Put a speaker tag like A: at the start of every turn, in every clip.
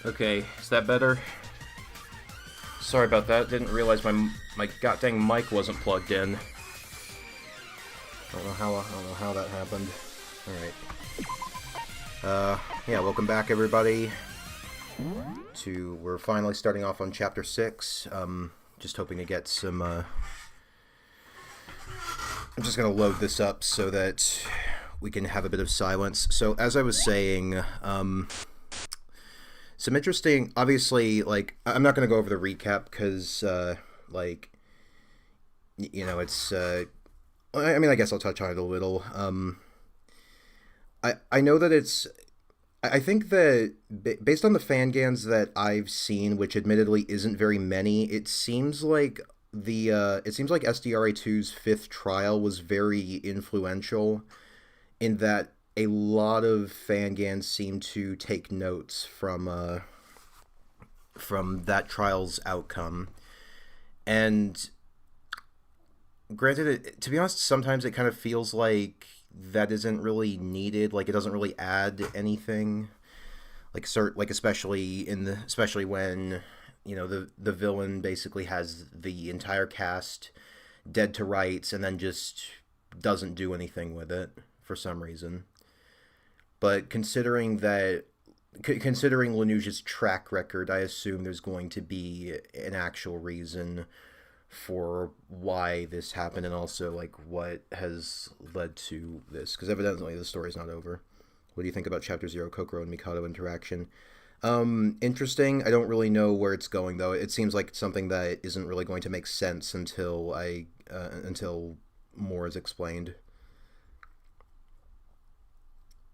A: Okay, is that better? Sorry about that. Didn't realize my goddamn mic wasn't plugged in. I don't know how that happened. All right. Yeah. Welcome back, everybody. We're finally starting off on chapter 6. Just hoping to get some. I'm just gonna load this up so that we can have a bit of silence. So as I was saying, some interesting, obviously, like, I'm not going to go over the recap because, like, it's, I mean, I guess I'll touch on it a little. I know that I think that, based on the fangans that I've seen, which admittedly isn't very many, it seems like SDRA 2's fifth trial was very influential in that a lot of fangans seem to take notes from that trial's outcome. And granted, to be honest, sometimes it kind of feels like that isn't really needed. Like, it doesn't really add anything. Like especially when the villain basically has the entire cast dead to rights and then just doesn't do anything with it for some reason. But considering Lanuge's track record, I assume there's going to be an actual reason for why this happened and also like what has led to this, because evidently the story's not over. What do you think about Chapter 0, Kokoro and Mikado interaction? Interesting. I don't really know where it's going, though. It seems like something that isn't really going to make sense until more is explained.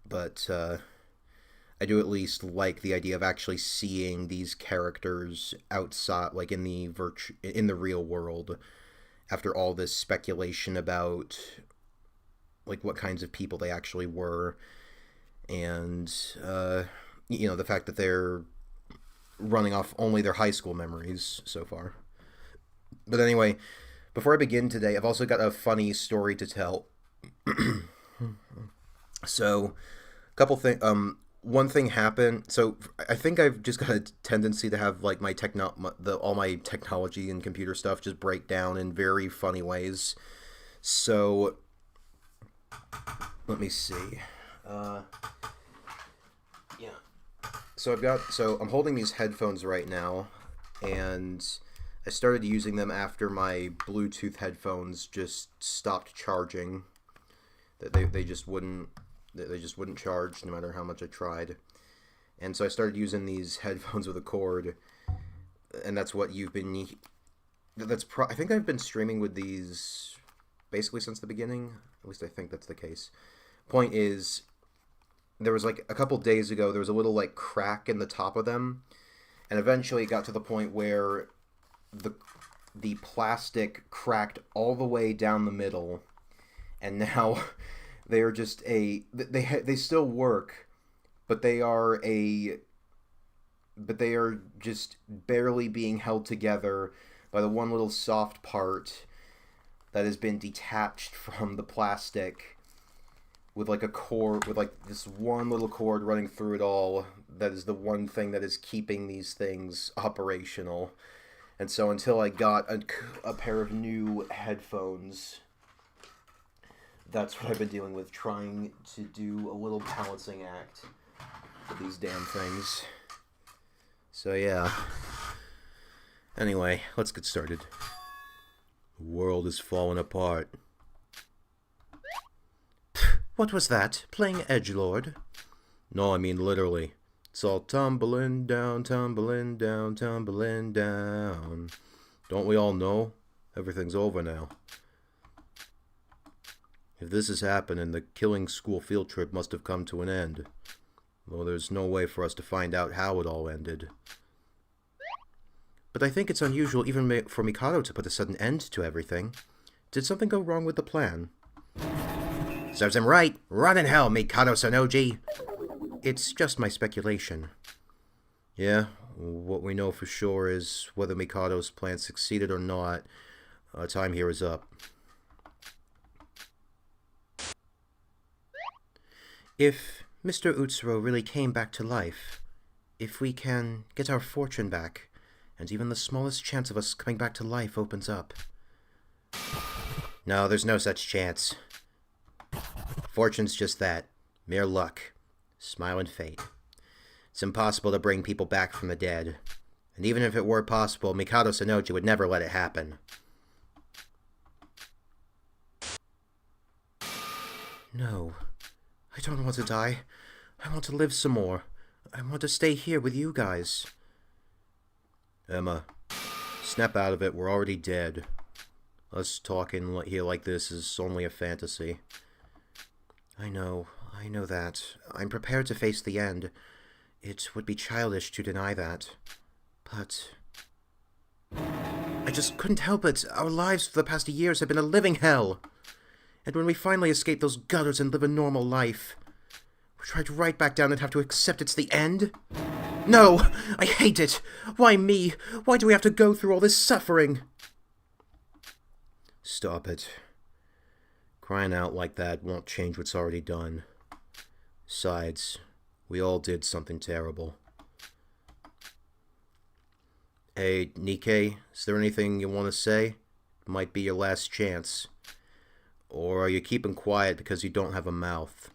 A: But I do at least like the idea of actually seeing these characters outside, like in the real world, after all this speculation about like what kinds of people they actually were, and the fact that they're running off only their high school memories so far. But anyway, before I begin today, I've also got a funny story to tell. So, couple things. One thing happened. So I think I've just got a tendency to have like all my technology and computer stuff just break down in very funny ways. So let me see. Yeah. So I'm holding these headphones right now, and I started using them after my Bluetooth headphones just stopped charging. That they just wouldn't charge no matter how much I tried. And so I started using these headphones with a cord, and that's what you've been. I think I've been streaming with these basically since the beginning. At least I think that's the case. Point is, there was like a couple days ago, there was a little like crack in the top of them, and eventually it got to the point where the plastic cracked all the way down the middle, and now they are just they still work, but they are just barely being held together by the one little soft part that has been detached from the plastic, with like a cord, with like this one little cord running through it all. That is the one thing that is keeping these things operational. And so until I got a pair of new headphones, that's what I've been dealing with, trying to do a little balancing act with these damn things. So yeah. Anyway, let's get started. The world is falling apart. What was that? Playing edgelord? No, I mean literally. It's all tumbling down, tumbling down, tumbling down. Don't we all know? Everything's over now. If this is happening, the killing school field trip must have come to an end. Though there's no way for us to find out how it all ended. But I think it's unusual even for Mikado to put a sudden end to everything. Did something go wrong with the plan? Serves him right. Run in hell, Mikado Sanoji. It's just my speculation. Yeah, what we know for sure is whether Mikado's plan succeeded or not, our time here is up. If Mr. Utsuro really came back to life, if we can get our fortune back, and even the smallest chance of us coming back to life opens up. No, there's no such chance. Fortune's just that. Mere luck. Smiling fate. It's impossible to bring people back from the dead. And even if it were possible, Mikado Sonoji would never let it happen. No. I don't want to die. I want to live some more. I want to stay here with you guys. Emma, snap out of it. We're already dead. Us talking here like this is only a fantasy. I know that. I'm prepared to face the end. It would be childish to deny that. But I just couldn't help it. Our lives for the past years have been a living hell. And when we finally escape those gutters and live a normal life, we're right back down and have to accept it's the end? No! I hate it! Why me? Why do we have to go through all this suffering? Stop it. Crying out like that won't change what's already done. Besides, we all did something terrible. Hey, Nikkei, is there anything you want to say? It might be your last chance. Or are you keeping quiet because you don't have a mouth?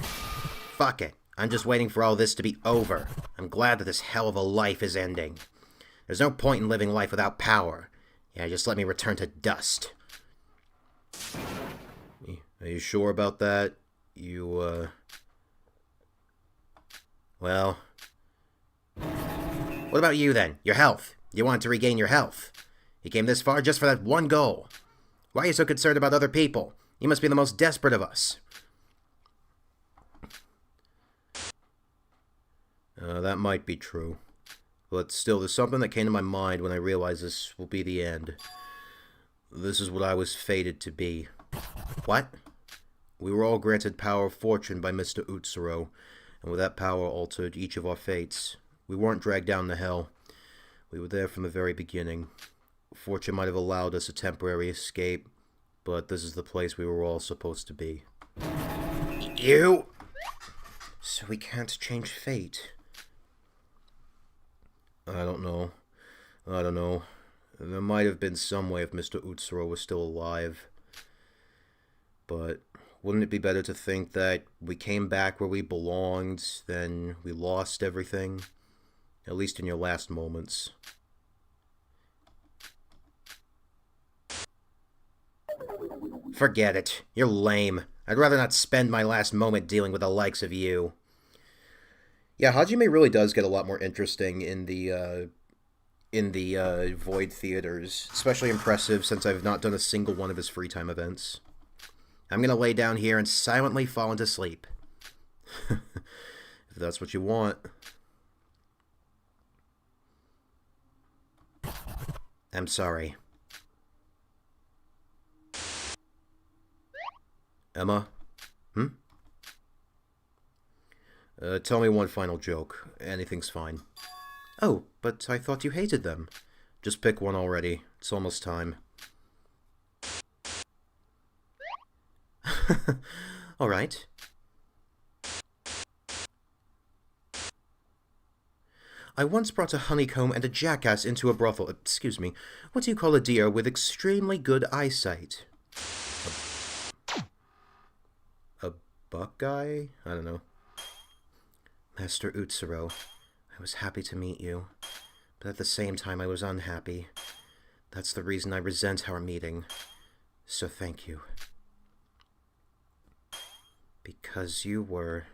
A: Fuck it. I'm just waiting for all this to be over. I'm glad that this hell of a life is ending. There's no point in living life without power. Yeah, just let me return to dust. Are you sure about that? Well... What about you, then? Your health? You wanted to regain your health. You came this far just for that one goal. Why are you so concerned about other people? You must be the most desperate of us. That might be true. But still, there's something that came to my mind when I realized this will be the end. This is what I was fated to be. What? We were all granted power of fortune by Mr. Utsuro, and with that power altered each of our fates. We weren't dragged down to hell. We were there from the very beginning. Fortune might have allowed us a temporary escape, but this is the place we were all supposed to be. You? So we can't change fate? I don't know. There might have been some way if Mr. Utsuro was still alive. But wouldn't it be better to think that we came back where we belonged, then we lost everything? At least in your last moments. Forget it. You're lame. I'd rather not spend my last moment dealing with the likes of you. Yeah, Hajime really does get a lot more interesting in the Void Theaters. Especially impressive since I've not done a single one of his free time events. I'm gonna lay down here and silently fall into sleep. If that's what you want. I'm sorry. Emma? Tell me one final joke. Anything's fine. Oh, but I thought you hated them. Just pick one already. It's almost time. Alright. I once brought a honeycomb and a jackass into a brothel. Excuse me. What do you call a deer with extremely good eyesight? A buckeye? I don't know. Master Utsuro, I was happy to meet you, but at the same time I was unhappy. That's the reason I resent our meeting. So thank you. Because you were...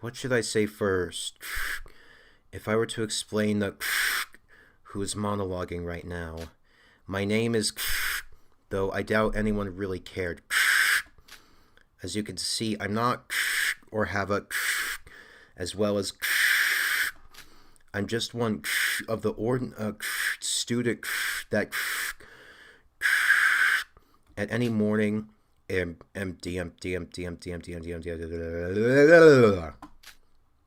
A: What should I say first? If I were to explain the who is monologuing right now. My name is though I doubt anyone really cared. As you can see, I'm not or have a as well as I'm just one of the student that at any morning empty.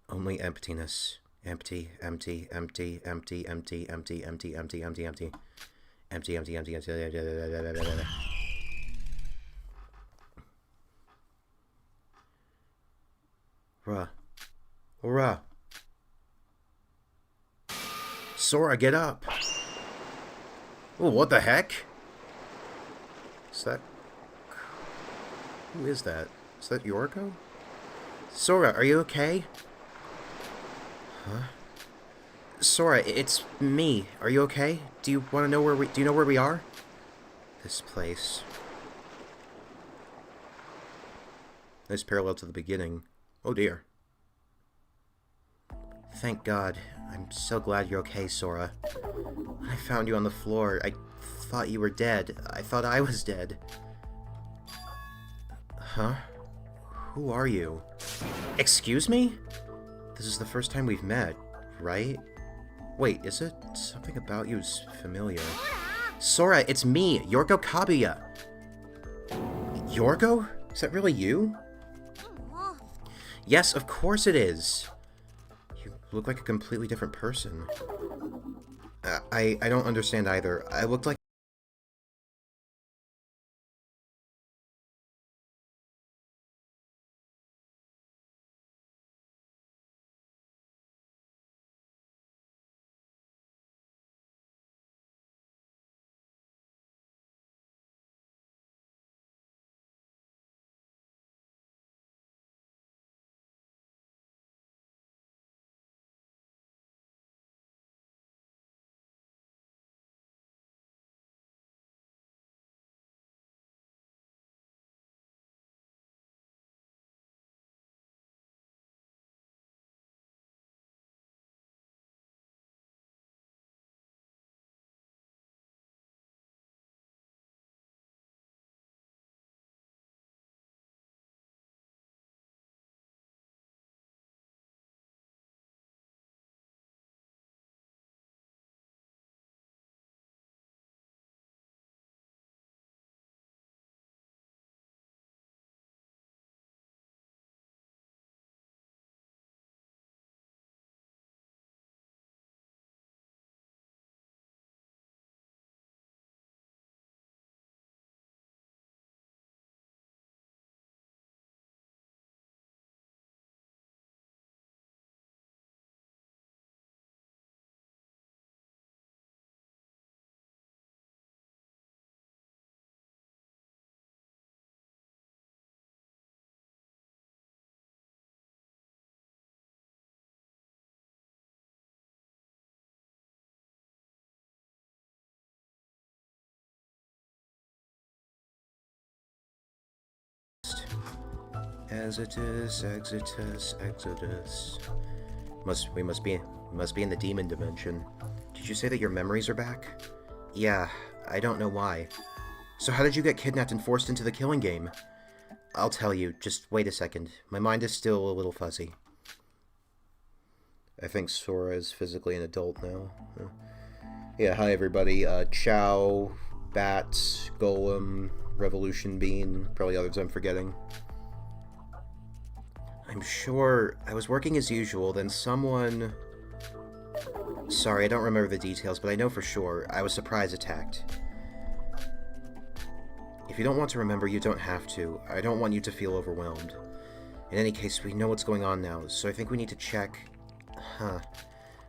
A: Only emptiness. Empty. Ruh. Ruh. Sora, get up! Oh, what the heck? Is that... Who is that? Is that Yorko? Sora, are you okay? Huh? Sora, it's me. Are you okay? Do you want to know where we... Do you know where we are? This place. Nice parallel to the beginning. Oh dear. Thank God. I'm so glad you're okay, Sora. When I found you on the floor, I thought you were dead. I thought I was dead. Huh? Who are you? Excuse me? This is the first time we've met, right? Wait, is it? Something about you is familiar. Sora, it's me, Yorko Kabuya. Yorko? Is that really you? Yes, of course it is. You look like a completely different person. I don't understand either. I looked like... As it is, Exodus, Exodus. We must be in the demon dimension. Did you say that your memories are back? Yeah, I don't know why. So how did you get kidnapped and forced into the killing game? I'll tell you, just wait a second. My mind is still a little fuzzy. I think Sora is physically an adult now. Yeah, hi everybody. Chow, Bats, Golem, Revolution Bean, probably others I'm forgetting. I'm sure I was working as usual, then someone... Sorry, I don't remember the details, but I know for sure I was surprise attacked. If you don't want to remember, you don't have to. I don't want you to feel overwhelmed. In any case, we know what's going on now, so I think we need to check... Huh.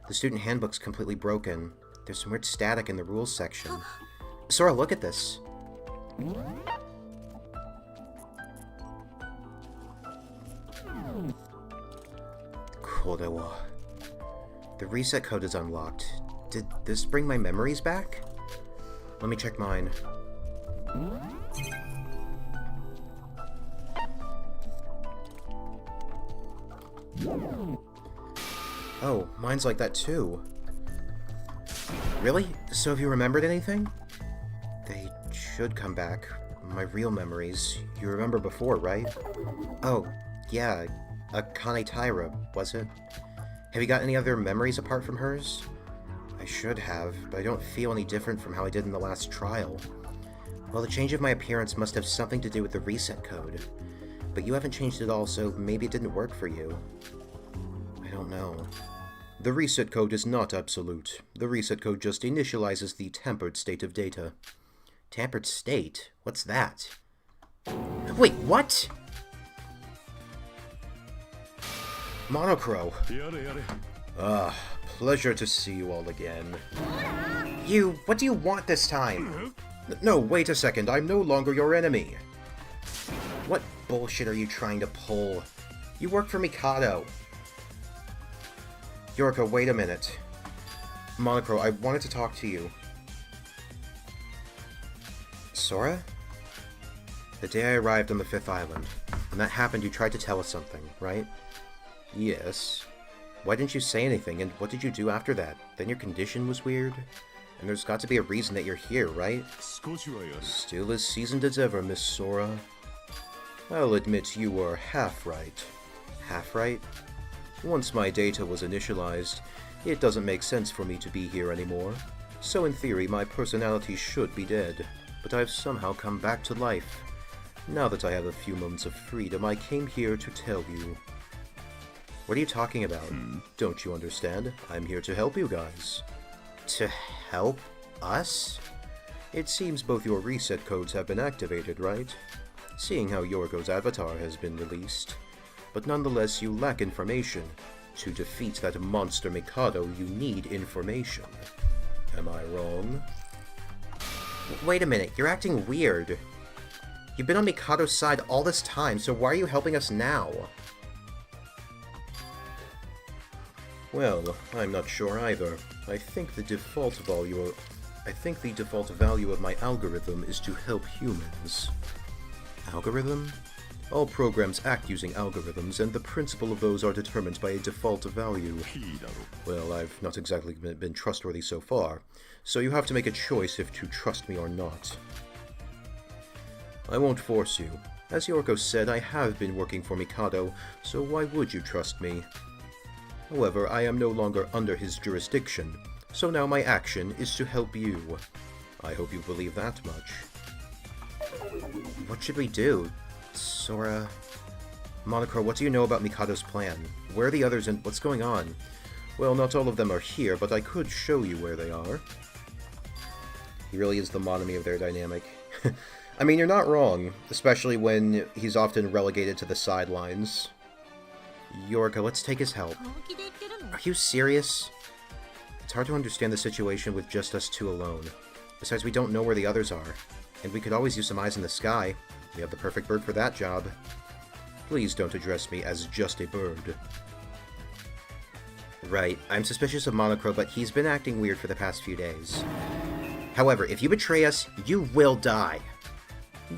A: The student handbook's completely broken. There's some weird static in the rules section. Sora, look at this. Kodewa. The reset code is unlocked. Did this bring my memories back? Let me check mine. Oh, mine's like that too. Really? So have you remembered anything? They should come back. My real memories. You remember before, right? Oh, yeah. Akane Taira, was it? Have you got any other memories apart from hers? I should have, but I don't feel any different from how I did in the last trial. Well, the change of my appearance must have something to do with the reset code. But you haven't changed at all, so maybe it didn't work for you. I don't know. The reset code is not absolute. The reset code just initializes the tampered state of data. Tampered state? What's that? Wait, what? Monocro! Ah, pleasure to see you all again. What do you want this time? No, wait a second, I'm no longer your enemy. What bullshit are you trying to pull? You work for Mikado. Yoriko, wait a minute. Monocro, I wanted to talk to you. Sora? The day I arrived on the 5th island. When that happened, you tried to tell us something, right? Yes. Why didn't you say anything, and what did you do after that? Then your condition was weird? And there's got to be a reason that you're here, right? Still as seasoned as ever, Miss Sora. I'll admit you were half right. Half right? Once my data was initialized, it doesn't make sense for me to be here anymore. So in theory, my personality should be dead. But I've somehow come back to life. Now that I have a few moments of freedom, I came here to tell you. What are you talking about? Don't you understand? I'm here to help you guys. To help us? It seems both your reset codes have been activated, right? Seeing how Yoriko's avatar has been released. But nonetheless, you lack information. To defeat that monster Mikado, you need information. Am I wrong? Wait a minute, you're acting weird. You've been on Mikado's side all this time, so why are you helping us now? Well, I'm not sure either. I think the default value of my algorithm is to help humans. Algorithm? All programs act using algorithms, and the principle of those are determined by a default value. Well, I've not exactly been trustworthy so far, so you have to make a choice if to trust me or not. I won't force you. As Yoriko said, I have been working for Mikado, so why would you trust me? However, I am no longer under his jurisdiction, so now my action is to help you. I hope you believe that much. What should we do? Sora... Monocro, what do you know about Mikado's plan? Where are the others and what's going on? Well, not all of them are here, but I could show you where they are. He really is the monemy of their dynamic. I mean, you're not wrong, especially when he's often relegated to the sidelines. Yoriko, let's take his help. Are you serious? It's hard to understand the situation with just us two alone. Besides, we don't know where the others are. And we could always use some eyes in the sky. We have the perfect bird for that job. Please don't address me as just a bird. Right, I'm suspicious of Monocro, but he's been acting weird for the past few days. However, if you betray us, you will die.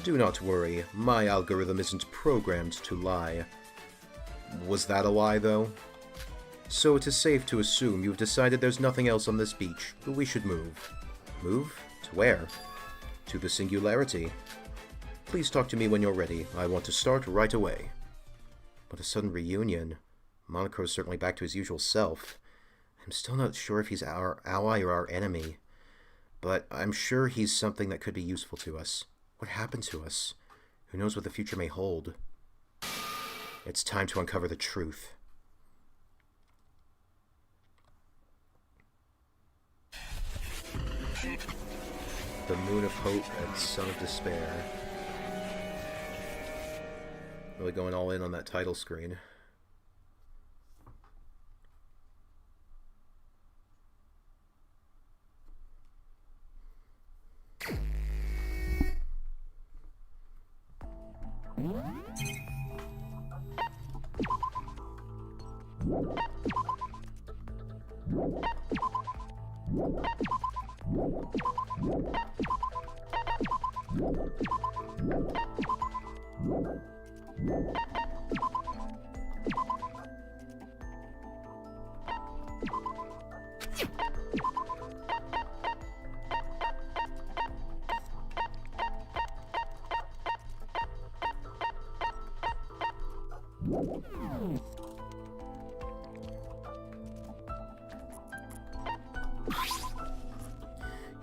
A: Do not worry, my algorithm isn't programmed to lie. Was that a lie, though? So it is safe to assume you've decided there's nothing else on this beach. We should move. Move? To where? To the Singularity. Please talk to me when you're ready. I want to start right away. What a sudden reunion. Monocro's certainly back to his usual self. I'm still not sure if he's our ally or our enemy. But I'm sure he's something that could be useful to us. What happened to us? Who knows what the future may hold? It's time to uncover the truth. The Moon of Hope and Sun of Despair. Really going all in on that title screen.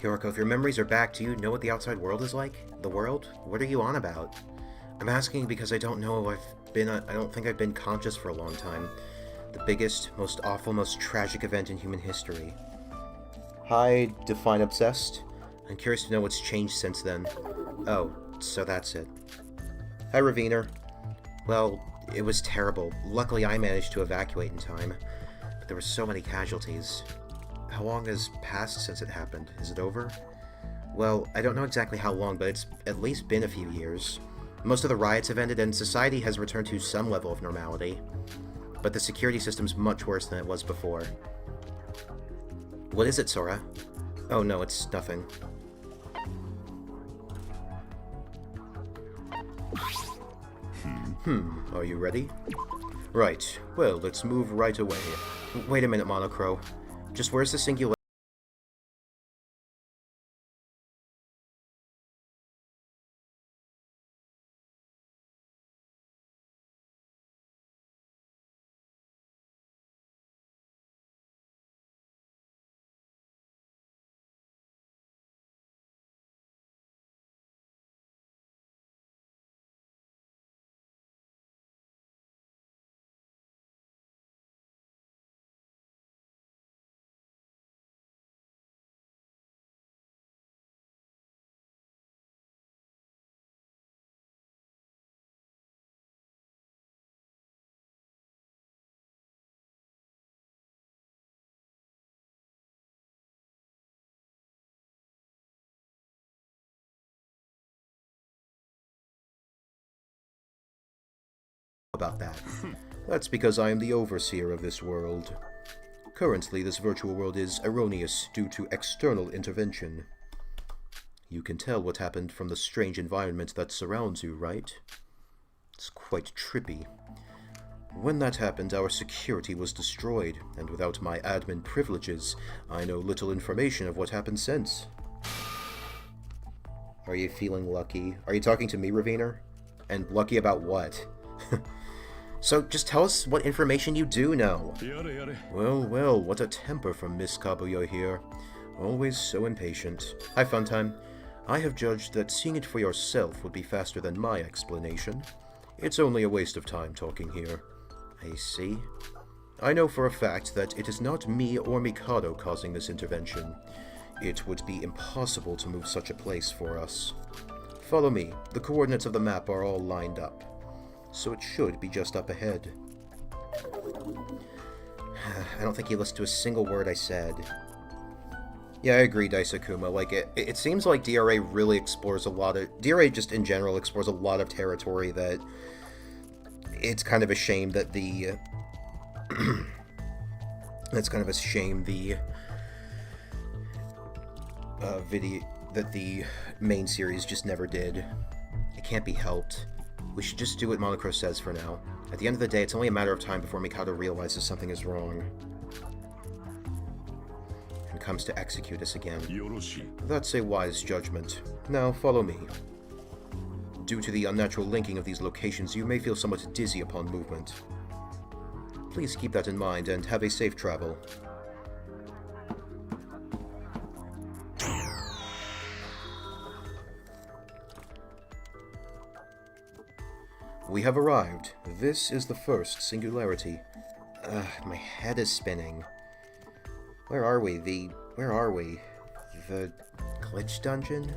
A: Yoriko, if your memories are back, do you know what the outside world is like? The world? What are you on about? I'm asking because I don't know if I don't think I've been conscious for a long time. The biggest, most awful, most tragic event in human history. Hi, Define Obsessed. I'm curious to know what's changed since then. Oh, so that's it. Hi, Raviner. Well, It was terrible. Luckily, I managed to evacuate in time. But there were so many casualties. How long has passed since it happened? Is it over? Well, I don't know exactly how long, but it's at least been a few years. Most of the riots have ended, and society has returned to some level of normality. But the security system's much worse than it was before. What is it, Sora? Oh no, it's nothing. Are you ready? Right. Well, let's move right away. Wait a minute, Monocro. Just where's the singularity about that? That's because I am the overseer of this world. Currently, this virtual world is erroneous due to external intervention. You can tell what happened from the strange environment that surrounds you, right? It's quite trippy. When that happened, our security was destroyed, and without my admin privileges, I know little information of what happened since. Are you feeling lucky? Are you talking to me, Raviner? And lucky about what? So, just tell us what information you do know. Well, what a temper from Miss Kabuya here. Always so impatient. Hi, Funtime. I have judged that seeing it for yourself would be faster than my explanation. It's only a waste of time talking here. I see. I know for a fact that it is not me or Mikado causing this intervention. It would be impossible to move such a place for us. Follow me. The coordinates of the map are all lined up. So it should be just up ahead. I don't think you listened to a single word I said. Yeah, I agree, Daisakuma. Like, it seems like DRA really explores a lot of... DRA just in general explores a lot of territory that... It's kind of a shame that the... it's kind of a shame the... that the main series just never did. It can't be helped. We should just do what Monocro says for now. At the end of the day, it's only a matter of time before Mikado realizes something is wrong. And comes to execute us again. That's a wise judgment. Now, follow me. Due to the unnatural linking of these locations, you may feel somewhat dizzy upon movement. Please keep that in mind and have a safe travel. We have arrived. This is the first singularity. My head is spinning. Where are we? The glitch dungeon?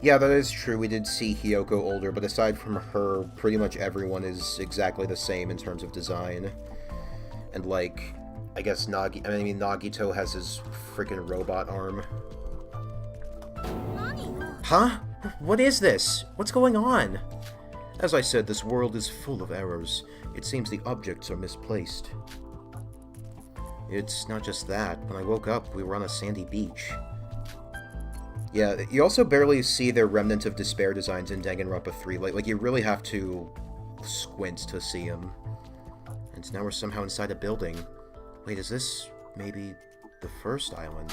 A: Yeah, that is true. We did see Hiyoko older, but aside from her, pretty much everyone is exactly the same in terms of design. And like, I guess Nagito has his freaking robot arm. Huh? What is this? What's going on? As I said, this world is full of errors. It seems the objects are misplaced. It's not just that. When I woke up, we were on a sandy beach. Yeah, you also barely see their remnant of despair designs in Danganronpa 3. Like you really have to squint to see them. And now we're somehow inside a building. Wait, is this maybe the first island?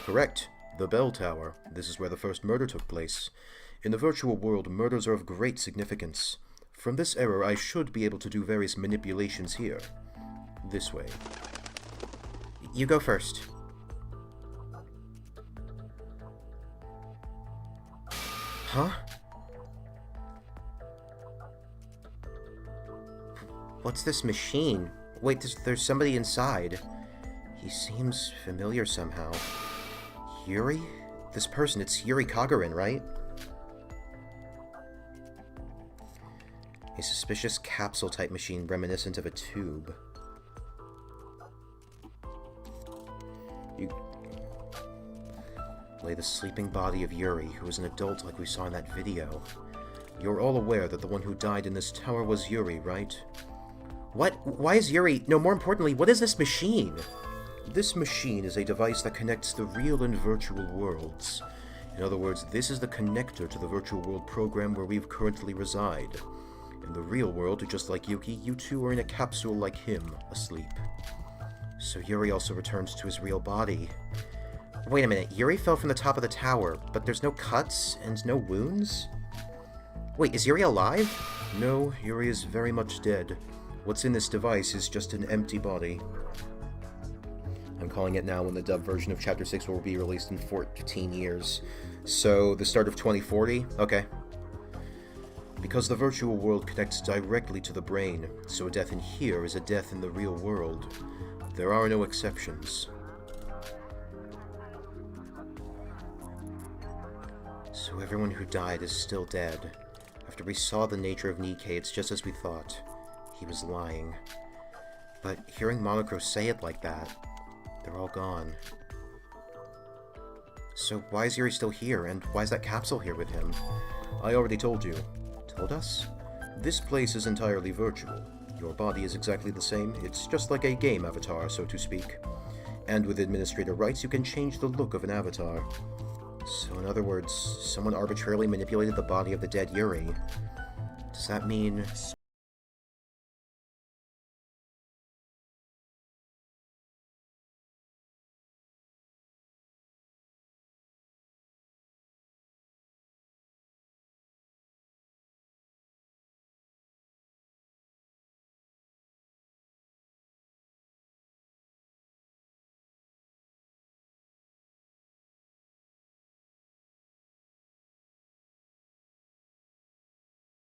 A: Correct. The Bell Tower. This is where the first murder took place. In the virtual world, murders are of great significance. From this error, I should be able to do various manipulations here. This way. You go first. Huh? What's this machine? Wait, there's somebody inside. He seems familiar somehow. Yuri? This person, it's Yuri Kagarin, right? A suspicious capsule-type machine reminiscent of a tube. You lay the sleeping body of Yuri, who was an adult like we saw in that video. You're all aware that the one who died in this tower was Yuri, right? What? Why is Yuri... No, more importantly, what is this machine? This machine is a device that connects the real and virtual worlds. In other words, this is the connector to the virtual world program where we currently reside. In the real world, just like Yuki, you two are in a capsule like him, asleep. So Yuri also returns to his real body. Wait a minute, Yuri fell from the top of the tower, but there's no cuts and no wounds? Wait, is Yuri alive? No, Yuri is very much dead. What's in this device is just an empty body. I'm calling it now when the dub version of Chapter 6 will be released in 14 years. So, the start of 2040? Okay. Because the virtual world connects directly to the brain, so a death in here is a death in the real world. There are no exceptions. So everyone who died is still dead. After we saw the nature of Nikkei, it's just as we thought. He was lying. But hearing Monocro say it like that, they're all gone. So why is Yuri still here, and why is that capsule here with him? I already told you. Told us? This place is entirely virtual. Your body is exactly the same, it's just like a game avatar, so to speak. And with administrator rights, you can change the look of an avatar. So in other words, someone arbitrarily manipulated the body of the dead Yuri. Does that mean...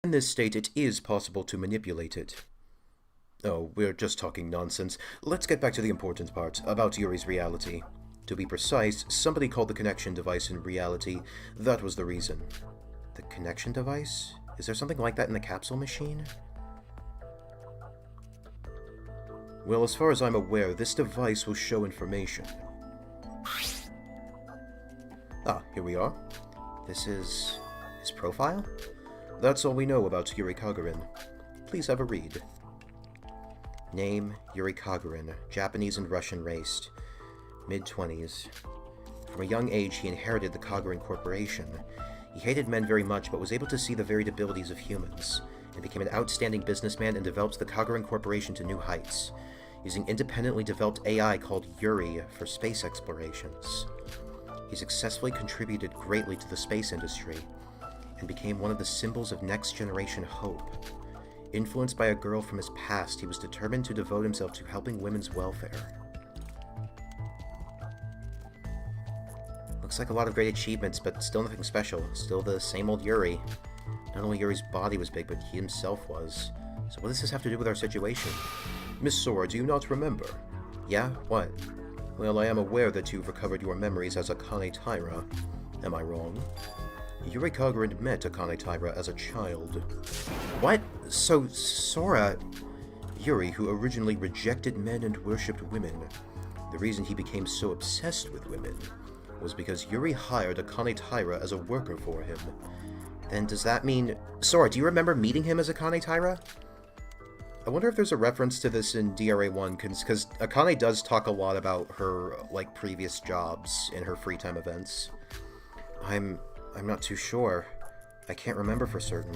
A: In this state, it is possible to manipulate it. Oh, we're just talking nonsense. Let's get back to the important part, about Yuri's reality. To be precise, somebody called the connection device in reality. That was the reason. The connection device? Is there something like that in the capsule machine? Well, as far as I'm aware, this device will show information. Ah, here we are. This is... his profile? That's all we know about Yuri Kagarin. Please have a read. Name, Yuri Kagarin, Japanese and Russian raced. Mid-20s. From a young age, he inherited the Kagarin Corporation. He hated men very much, but was able to see the varied abilities of humans, and became an outstanding businessman and developed the Kagarin Corporation to new heights, using independently developed AI called Yuri for space explorations. He successfully contributed greatly to the space industry, and became one of the symbols of next-generation hope. Influenced by a girl from his past, he was determined to devote himself to helping women's welfare. Looks like a lot of great achievements, but still nothing special. Still the same old Yuri. Not only Yuri's body was big, but he himself was. So what does this have to do with our situation? Miss Sora, do you not remember? Yeah? What? Well, I am aware that you've recovered your memories as Akane Taira. Am I wrong? Yuri Kagarin met Akane Taira as a child. What? So, Sora... Yuri, who originally rejected men and worshipped women. The reason he became so obsessed with women was because Yuri hired Akane Taira as a worker for him. Then does that mean... Sora, do you remember meeting him as Akane Taira? I wonder if there's a reference to this in DRA1, because Akane does talk a lot about her, like, previous jobs in her free time events. I'm not too sure. I can't remember for certain.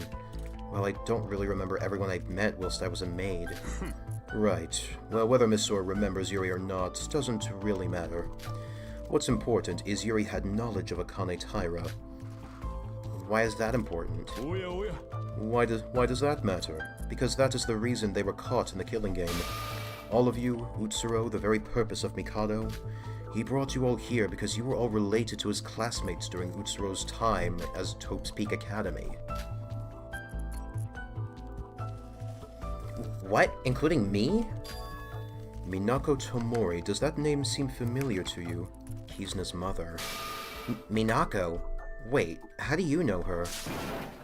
A: Well, I don't really remember everyone I met whilst I was a maid. Right. Well, whether Miss Sora remembers Yuri or not doesn't really matter. What's important is Yuri had knowledge of Akane Taira. Why is that important? Why does that matter? Because that is the reason they were caught in the killing game. All of you, Utsuro, the very purpose of Mikado, he brought you all here because you were all related to his classmates during Utsuro's time as Taupe's Peak Academy. What? Including me? Minako Tomori, does that name seem familiar to you? Kizuna's mother. Minako? Wait, how do you know her?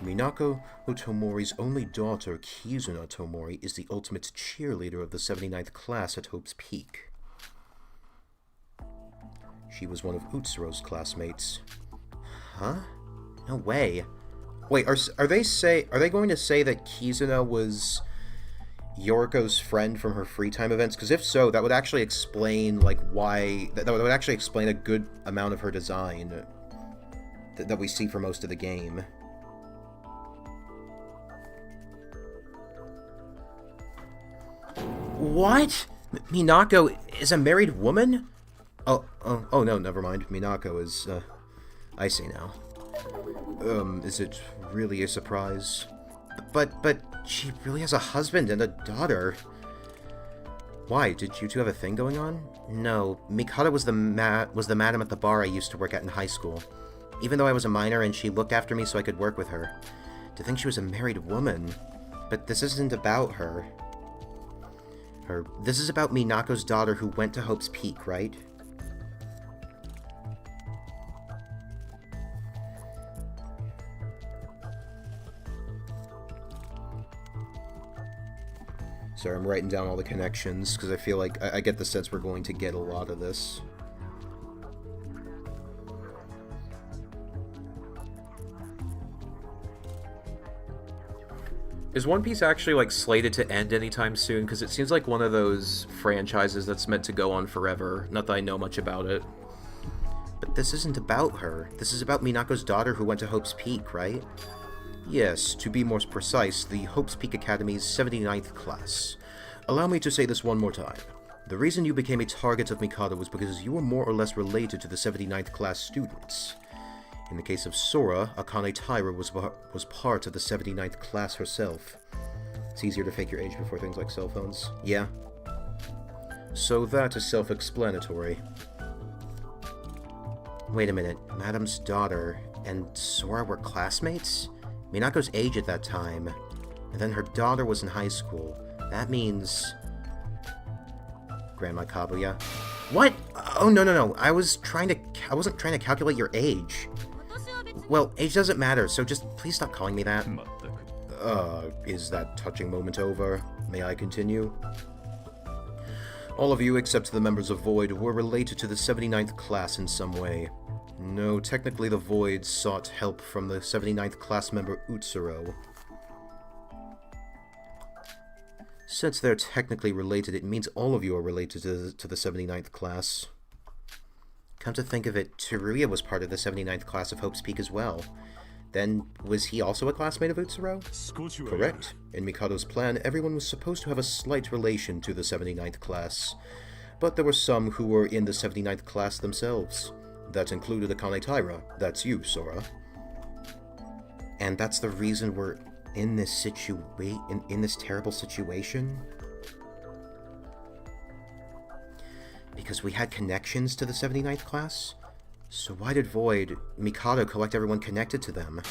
A: Minako Tomori's only daughter, Kizuna Tomori, is the ultimate cheerleader of the 79th class at Hope's Peak. She was one of Utsuro's classmates. Huh? No way. Wait, are they going to say that Kizuna was Yoriko's friend from her free time events? Because if so, that would actually explain like why that would actually explain a good amount of her design that we see for most of the game. What? Minako is a married woman? Oh no, never mind. Minako is, I see now. Is it really a surprise? But she really has a husband and a daughter. Why? Did you two have a thing going on? No, Mikata was the madam at the bar I used to work at in high school. Even though I was a minor and she looked after me so I could work with her. To think she was a married woman. But this isn't about her. This is about Minako's daughter who went to Hope's Peak, right? Sorry, I'm writing down all the connections, because I feel like I get the sense we're going to get a lot of this.
B: Is One Piece actually, like, slated to end anytime soon? Because it seems like one of those franchises that's meant to go on forever. Not that I know much about it.
A: But this isn't about her. This is about Minako's daughter who went to Hope's Peak, right? Yes, to be more precise, the Hope's Peak Academy's 79th class. Allow me to say this one more time. The reason you became a target of Mikado was because you were more or less related to the 79th class students. In the case of Sora, Akane Taira was part of the 79th class herself. It's easier to fake your age before things like cell phones. Yeah. So that is self-explanatory. Wait a minute, Madam's daughter and Sora were classmates? Minako's age at that time, and then her daughter was in high school. That means... Grandma Kabuya. What? Oh, no. I wasn't trying to calculate your age. Well, age doesn't matter, so just please stop calling me that. Is that touching moment over? May I continue? All of you, except the members of Void, were related to the 79th class in some way. No, technically the Void sought help from the 79th class member Utsuro. Since they're technically related, it means all of you are related to the 79th class. Come to think of it, Teruya was part of the 79th class of Hope's Peak as well. Then, was he also a classmate of Utsuro? Correct. In Mikado's plan, everyone was supposed to have a slight relation to the 79th class. But there were some who were in the 79th class themselves. That included Akane Taira. That's you, Sora. And that's the reason we're in this in this terrible situation? Because we had connections to the 79th class? So why did Mikado collect everyone connected to them?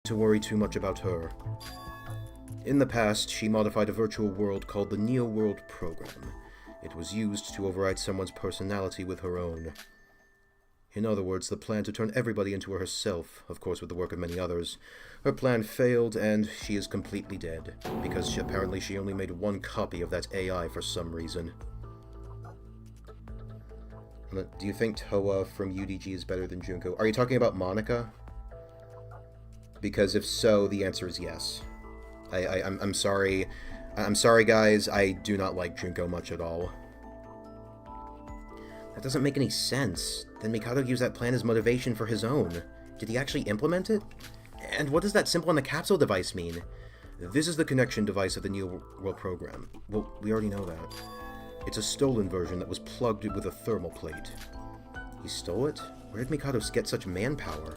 A: to worry too much about her. In the past, she modified a virtual world called the Neo-World Program. It was used to override someone's personality with her own. In other words, the plan to turn everybody into herself, of course with the work of many others. Her plan failed, and she is completely dead, because apparently she only made one copy of that AI for some reason. Do you think Toa from UDG is better than Junko? Are you talking about Monica? Because if so, the answer is yes. I'm sorry. I'm sorry, guys. I do not like Junko much at all. That doesn't make any sense. Then Mikado used that plan as motivation for his own. Did he actually implement it? And what does that symbol on the capsule device mean? This is the connection device of the Neo World Program. Well, we already know that. It's a stolen version that was plugged with a thermal plate. He stole it? Where did Mikado get such manpower?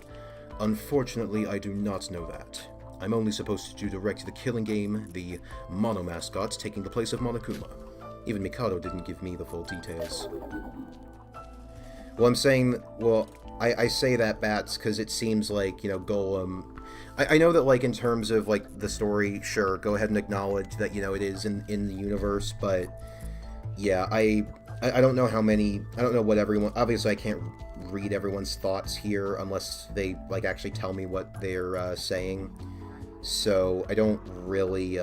A: Unfortunately, I do not know that. I'm only supposed to direct the killing game, the Mono mascot taking the place of Monokuma. Even Mikado didn't give me the full details. Well, I'm saying, well, I say that, Bats, because it seems like, you know, Golem... I know that, like, in terms of, like, the story, sure, go ahead and acknowledge that, you know, it is in the universe, but, yeah, I don't know how many... I don't know what everyone... Obviously, I can't read everyone's thoughts here unless they, like, actually tell me what they're saying. So, I don't really...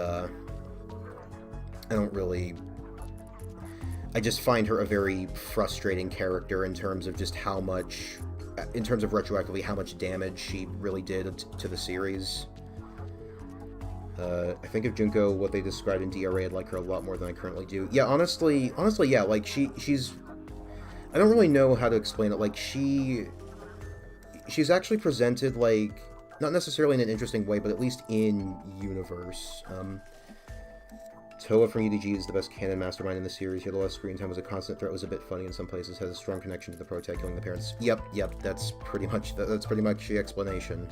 A: I just find her a very frustrating character in terms of just how much, in terms of retroactively how much damage she really did to the series. I think of Junko, what they described in DRA, I'd like her a lot more than I currently do. Yeah, honestly, yeah, like, she's... I don't really know how to explain it, like, she's actually presented, like, not necessarily in an interesting way, but at least in universe. Toa from UDG is the best canon mastermind in the series. He had a lot of screen time, was a constant threat, was a bit funny in some places, has a strong connection to the protag killing the parents. Yep, that's pretty much the explanation.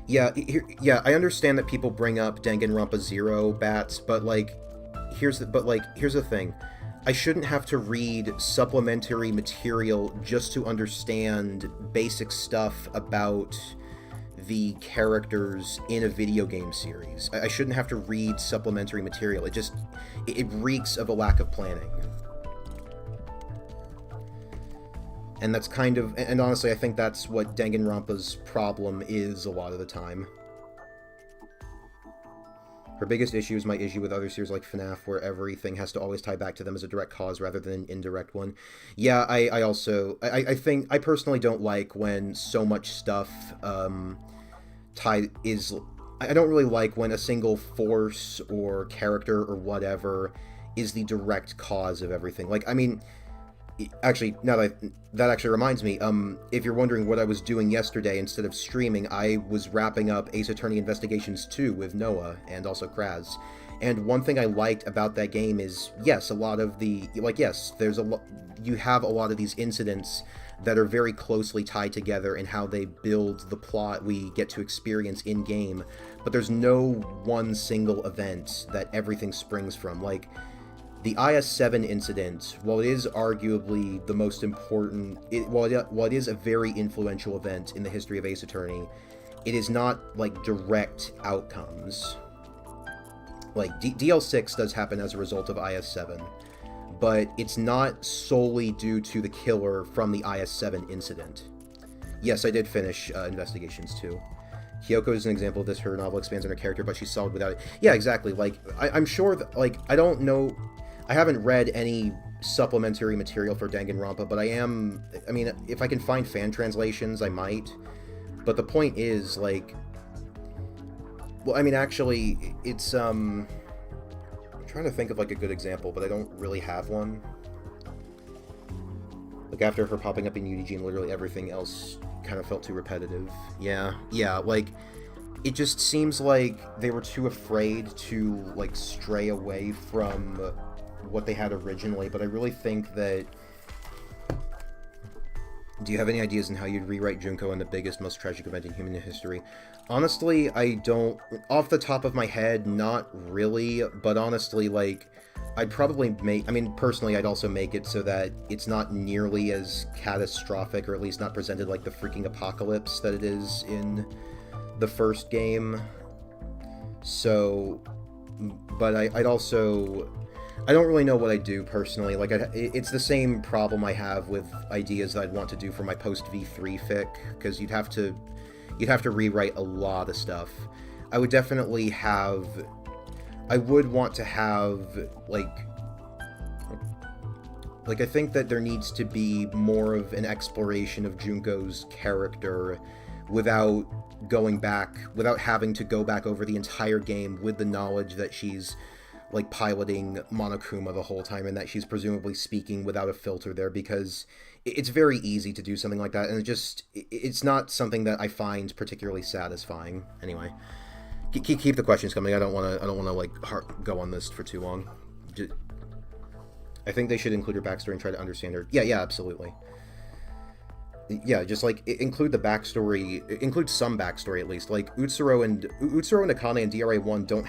A: Yeah, I understand that people bring up Danganronpa 0, Bats, but here's the thing. I shouldn't have to read supplementary material just to understand basic stuff about the characters in a video game series. I shouldn't have to read supplementary material. It reeks of a lack of planning. And that's kind of... And honestly, I think that's what Danganronpa's problem is a lot of the time. Her biggest issue is my issue with other series like FNAF, where everything has to always tie back to them as a direct cause rather than an indirect one. Yeah, I think... I personally don't like when so much stuff, I don't really like when a single force or character or whatever is the direct cause of everything. Like, I mean... Actually, that actually reminds me, if you're wondering what I was doing yesterday instead of streaming, I was wrapping up Ace Attorney Investigations 2 with Noah, and also Kraz. And one thing I liked about that game is, yes, a lot of the... Like, yes, you have a lot of these incidents that are very closely tied together in how they build the plot we get to experience in-game, but there's no one single event that everything springs from. Like... The IS-7 incident, while it is arguably the most important, while it is a very influential event in the history of Ace Attorney, it is not, like, direct outcomes. Like, DL6 does happen as a result of IS-7, but it's not solely due to the killer from the IS-7 incident. Yes, I did finish Investigations 2. Kyoko is an example of this. Her novel expands on her character, but she's solid without it. Yeah, exactly. Like, I'm sure that, like, I don't know... I haven't read any supplementary material for Danganronpa, but I mean, if I can find fan translations, I might. But the point is, like... Well, I mean, actually, it's, I'm trying to think of, like, a good example, but I don't really have one. Like, after her popping up in UDG and literally everything else kind of felt too repetitive. Yeah, like... It just seems like they were too afraid to, like, stray away from... what they had originally, but I really think that Do you have any ideas on how you'd rewrite Junko in the biggest, most tragic event in human history? Honestly, I don't. Off the top of my head, not really. But honestly, like, I'd probably make. I mean, personally, I'd also make it so that it's not nearly as catastrophic, or at least not presented like the freaking apocalypse that it is in the first game. So, but I'd also. I don't really know what I do personally. Like, it's the same problem I have with ideas that I'd want to do for my post V3 fic, because you'd have to rewrite a lot of stuff. I would definitely have. I would want to have like I think that there needs to be more of an exploration of Junko's character without without having to go back over the entire game with the knowledge that she's like piloting Monokuma the whole time and that she's presumably speaking without a filter there, because it's very easy to do something like that, and it's not something that I find particularly satisfying. Anyway, keep the questions coming. I don't want to like go on this for too long. I think they should include her backstory and try to understand her. Yeah, absolutely. Yeah, just like include the backstory, include some backstory at least. Like Utsuro and Akane in DRA1 don't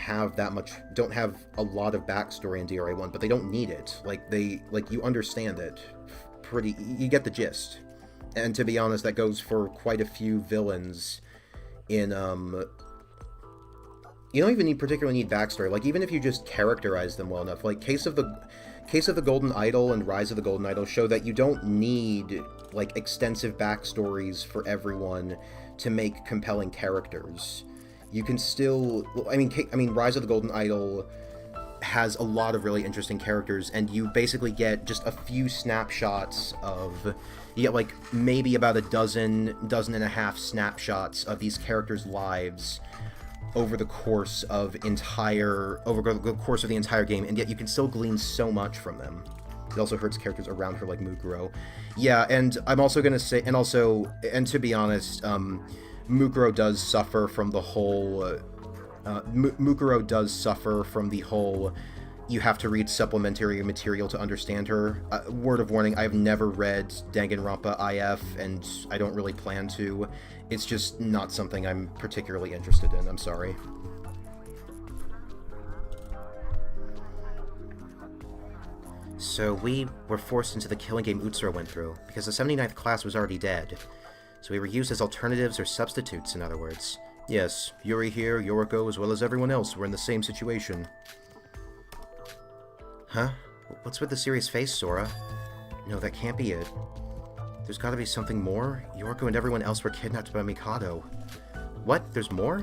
A: have a lot of backstory in DRA1, but they don't need it. Like you understand it you get the gist. And to be honest, that goes for quite a few villains in you don't even particularly need backstory. Like, even if you just characterize them well enough, like Case of the Golden Idol and Rise of the Golden Idol show that you don't need like extensive backstories for everyone to make compelling characters. You can still, I mean, Rise of the Golden Idol has a lot of really interesting characters, and you basically get just a few snapshots of. You get like maybe about a dozen and a half snapshots of these characters' lives over the course of the entire game, and yet you can still glean so much from them. It also hurts characters around her like Mukuro. Yeah, and I'm also gonna say, and to be honest, Mukuro does suffer from the whole. Mukuro does suffer from the whole. You have to read supplementary material to understand her. Word of warning: I've never read Danganronpa IF, and I don't really plan to. It's just not something I'm particularly interested in. I'm sorry. So we were forced into the killing game Utsuro went through, because the 79th class was already dead. So we were used as alternatives or substitutes, in other words. Yes, Yuri here, Yoriko, as well as everyone else were in the same situation. Huh? What's with the serious face, Sora? No, that can't be it. There's gotta be something more? Yoriko and everyone else were kidnapped by Mikado. What? There's more?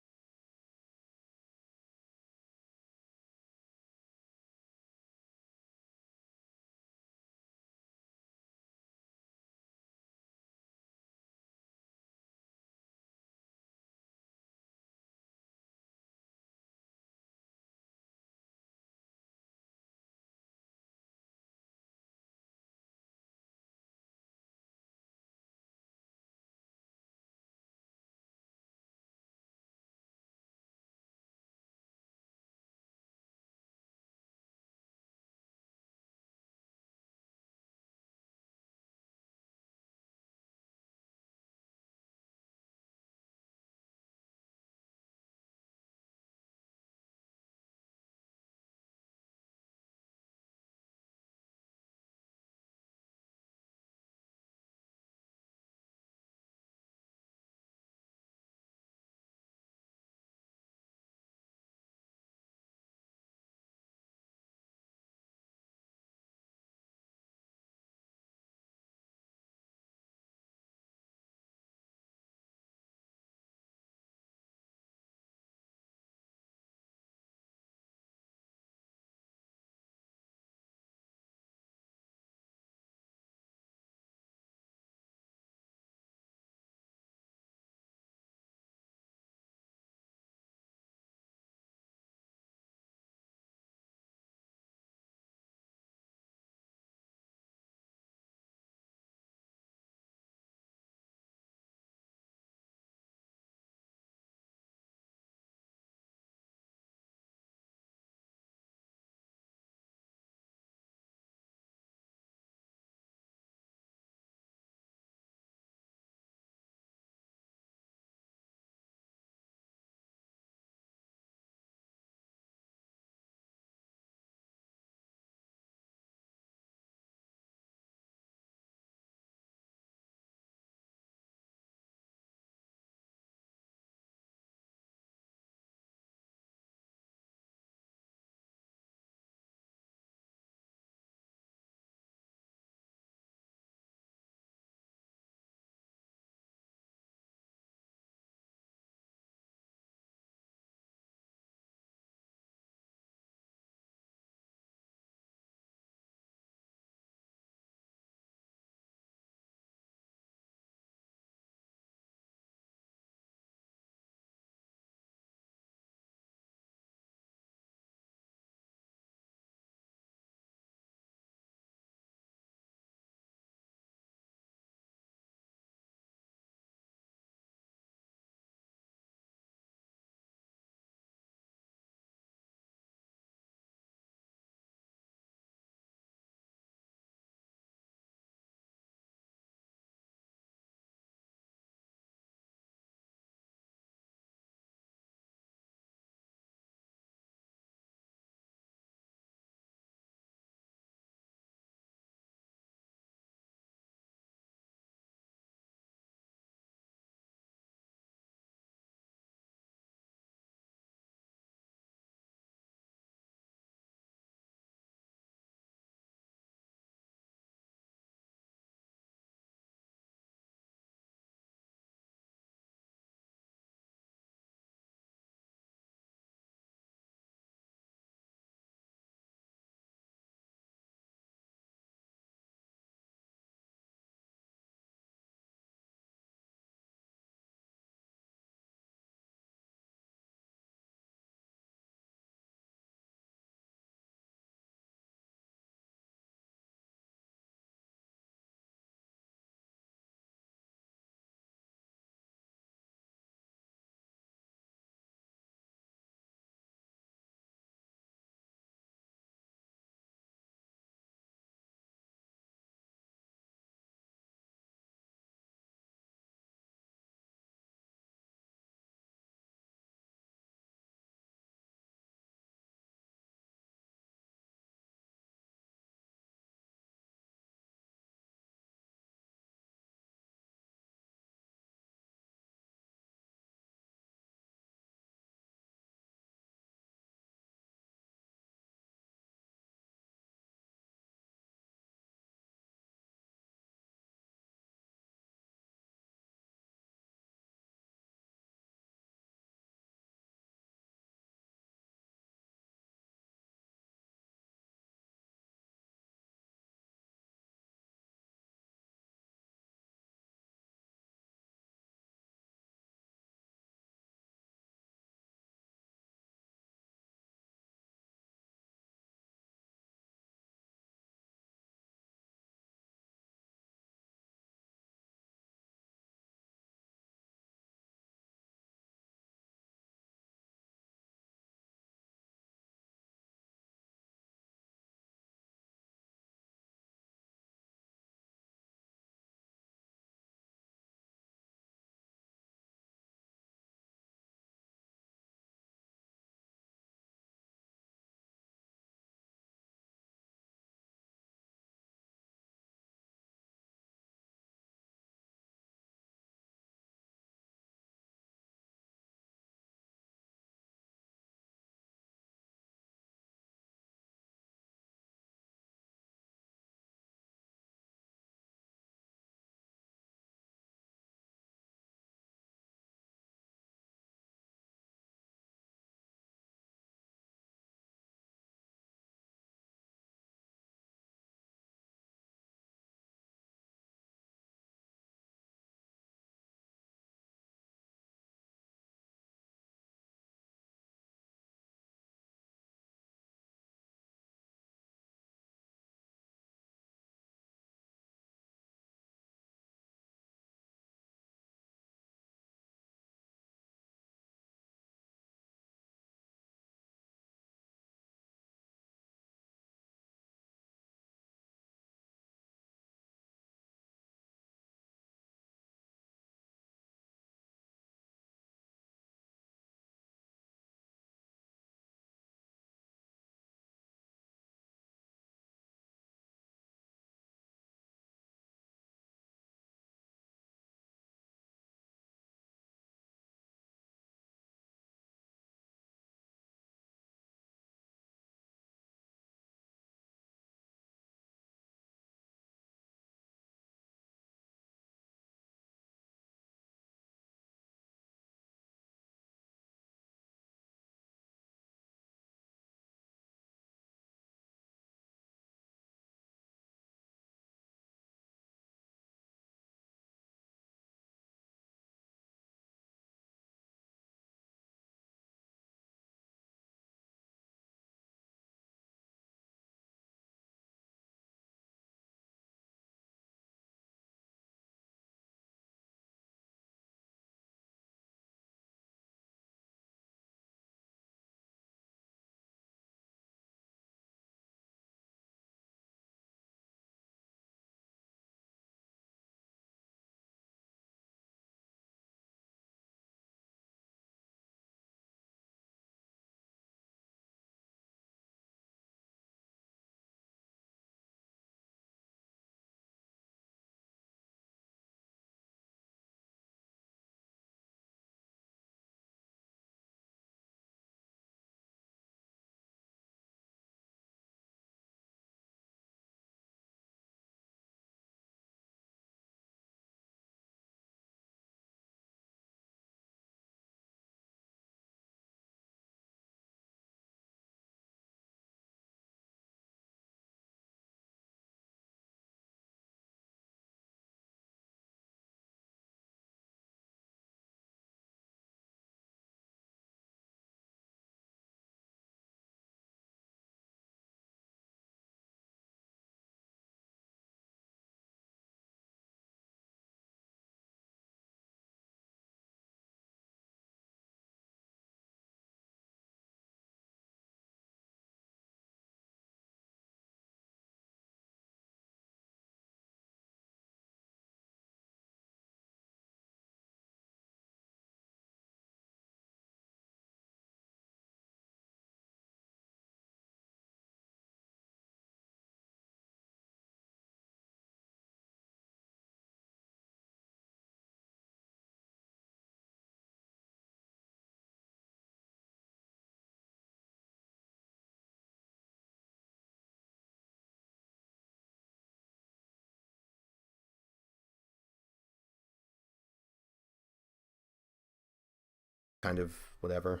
A: kind of whatever.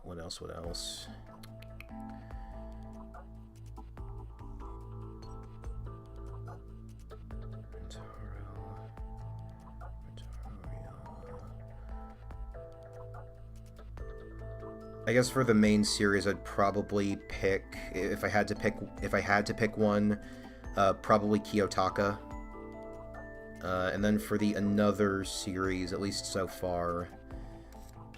A: What else? What else? I guess for the main series, I'd probably pick, if I had to pick one, probably Kiyotaka. And then for the another series, at least so far,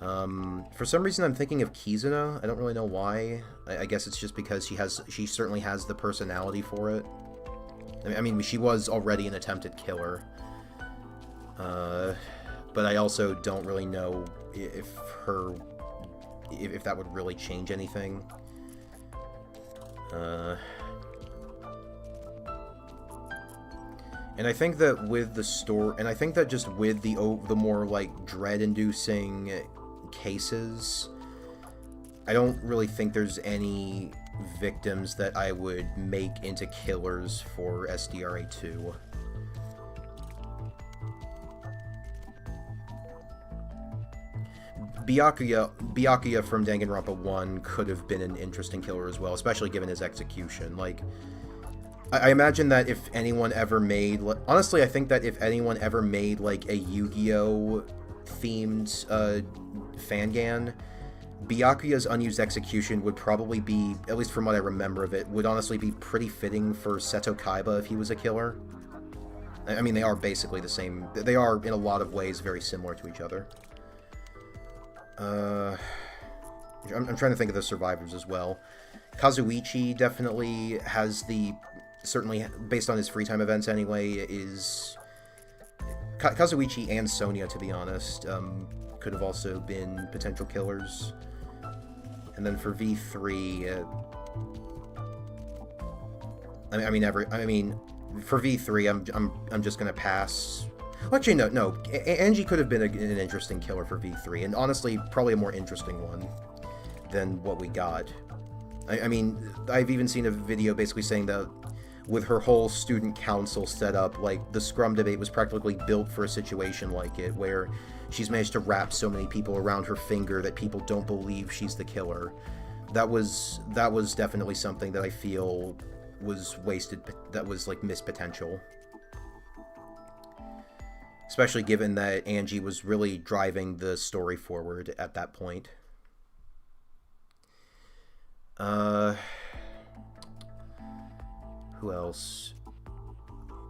A: for some reason I'm thinking of Kizuna. I don't really know why. I guess it's just because she certainly has the personality for it. I mean, she was already an attempted killer. But I also don't really know if that would really change anything. And I think that with the story, and I think that just with the more like dread-inducing cases, I don't really think there's any victims that I would make into killers for SDRA2. Byakuya from Danganronpa 1 could have been an interesting killer as well, especially given his execution. Like, I imagine that if anyone ever made... Honestly, I think that if anyone ever made, like, a Yu-Gi-Oh! Themed fangan, Byakuya's unused execution would probably be, at least from what I remember of it, would honestly be pretty fitting for Seto Kaiba if he was a killer. I mean, they are basically the same. They are, in a lot of ways, very similar to each other. I'm trying to think of the survivors as well. Kazuichi definitely has the... Certainly, based on his free time events anyway, is... Kazuichi and Sonia, to be honest, could have also been potential killers. And then for V3... I mean, for V3, I'm just gonna pass... Actually, no. Angie could have been an interesting killer for V3, and honestly, probably a more interesting one than what we got. I mean, I've even seen a video basically saying that with her whole student council set up, like, the Scrum debate was practically built for a situation like it, where she's managed to wrap so many people around her finger that people don't believe she's the killer. That was definitely something that I feel was wasted, that was, like, missed potential. Especially given that Angie was really driving the story forward at that point. Who else?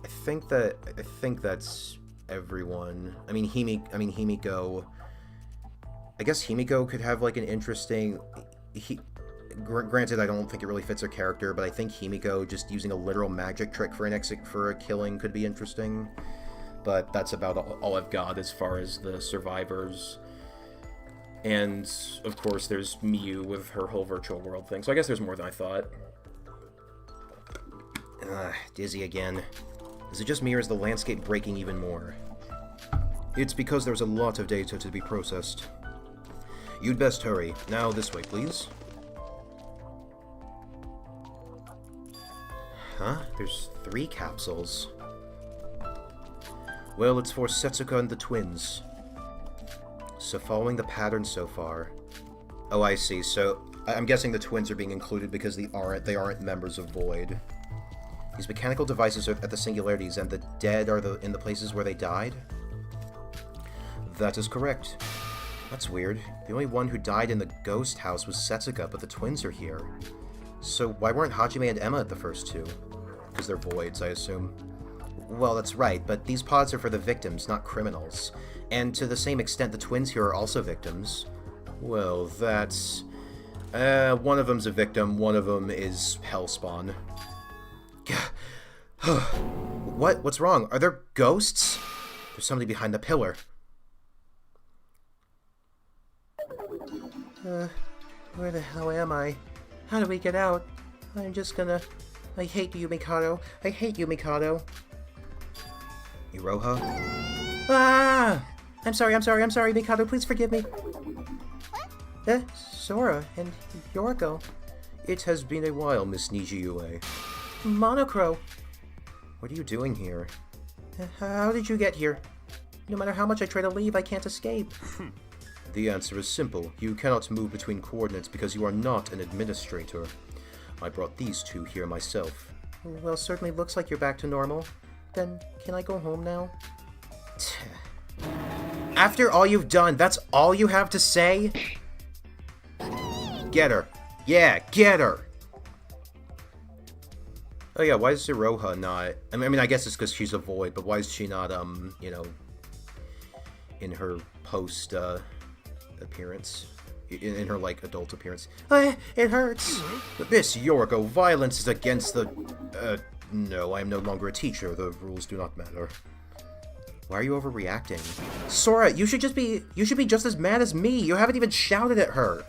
A: I think that's everyone. I mean, Himiko. I guess Himiko could have, like, an interesting... Granted, I don't think it really fits her character, but I think Himiko just using a literal magic trick for a killing could be interesting. But that's about all I've got as far as the survivors. And, of course, there's Miyu with her whole virtual world thing. So I guess there's more than I thought. Dizzy again. Is it just me or is the landscape breaking even more? It's because there's a lot of data to be processed. You'd best hurry. Now this way, please. Huh? There's 3 capsules. Well, it's for Setsuka and the twins. So following the pattern so far... Oh, I see. So I'm guessing the twins are being included because they aren't members of Void. These mechanical devices are at the singularities, and the dead are in the places where they died? That is correct. That's weird. The only one who died in the ghost house was Setsuka, but the twins are here. So why weren't Hajime and Emma at the first 2? Because they're Voids, I assume. Well, that's right, but these pods are for the victims, not criminals. And to the same extent, the twins here are also victims. Well, that's... one of them's a victim, one of them is Hellspawn. What? What's wrong? Are there ghosts? There's somebody behind the pillar. Where the hell am I? How do we get out? I'm just gonna... I hate you, Mikado. I hate you, Mikado. Iroha? Ah! I'm sorry, Mikado. Please forgive me. Sora and Yoriko. It has been a while, Miss Nijiue. Monocro. What are you doing here? How did you get here? No matter how much I try to leave, I can't escape. The answer is simple. You cannot move between coordinates because you are not an administrator. I brought these two here myself. Well, certainly looks like you're back to normal. Then, can I go home now? After all you've done, that's all you have to say? Get her. Yeah, get her! Oh yeah, why is Zeroha not... I mean, I guess it's because she's a void, but why is she not, you know, in her post, appearance? In her, like, adult appearance? It hurts! Miss Yoriko, violence is against the... no, I am no longer a teacher. The rules do not matter. Why are you overreacting? Sora, you should be just as mad as me. You haven't even shouted at her.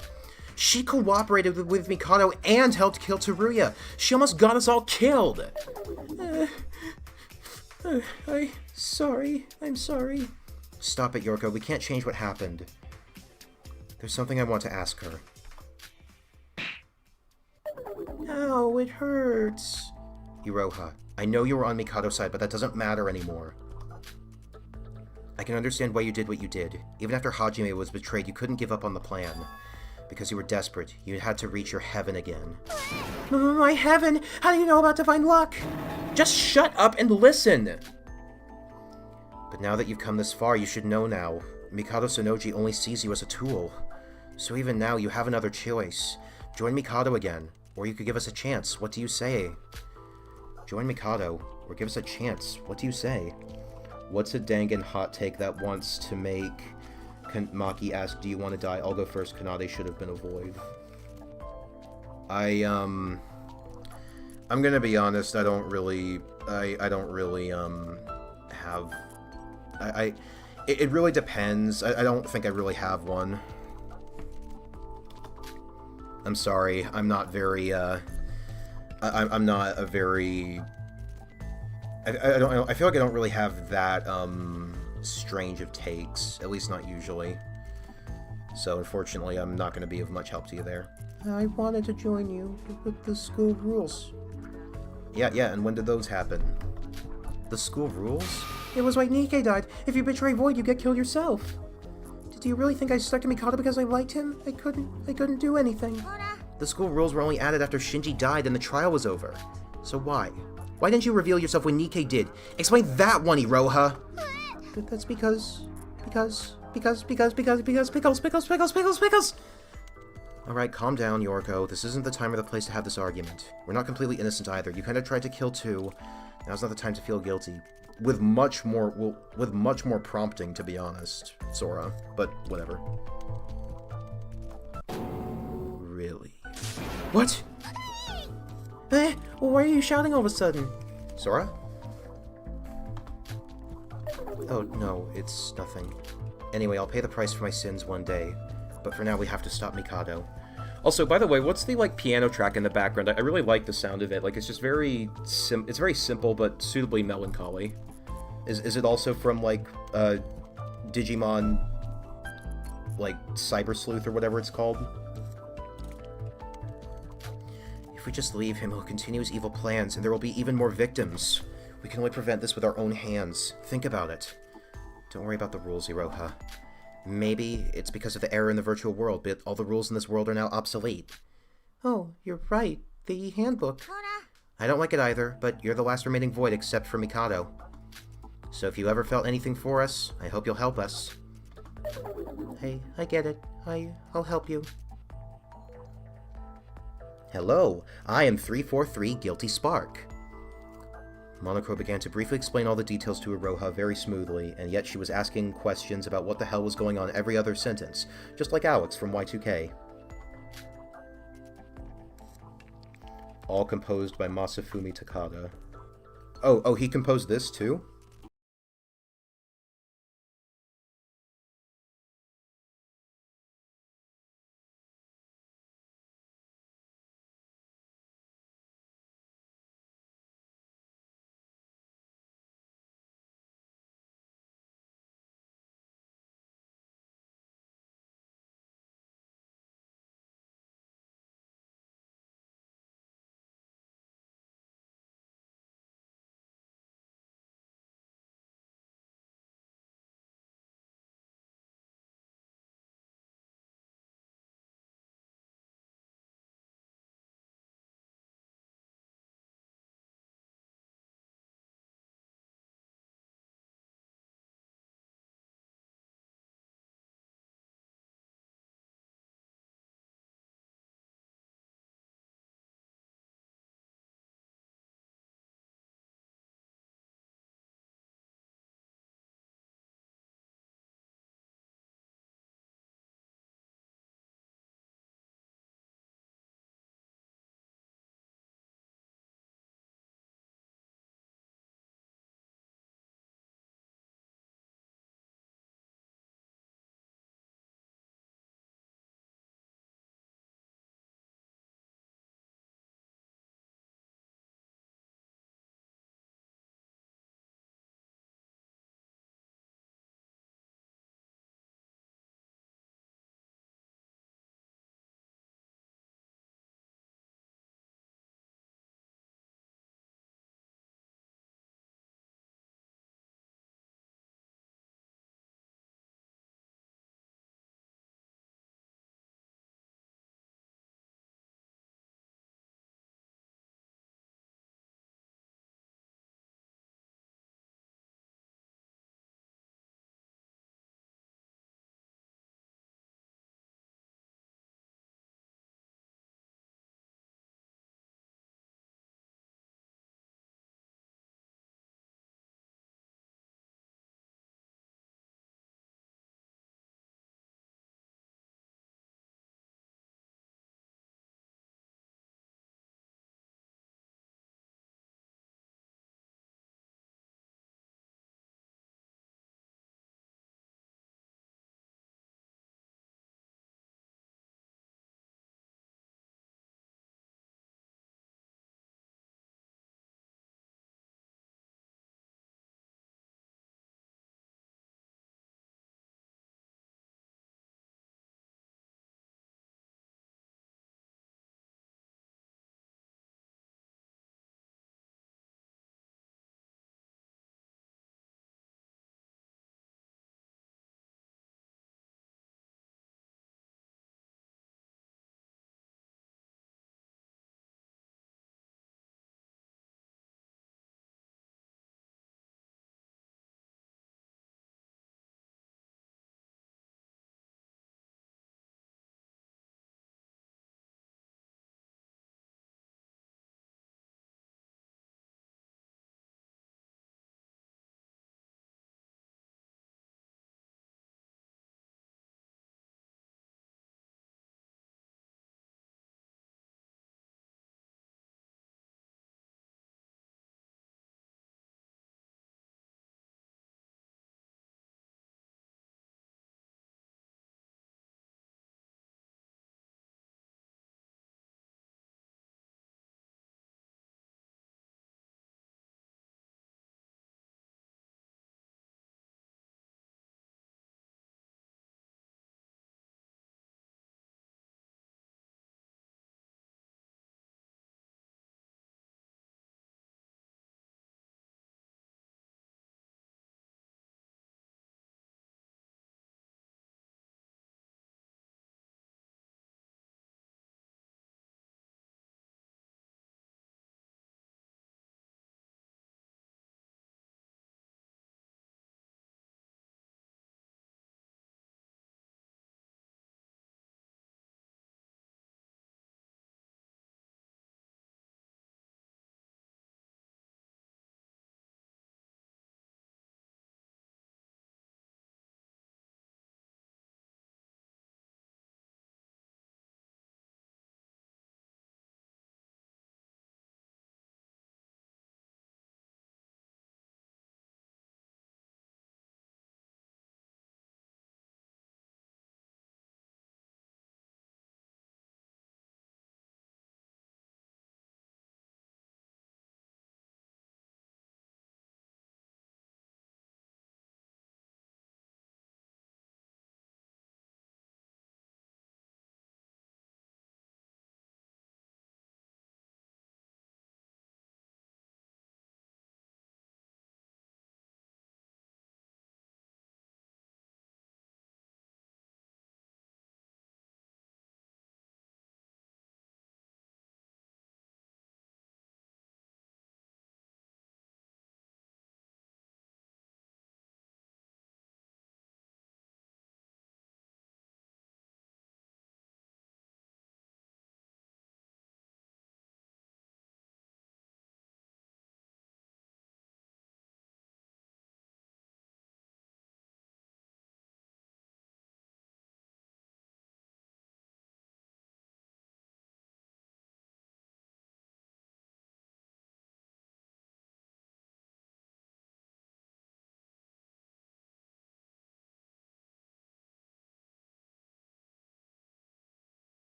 A: She cooperated with Mikado and helped kill Teruya. She almost got us all killed. I'm sorry. Stop it, Yoriko. We can't change what happened. There's something I want to ask her. Ow, it hurts. Iroha, I know you were on Mikado's side, but that doesn't matter anymore. I can understand why you did what you did. Even after Hajime was betrayed, you couldn't give up on the plan. Because you were desperate. You had to reach your heaven again. My heaven? How do you know about divine luck? Just shut up and listen! But now that you've come this far, you should know now. Mikado Sonoji only sees you as a tool. So even now, you have another choice. Join Mikado again, or you could give us a chance. What do you say? Join Mikado, or give us a chance. What do you say? What's a Dangan hot take that wants to make... Maki ask, do you want to die? I'll go first. Kanade should have been a void. I'm gonna be honest, I don't really have... It really depends. I don't think I really have one. I'm sorry. I'm not very, I'm not a very... I feel like I don't really have that, strange of takes, at least not usually. So unfortunately, I'm not going to be of much help to you there. I wanted to join you, but the school rules. Yeah, and when did those happen? The school rules? It was when Nikke died. If you betray Void, you get killed yourself. Do you really think I stuck to Mikado because I liked him? I couldn't do anything. The school rules were only added after Shinji died and the trial was over. So why? Why didn't you reveal yourself when Nikke did? Explain that one, Iroha! That's because... Pickles. Alright, calm down, Yoriko. This isn't the time or the place to have this argument. We're not completely innocent either. You kinda tried to kill too. Now's not the time to feel guilty. With much more prompting, to be honest, Sora. But, whatever. Really? What? Why are you shouting all of a sudden? Sora? Oh, no, it's nothing. Anyway, I'll pay the price for my sins one day. But for now, we have to stop Mikado.
B: Also, by the way, what's the, like, piano track in the background? I really like the sound of it. Like, it's just very it's very simple, but suitably melancholy.
A: Is it also from, like, Digimon, like, Cyber Sleuth or whatever it's called? If we just leave him, he'll continue his evil plans, and there will be even more victims. We can only prevent this with our own hands. Think about it. Don't worry about the rules, Iroha. Maybe it's because of the error in the virtual world, but all the rules in this world are now obsolete. Oh, you're right. The handbook. I don't like it either, but you're the last remaining void except for Mikado. So if you ever felt anything for us, I hope you'll help us. Hey, I get it. I'll help you. Hello, I am 343 Guilty Spark. Monokuro began to briefly explain all the details to Iroha very smoothly, and yet she was asking questions about what the hell was going on every other sentence, just like Alex from Y2K. All composed by Masafumi Takada. Oh, he composed this too?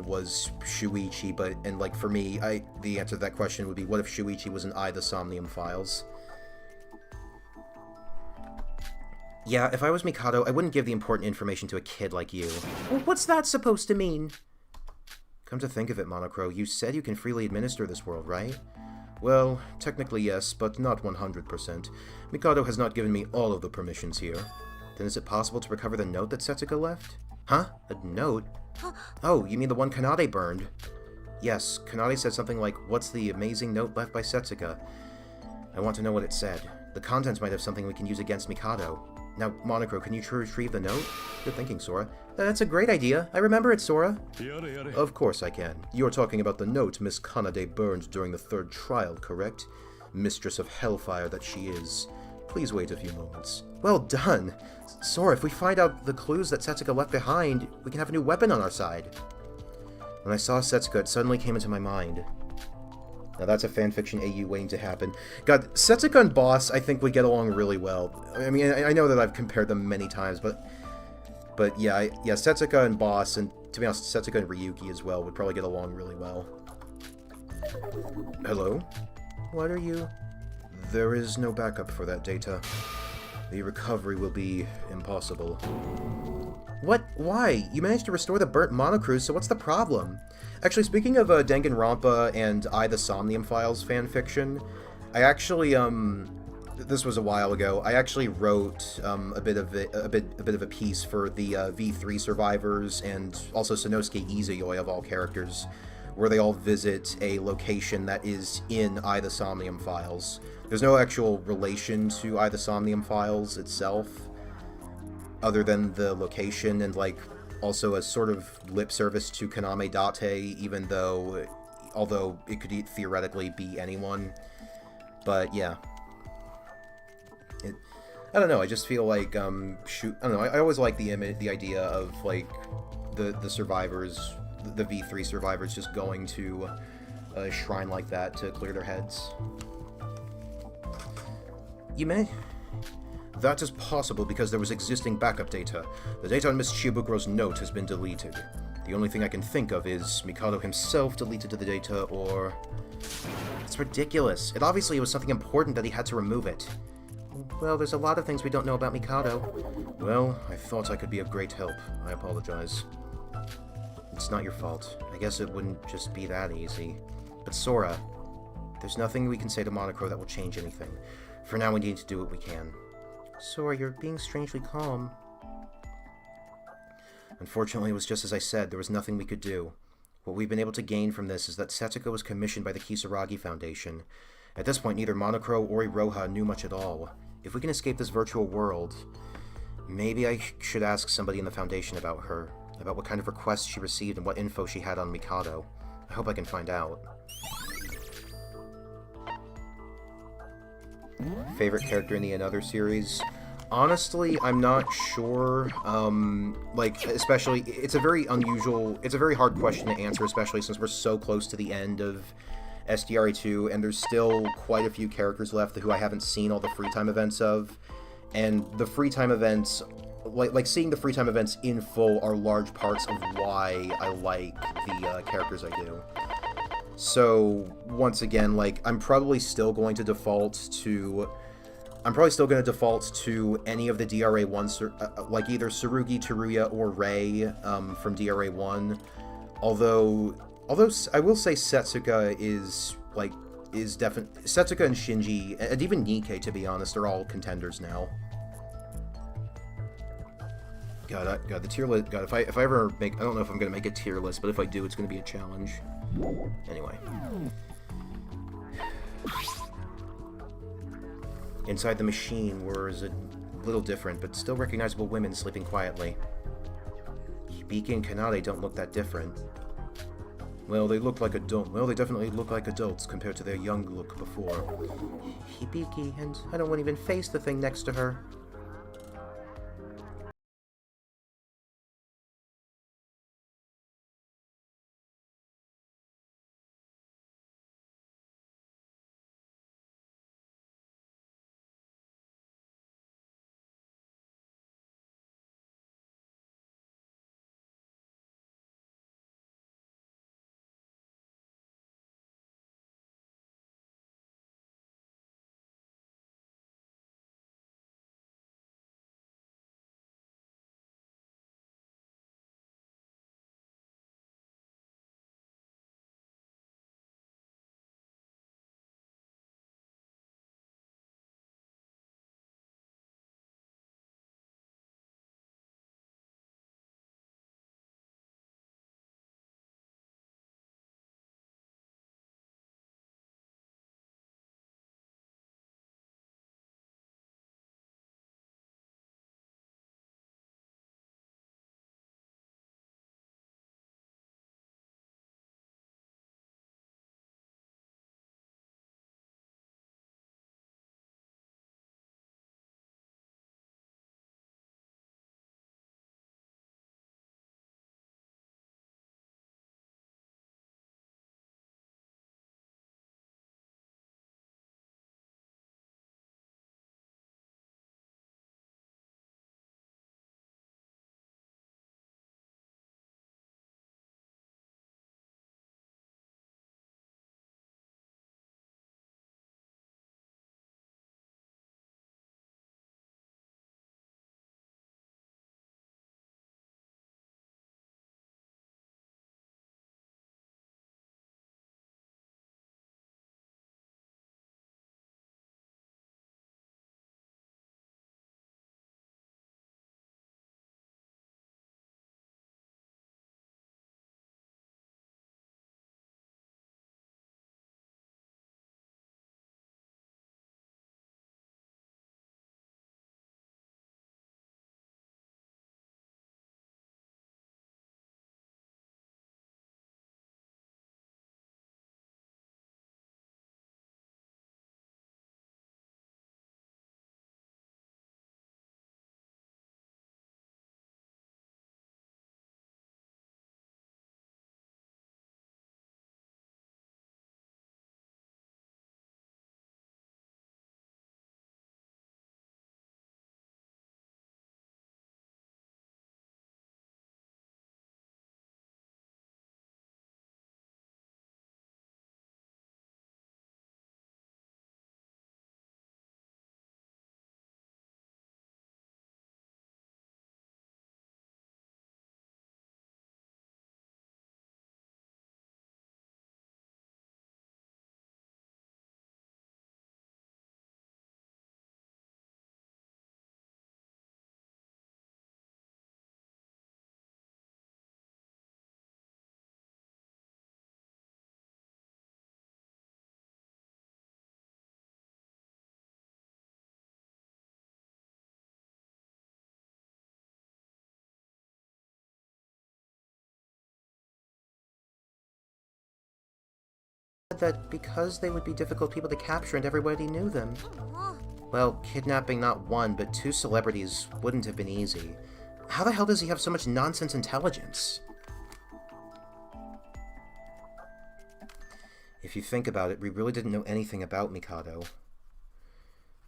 A: question was Shuichi, but and like for me, the answer to that question would be, what if Shuichi was in the Somnium Files? Yeah, if I was Mikado, I wouldn't give the important information to a kid like you. Well, what's that supposed to mean? Come to think of it, Monocro, you said you can freely administer this world, right? Well, technically yes, but not 100%. Mikado has not given me all of the permissions here. Then is it possible to recover the note that Setsuka left? Huh? A note? Oh, you mean the one Kanade burned? Yes, Kanade said something like, "What's the amazing note left by Setsuka?" I want to know what it said. The contents might have something we can use against Mikado. Now, Monocro, can you retrieve the note? Good thinking, Sora. That's a great idea. I remember it, Sora. Of course I can. You're talking about the note Miss Kanade burned during the third trial, correct? Mistress of Hellfire that she is. Please wait a few moments. Well done! Sora, if we find out the clues that Setsuka left behind, we can have a new weapon on our side. When I saw Setsuka, it suddenly came into my mind. Now that's a fanfiction AU waiting to happen. God, Setsuka and Boss, I think, would get along really well. I mean, I know that I've compared them many times, but yeah, Setsuka and Boss, and to be honest, Setsuka and Ryuki as well, would probably get along really well. Hello? What are you? There is no backup for that data. The recovery will be impossible. What? Why? You managed to restore the burnt monocruise, so what's the problem? Actually, speaking of Danganronpa and the Somnium Files fanfiction, I actually, this was a while ago, I actually wrote a bit of a piece for the V3 survivors and also Sanosuke Izuyoi of all characters, where they all visit a location that is in the Somnium Files. There's no actual relation to the Somnium Files itself, other than the location, and like also a sort of lip service to Kaname Date, even though, although it could theoretically be anyone. But yeah, I don't know. I just feel like I don't know. I always like the idea of like the survivors, the V3 survivors, just going to a shrine like that to clear their heads. You may. That is possible because there was existing backup data. The data on Miss Chibukuro's note has been deleted. The only thing I can think of is Mikado himself deleted the data, or... It's ridiculous. It obviously was something important that he had to remove it. Well, there's a lot of things we don't know about Mikado. Well, I thought I could be of great help. I apologize. It's not your fault. I guess it wouldn't just be that easy. But Sora, there's nothing we can say to Monocro that will change anything. For now, we need to do what we can. Sora, you're being strangely calm. Unfortunately, it was just as I said. There was nothing we could do. What we've been able to gain from this is that Setsuka was commissioned by the Kisaragi Foundation. At this point, neither Monocro or Iroha knew much at all. If we can escape this virtual world, maybe I should ask somebody in the Foundation about her, about what kind of requests she received and what info she had on Mikado. I hope I can find out. Favorite character in the Another series? Honestly, I'm not sure. Like, especially, it's a very hard question to answer, especially since we're so close to the end of SDRA2, and there's still quite a few characters left who I haven't seen all the free time events of. And the free time events, like seeing the free time events in full are large parts of why I like the characters I do. So, once again, like, I'm probably still going to default to any of the DRA1, like either Tsurugi, Teruya, or Rei from DRA1. Although I will say Setsuka is definitely... Setsuka and Shinji, and even Nikke, to be honest, are all contenders now. God, the tier list... God, if I ever make... I don't know if I'm going to make a tier list, but if I do, it's going to be a challenge. Anyway. Inside the machine was a little different, but still recognizable women sleeping quietly. Hibiki and Kanade don't look that different. Well, they definitely look like adults compared to their young look before. Hibiki, and I don't want to even face the thing next to her. that because they would be difficult people to capture and everybody knew them. Well, kidnapping not one, but two celebrities wouldn't have been easy. How the hell does he have so much nonsense intelligence? If you think about it, we really didn't know anything about Mikado.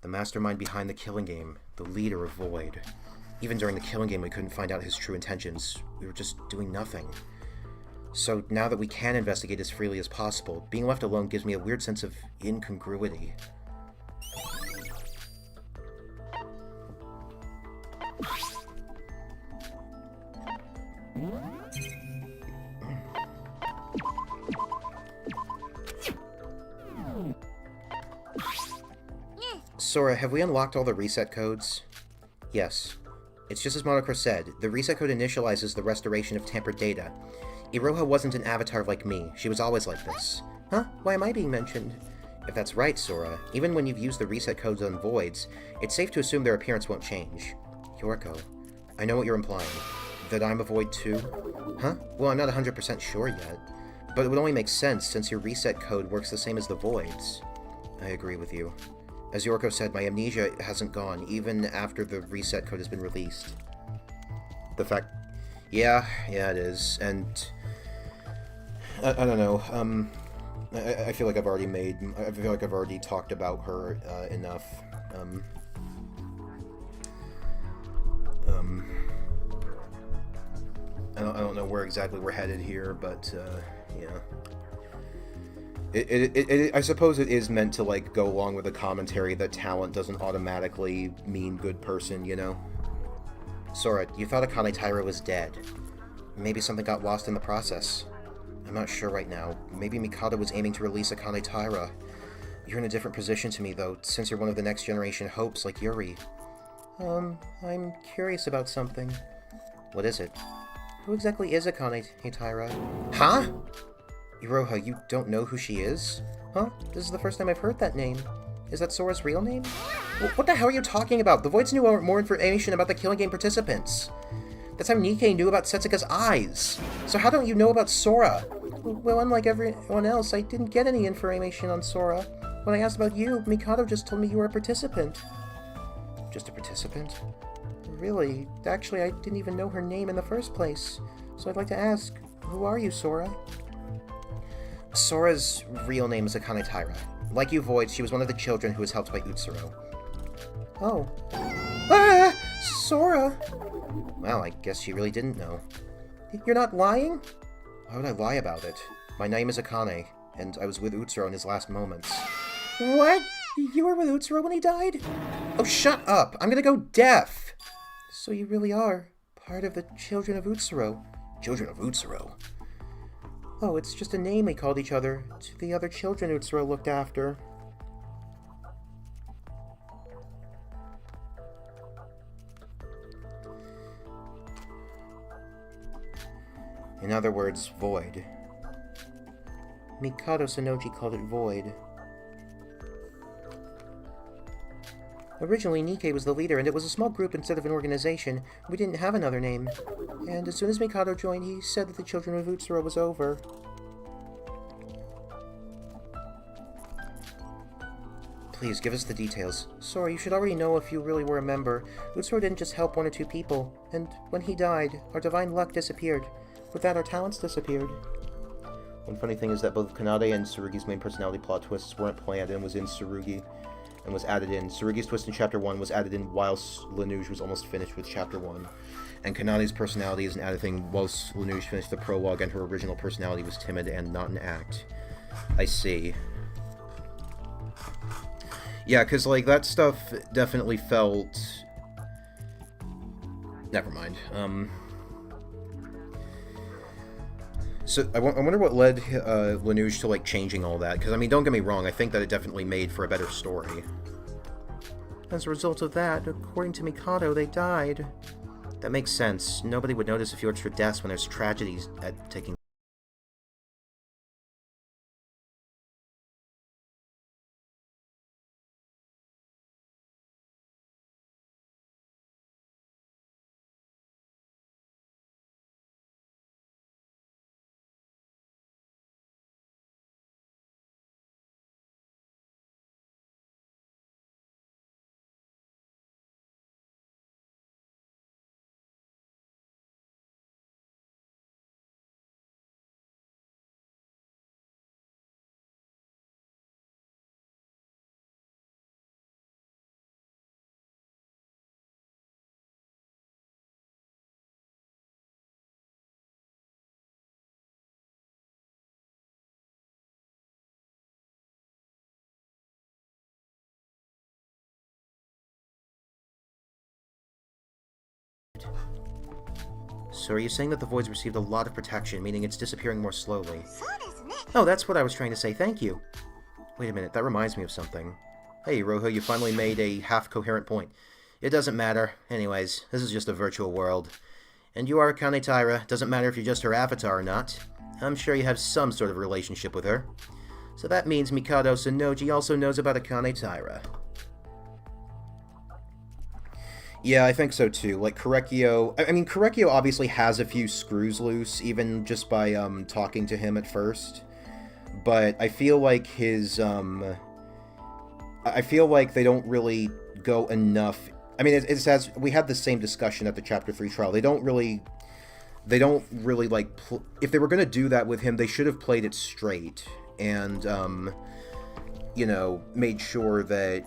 A: The mastermind behind the killing game, the leader of Void. Even during the killing game, we couldn't find out his true intentions. We were just doing nothing. So now that we can investigate as freely as possible, being left alone gives me a weird sense of incongruity. Sora, have we unlocked all the reset codes? Yes. It's just as Monocro said, the reset code initializes the restoration of tampered data. Iroha wasn't an avatar like me, she was always like this. Huh? Why am I being mentioned? If that's right, Sora, even when you've used the reset codes on Voids, it's safe to assume their appearance won't change. Yorko, I know what you're implying. That I'm a Void too? Huh? Well, I'm not 100% sure yet. But it would only make sense since your reset code works the same as the Voids. I agree with you. As Yorko said, my amnesia hasn't gone, even after the reset code has been released. The fact... Yeah, it is. And... I don't know, I feel like I've already talked about her, enough. I don't know where exactly we're headed here, but, yeah. I suppose it is meant to, like, go along with the commentary that talent doesn't automatically mean good person, you know? Sora, you thought Akane Taira was dead. Maybe something got lost in the process. I'm not sure right now. Maybe Mikado was aiming to release Akane Taira. You're in a different position to me, though, since you're one of the next generation hopes, like Yuri. I'm curious about something. What is it? Who exactly is Akane Taira? Huh? Iroha, you don't know who she is? Huh? This is the first time I've heard that name. Is that Sora's real name? What the hell are you talking about? The Voids knew more information about the killing game participants. That's how Nikkei knew about Setsuka's eyes. So how don't you know about Sora? Well, unlike everyone else, I didn't get any information on Sora. When I asked about you, Mikado just told me you were a participant. Just a participant? Really? Actually, I didn't even know her name in the first place. So I'd like to ask, who are you, Sora? Sora's real name is Akane Taira. Like you, Void, she was one of the children who was helped by Utsuro. Oh. Ah! Sora! Well, I guess she really didn't know. You're not lying? Why would I lie about it? My name is Akane, and I was with Utsuro in his last moments. What? You were with Utsuro when he died? Oh, shut up! I'm gonna go deaf! So you really are part of the Children of Utsuro. Children of Utsuro? Oh, it's just a name we called each other to the other children Utsuro looked after. In other words, Void. Mikado Sonoji called it Void. Originally, Nikkei was the leader, and it was a small group instead of an organization. We didn't have another name. And as soon as Mikado joined, he said that the Children of Utsuro was over. Please, give us the details. Sorry, you should already know if you really were a member. Utsuro didn't just help one or two people. And when he died, our divine luck disappeared. With that, our talents disappeared. One funny thing is that both Kanade and Tsurugi's main personality plot twists weren't planned and was in Tsurugi. And was added in. Tsurugi's twist in Chapter 1 was added in whilst Lanuge was almost finished with Chapter 1. And Kanade's personality is an added thing whilst Lanuge finished the prologue and her original personality was timid and not an act. I see. Yeah, because, like, that stuff definitely felt... Never mind. So, I wonder what led Lanuge to, like, changing all that. Because, I mean, don't get me wrong, I think that it definitely made for a better story. As a result of that, according to Mikado, they died. That makes sense. Nobody would notice a few extra deaths when there's tragedies taking So are you saying that the Void's received a lot of protection, meaning it's disappearing more slowly? Oh, that's what I was trying to say, thank you. Wait a minute, that reminds me of something. Hey, Roho, you finally made a half-coherent point. It doesn't matter. Anyways, this is just a virtual world. And you are Akane Taira. Doesn't matter if you're just her avatar or not. I'm sure you have some sort of relationship with her. So that means Mikado Sonoji also knows about Akane Taira. Yeah, I think so too. Like, Korekio... I mean, Korekio obviously has a few screws loose, even just by, talking to him at first. But I feel like his, I feel like they don't really go enough... I mean, it's as... We had the same discussion at the Chapter 3 trial. They don't really, like... If they were going to do that with him, they should have played it straight. And, you know, made sure that,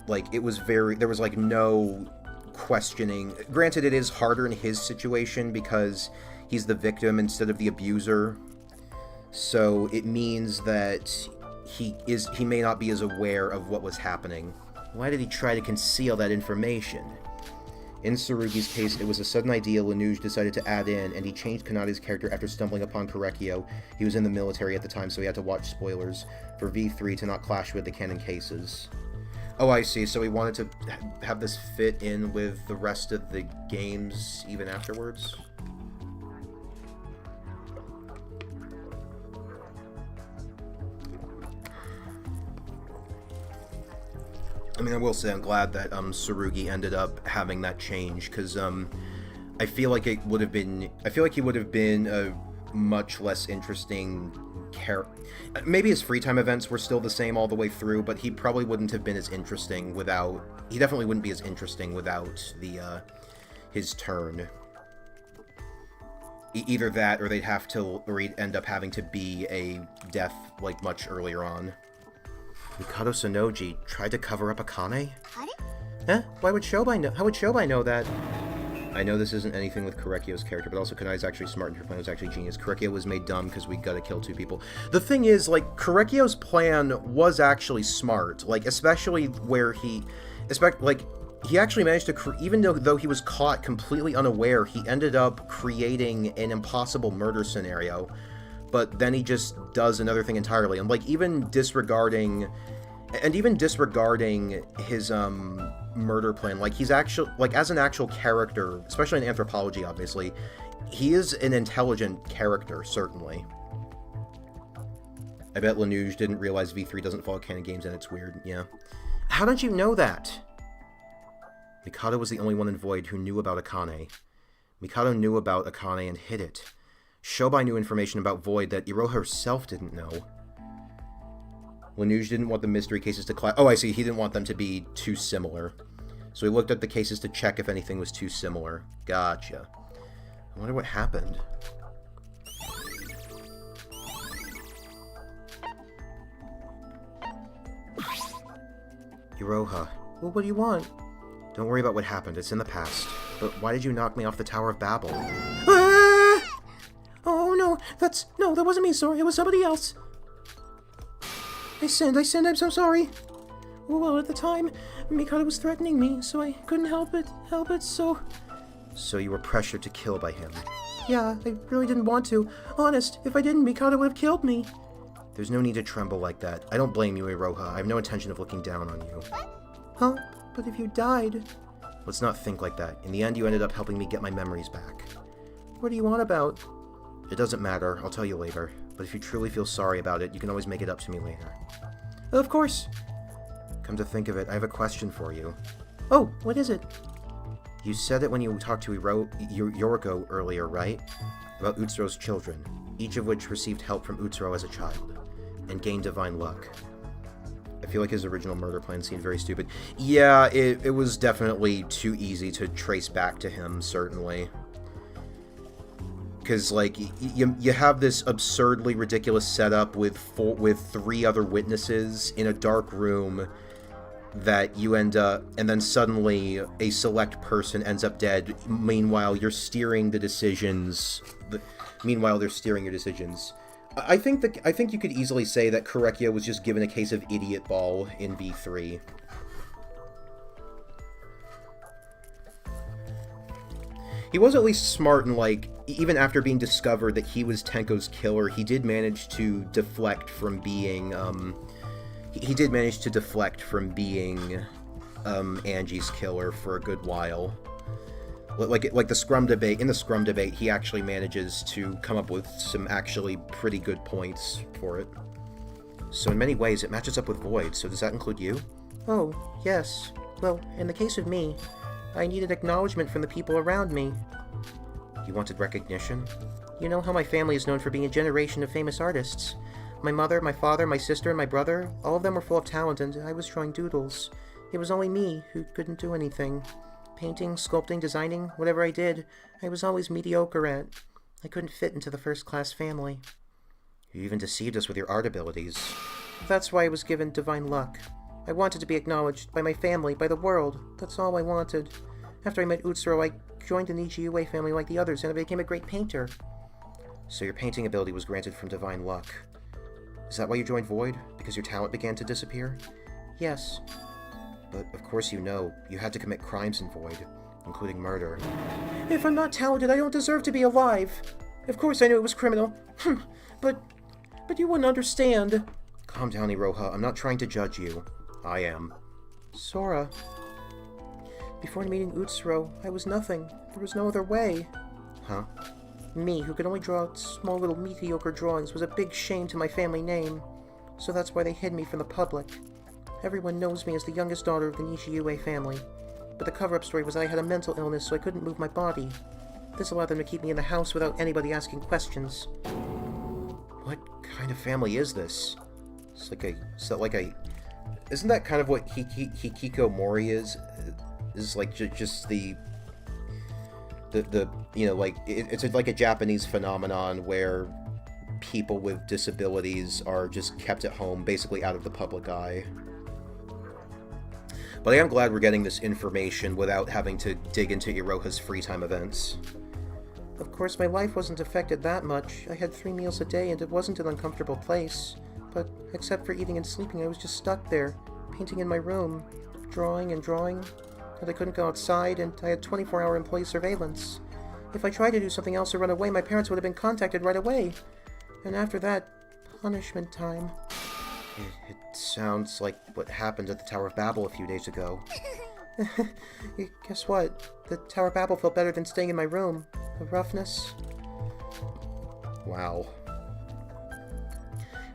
A: like, it was very... There was, like, no... questioning. Granted, it is harder in his situation because he's the victim instead of the abuser, so it means that he may not be as aware of what was happening. Why did he try to conceal that information? In Tsurugi's case, it was a sudden idea Lanuge decided to add in, and he changed Kanade's character after stumbling upon Korekio. He was in the military at the time, so he had to watch spoilers for V3 to not clash with the canon cases. Oh, I see. So he wanted to have this fit in with the rest of the games even afterwards? I mean, I will say I'm glad that Tsurugi ended up having that change, because I feel like it would have been... I feel like he would have been a much less interesting character. Maybe his free time events were still the same all the way through, but he probably wouldn't have been as interesting without... He definitely wouldn't be as interesting without the his turn. Either that, or they'd have to... Or he'd end up having to be a death, like, much earlier on. Mikado Sonoji tried to cover up Akane? Eh? Why would Shobai know? How would Shobai know that? I know this isn't anything with Korekio's character, but also Kanae's actually smart and her plan was actually genius. Korekio was made dumb because we gotta kill 2 people. The thing is, like, Korekio's plan was actually smart. Like, especially where he... he actually managed to... Even though he was caught completely unaware, he ended up creating an impossible murder scenario. But then he just does another thing entirely. And, like, even disregarding his, murder plan, like, he's actually, like, as an actual character, especially in anthropology, obviously, he is an intelligent character, certainly. I bet Lanuge didn't realize V3 doesn't follow canon games, and it's weird, yeah. How did you know that? Mikado was the only one in Void who knew about Akane. Mikado knew about Akane and hid it. Shobai knew information about Void that Iroha herself didn't know. Lanuge didn't want the mystery cases to clash. Oh, I see. He didn't want them to be too similar. So he looked at the cases to check if anything was too similar. Gotcha. I wonder what happened. Iroha. Well, what do you want? Don't worry about what happened. It's in the past. But why did you knock me off the Tower of Babel? Ah! Oh, no. No, that wasn't me, sorry. It was somebody else. I sinned, I'm so sorry. Well, at the time, Mikado was threatening me, so I couldn't help it, so... So you were pressured to kill by him? Yeah, I really didn't want to. Honest, if I didn't, Mikado would have killed me. There's no need to tremble like that. I don't blame you, Iroha. I have no intention of looking down on you. Huh? But if you died... Let's not think like that. In the end, you ended up helping me get my memories back. What do you want about? It doesn't matter. I'll tell you later. But if you truly feel sorry about it, you can always make it up to me later. Of course. Come to think of it, I have a question for you. Oh, what is it? You said it when you talked to Yoriko earlier, right? About Utsuro's children, each of which received help from Utsuro as a child, and gained divine luck. I feel like his original murder plan seemed very stupid. Yeah, it was definitely too easy to trace back to him, certainly. Because, like, you have this absurdly ridiculous setup with 3 other witnesses in a dark room that you end up... And then suddenly a select person ends up dead. Meanwhile, you're steering the decisions... Meanwhile, they're steering your decisions. I think you could easily say that Korekio was just given a case of idiot ball in V3. He was at least smart and, like... even after being discovered that he was Tenko's killer, he did manage to deflect from being, he did manage to deflect from being, Angie's killer for a good while. Like the Scrum debate, in the Scrum debate, he actually manages to come up with some actually pretty good points for it. So in many ways, it matches up with Void, so does that include you?
C: Oh, yes. Well, in the case of me, I needed acknowledgement from the people around me.
A: You wanted recognition?
C: You know how my family is known for being a generation of famous artists. My mother, my father, my sister, and my brother, all of them were full of talent, and I was drawing doodles. It was only me who couldn't do anything. Painting, sculpting, designing, whatever I did, I was always mediocre at. I couldn't fit into the first-class family.
A: You even deceived us with your art abilities.
C: That's why I was given divine luck. I wanted to be acknowledged by my family, by the world. That's all I wanted. After I met Utsuro, I joined the Nijiue family like the others, and I became a great painter.
A: So your painting ability was granted from divine luck. Is that why you joined Void? Because your talent began to disappear?
C: Yes.
A: But of course you know, you had to commit crimes in Void, including murder.
C: If I'm not talented, I don't deserve to be alive. Of course I knew it was criminal. But you wouldn't understand.
A: Calm down, Iroha. I'm not trying to judge you. I am.
C: Sora. Before meeting Utsuro, I was nothing. There was no other way.
A: Huh?
C: Me, who could only draw small little mediocre drawings, was a big shame to my family name. So that's why they hid me from the public. Everyone knows me as the youngest daughter of the Nijiue family. But the cover-up story was I had a mental illness, so I couldn't move my body. This allowed them to keep me in the house without anybody asking questions.
A: What kind of family is this? Isn't that kind of what Hikikomori is? Is like just the you know, like it's like a Japanese phenomenon where people with disabilities are just kept at home, basically out of the public eye. But I am glad we're getting this information without having to dig into Iroha's free time events.
C: Of course, my life wasn't affected that much. I had 3 meals a day, and it wasn't an uncomfortable place. But except for eating and sleeping, I was just stuck there, painting in my room, drawing and drawing, and I couldn't go outside, and I had 24-hour employee surveillance. If I tried to do something else or run away, my parents would have been contacted right away. And after that, punishment time.
A: It sounds like what happened at the Tower of Babel a few days ago.
C: Guess what? The Tower of Babel felt better than staying in my room. The roughness.
A: Wow.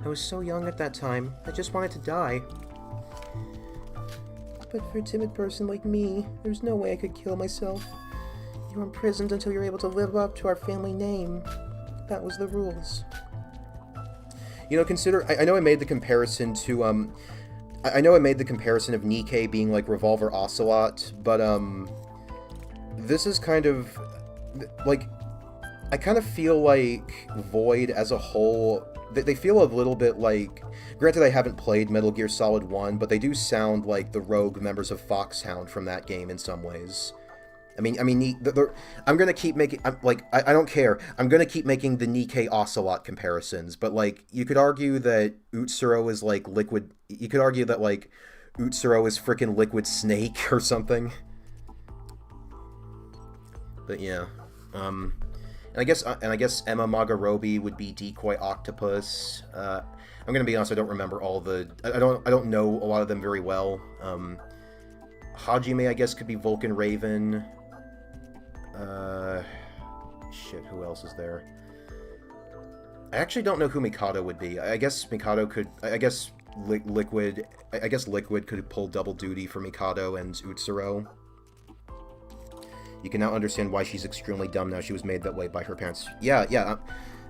C: I was so young at that time. I just wanted to die. But for a timid person like me, there's no way I could kill myself. You're imprisoned until you're able to live up to our family name. That was the rules.
A: You know, consider... I know I made the comparison to, I know I made the comparison of Nikkei being like Revolver Ocelot, but, this is kind of... Like, I kind of feel like Void as a whole... They feel a little bit like... Granted, I haven't played Metal Gear Solid 1, but they do sound like the rogue members of Foxhound from that game in some ways. I'm gonna keep making... I don't care. I'm gonna keep making the Nikkei Ocelot comparisons, but, like, you could argue that Utsuro is, like, Liquid... You could argue that, like, Utsuro is frickin' Liquid Snake or something. But, yeah. And I guess Emma Magarobi would be Decoy Octopus. I'm gonna be honest, I don't remember all the... I don't know a lot of them very well. Hajime, I guess, could be Vulcan Raven. Shit, who else is there? I actually don't know who Mikado would be. I guess Mikado could... I guess Liquid... I guess Liquid could pull double duty for Mikado and Utsuro. You can now understand why she's extremely dumb now. She was made that way by her parents. Yeah.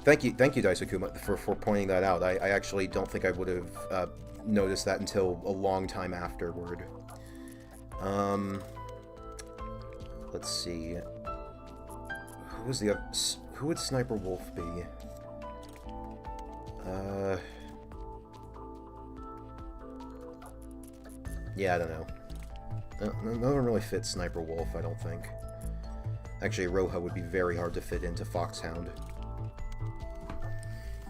A: Thank you, Daisukuma, for pointing that out. I actually don't think I would have noticed that until a long time afterward. Let's see. Who would Sniper Wolf be? Yeah, I don't know. None of them really fit Sniper Wolf, I don't think. Actually, Iroha would be very hard to fit into Foxhound.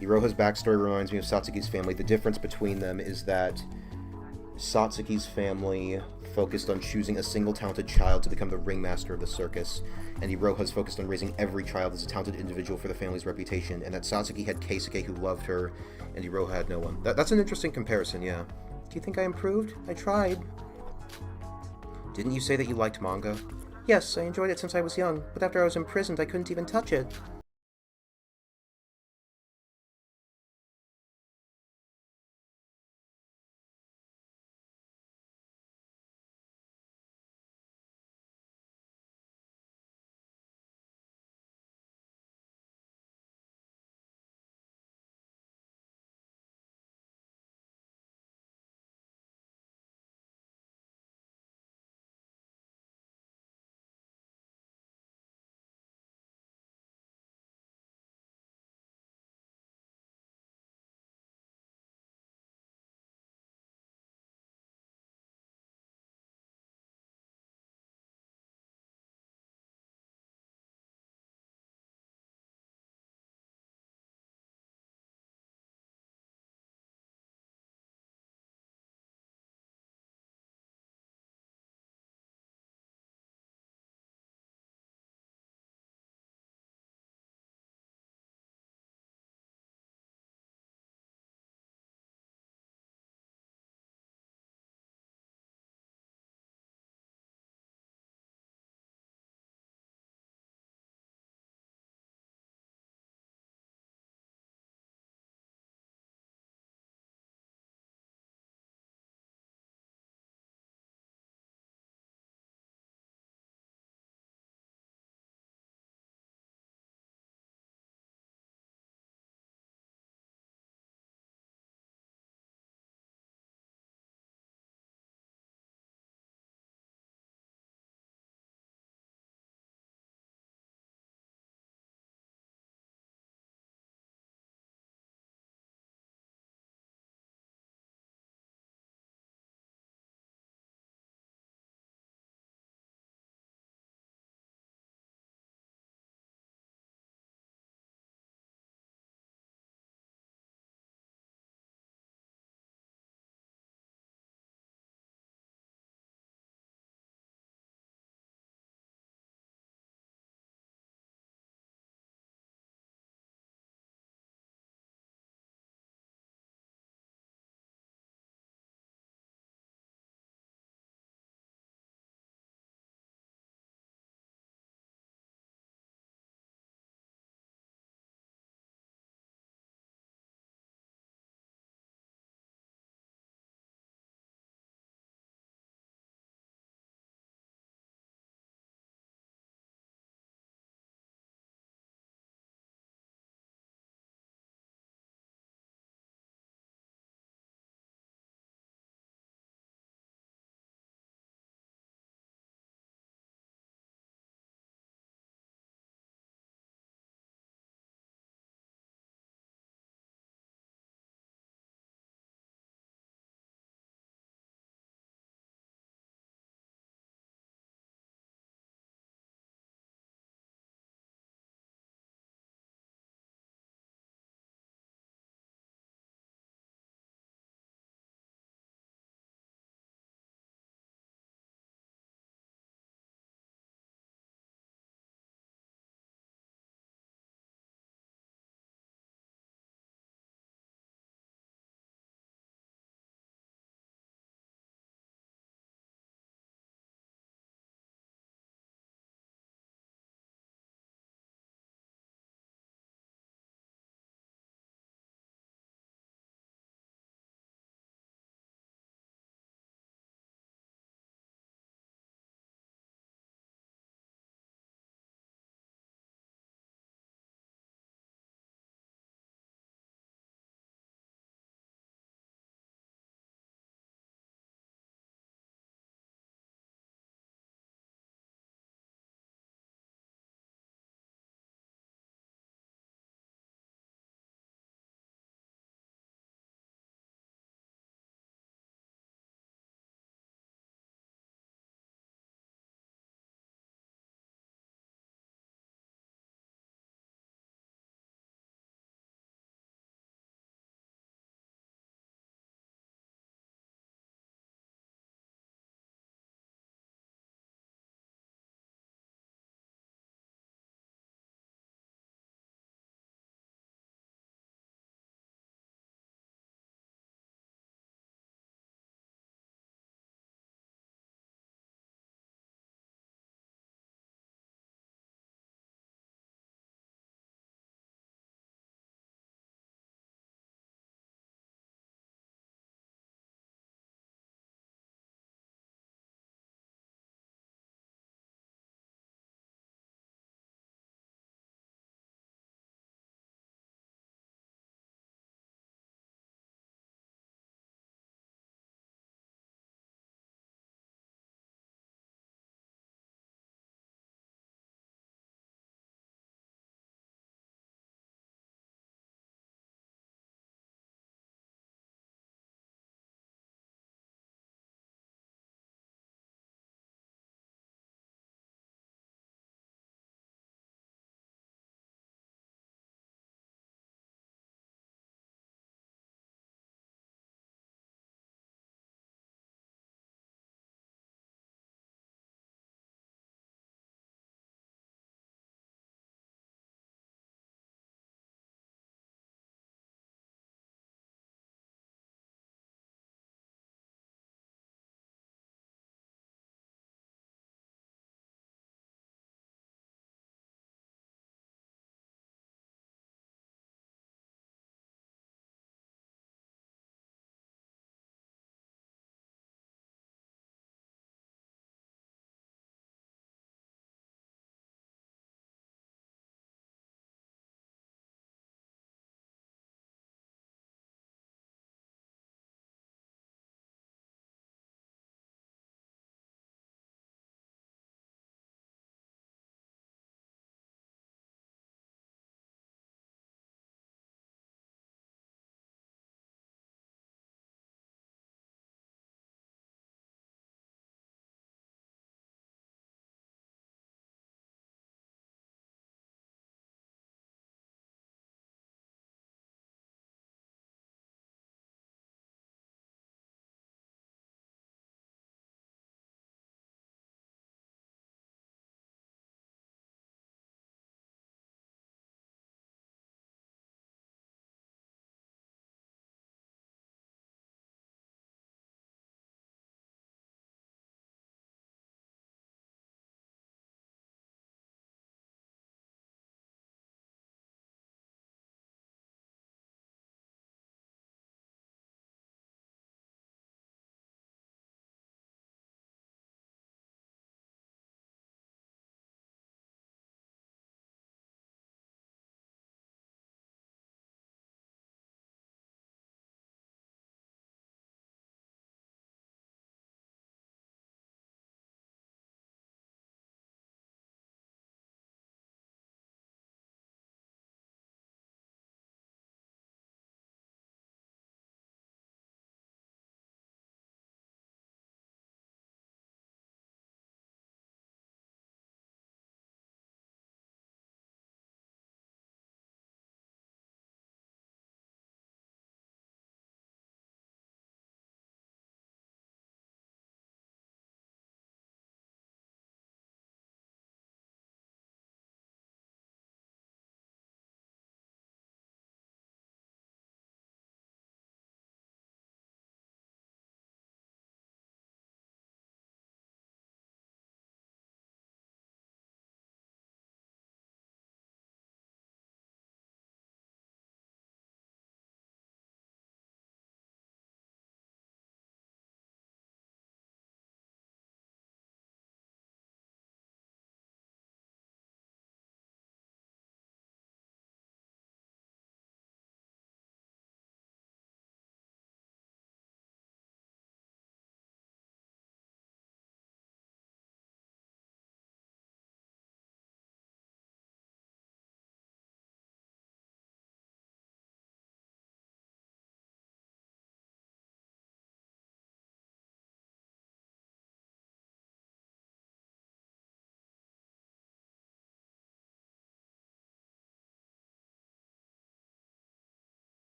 A: Iroha's backstory reminds me of Satsuki's family. The difference between them is that Satsuki's family focused on choosing a single talented child to become the ringmaster of the circus, and Iroha's focused on raising every child as a talented individual for the family's reputation, and that Satsuki had Keisuke who loved her, and Iroha had no one. That's an interesting comparison, yeah.
C: Do you think I improved? I tried.
A: Didn't you say that you liked manga?
C: Yes, I enjoyed it since I was young, but after I was imprisoned I couldn't even touch it.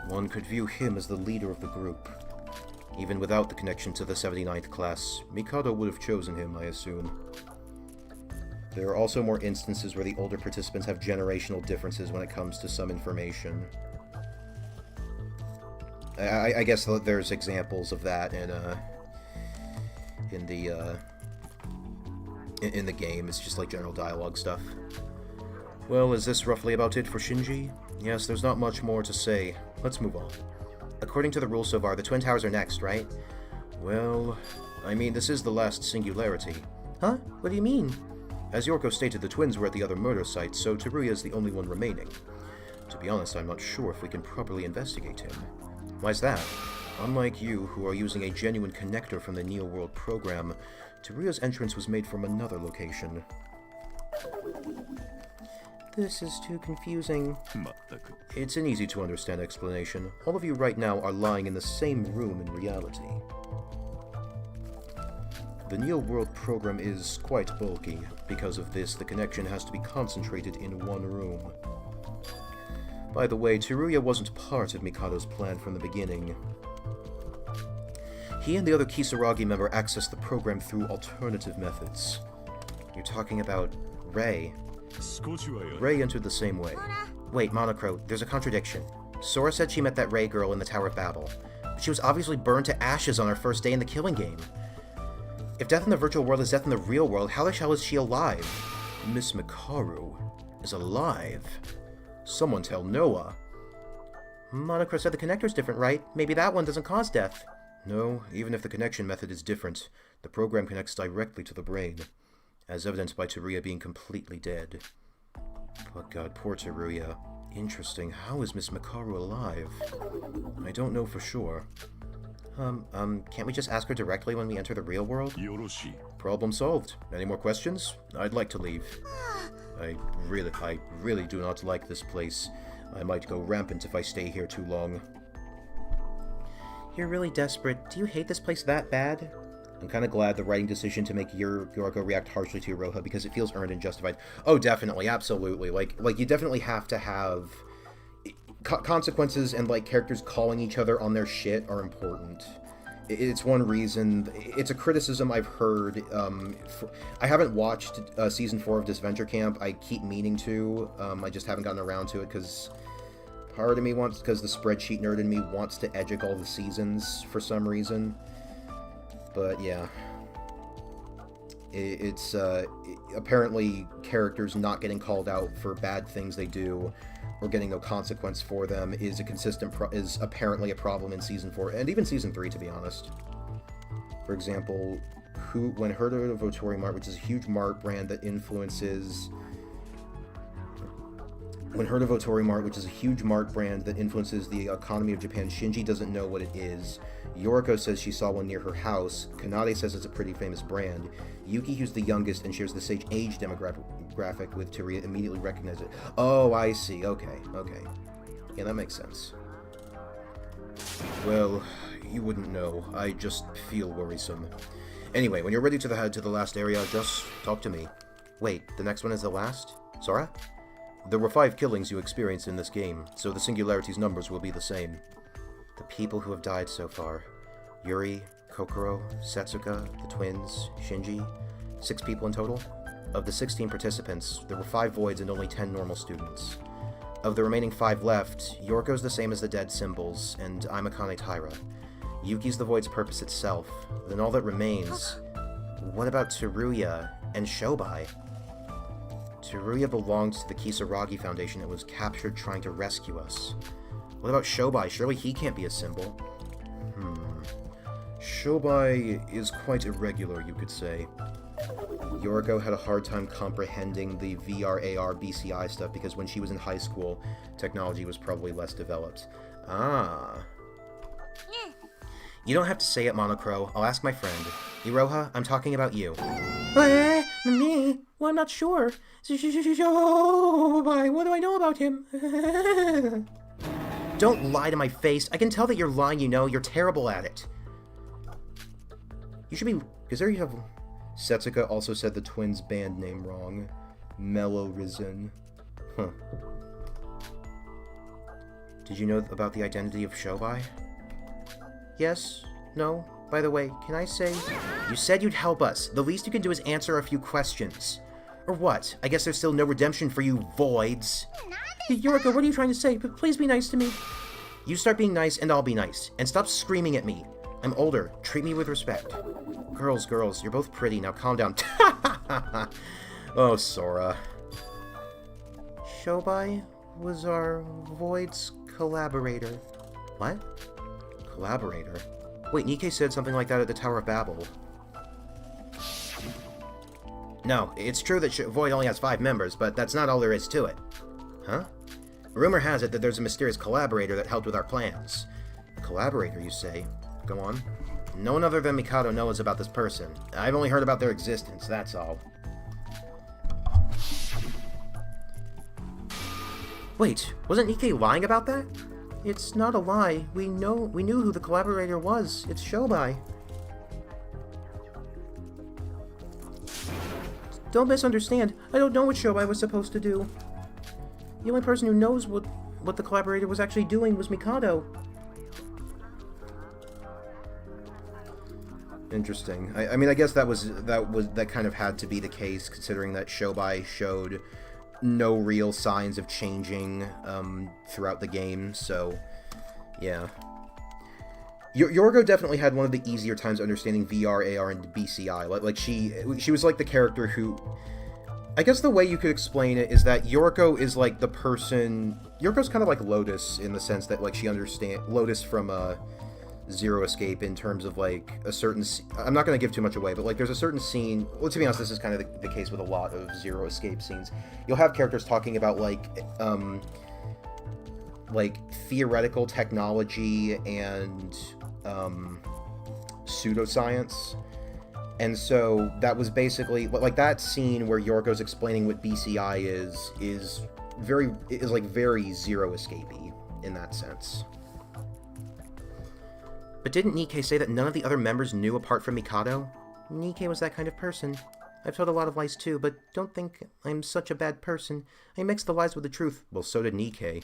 A: One could view him as the leader of the group. Even without the connection to the 79th class, Mikado would have chosen him, I assume. There are also more instances where the older participants have generational differences when it comes to some information. I guess there's examples of that in the game. It's just like general dialogue stuff. Well, is this roughly about it for Shinji? Yes, there's not much more to say. Let's move on. According to the rules so far, the Twin Towers are next, right? Well, I mean, this is the last singularity.
C: Huh? What do you mean?
A: As Yorko stated, the twins were at the other murder site, so Teruya is the only one remaining. To be honest, I'm not sure if we can properly investigate him. Why's that? Unlike you, who are using a genuine connector from the Neo World program, Teruya's entrance was made from another location.
C: This is too confusing.
A: It's an easy-to-understand explanation. All of you right now are lying in the same room in reality. The Neo World program is quite bulky. Because of this, the connection has to be concentrated in one room. By the way, Teruya wasn't part of Mikado's plan from the beginning. He and the other Kisaragi member accessed the program through alternative methods. You're talking about Rei. Rei entered the same way.
C: Wait, Monocro, there's a contradiction. Sora said she met that Rei girl in the Tower of Babel, but she was obviously burned to ashes on her first day in the killing game. If death in the virtual world is death in the real world, how the hell is she alive?
A: Miss Mikaru is alive. Someone tell Noah.
C: Monocro said the connector's different, right? Maybe that one doesn't cause death.
A: No, even if the connection method is different, the program connects directly to the brain, as evidenced by Teruya being completely dead. But God, poor Teruya. Interesting, how is Miss Mikaru alive? I don't know for sure.
C: Can't we just ask her directly when we enter the real world?
A: Problem solved. Any more questions? I'd like to leave. I really do not like this place. I might go rampant if I stay here too long.
C: You're really desperate. Do you hate this place that bad?
A: I'm kind of glad the writing decision to make Yoriko react harshly to Iroha because it feels earned and justified. Oh, definitely, absolutely. Like you definitely have to have consequences, and like characters calling each other on their shit are important. It's one reason. It's a criticism I've heard. I haven't watched season 4 of Disventure Camp. I keep meaning to. I just haven't gotten around to it because part of me wants, because the spreadsheet nerd in me wants to edgic all the seasons for some reason. But yeah, it's apparently characters not getting called out for bad things they do, or getting no consequence for them, is is apparently a problem in season 4 and even season 3, to be honest. For example, when Herta Votori Mart, which is a huge mart brand that influences. When Herta Votori Mart, which is a huge mart brand that influences the economy of Japan, Shinji doesn't know what it is. Yoriko says she saw one near her house. Kanade says it's a pretty famous brand. Yuki, who's the youngest and shares the same age demographic with Teruya, immediately recognizes it. Oh, I see. Okay. Yeah, that makes sense. Well, you wouldn't know. I just feel worrisome. Anyway, when you're ready to head to the last area, just talk to me.
C: Wait, the next one is the last? Sora?
A: There were 5 killings you experienced in this game, so the Singularity's numbers will be the same.
C: The people who have died so far. Yuri, Kokoro, Setsuka, the twins, Shinji. 6 people in total. Of the 16 participants, there were 5 voids and only 10 normal students. Of the remaining 5 left, Yorko's the same as the dead symbols, and I'm Akane Taira. Yuki's the void's purpose itself. Then all that remains... What about Teruya and Shobai? Teruya belonged to the Kisaragi Foundation and was captured trying to rescue us. What about Shobai? Surely he can't be a symbol.
A: Shobai is quite irregular, you could say.
C: Yoriko had a hard time comprehending the VR, AR, BCI stuff because when she was in high school, technology was probably less developed. Ah. You don't have to say it, Monocro. I'll ask my friend. Iroha, I'm talking about you.
D: Me? Well, I'm not sure. Shobai, what do I know about him?
C: Don't lie to my face. I can tell that you're lying, you know. You're terrible at it.
A: You should be... Because there you have... Setsuka also said the twins' band name wrong. Mellow Risen. Huh. Did you know about the identity of Shobai?
C: Yes? No? By the way, can I say...
A: You said you'd help us. The least you can do is answer a few questions. Or what? I guess there's still no redemption for you voids.
C: Yoriko, what are you trying to say? But please be nice to me.
A: You start being nice and I'll be nice. And stop screaming at me. I'm older. Treat me with respect. Girls, you're both pretty. Now calm down. Oh, Sora.
C: Shobai was our Void's collaborator.
A: What? Collaborator? Wait, Nikke said something like that at the Tower of Babel. No, it's true that Void only has 5 members, but that's not all there is to it. Huh? Rumor has it that there's a mysterious collaborator that helped with our plans. A collaborator, you say? Go on. No one other than Mikado knows about this person. I've only heard about their existence, that's all. Wait, wasn't Nikke lying about that?
C: It's not a lie. We knew who the collaborator was. It's Shobai. Don't misunderstand. I don't know what Shobai was supposed to do. The only person who knows what the collaborator was actually doing was Mikado.
A: Interesting. I mean, I guess that kind of had to be the case, considering that Shobai showed no real signs of changing throughout the game. So, yeah. Yorgo definitely had one of the easier times understanding VR, AR, and BCI. Like she was like the character who, I guess the way you could explain it is that Yoriko is like the person. Yoriko's kind of like Lotus in the sense that like she understands Lotus from Zero Escape in terms of like a certain. I'm not going to give too much away, but like there's a certain scene. Well, to be honest, this is kind of the case with a lot of Zero Escape scenes. You'll have characters talking about like theoretical technology and pseudoscience. And so that was basically like that scene where Yoriko's explaining what BCI is like very Zero Escapey in that sense. But didn't Nikke say that none of the other members knew apart from Mikado?
C: Nikke was that kind of person. I've told a lot of lies too, but don't think I'm such a bad person. I mix the lies with the truth.
A: Well, so did Nikke.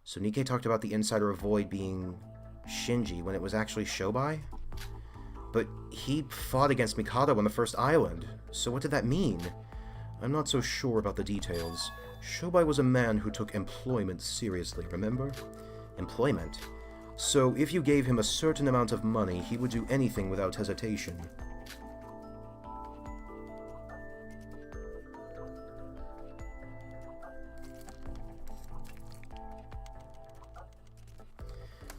A: So Nikke talked about the insider of Void being Shinji when it was actually Shobai? But he fought against Mikado on the first island, so what did that mean? I'm not so sure about the details. Shobai was a man who took employment seriously, remember? Employment? So if you gave him a certain amount of money, he would do anything without hesitation.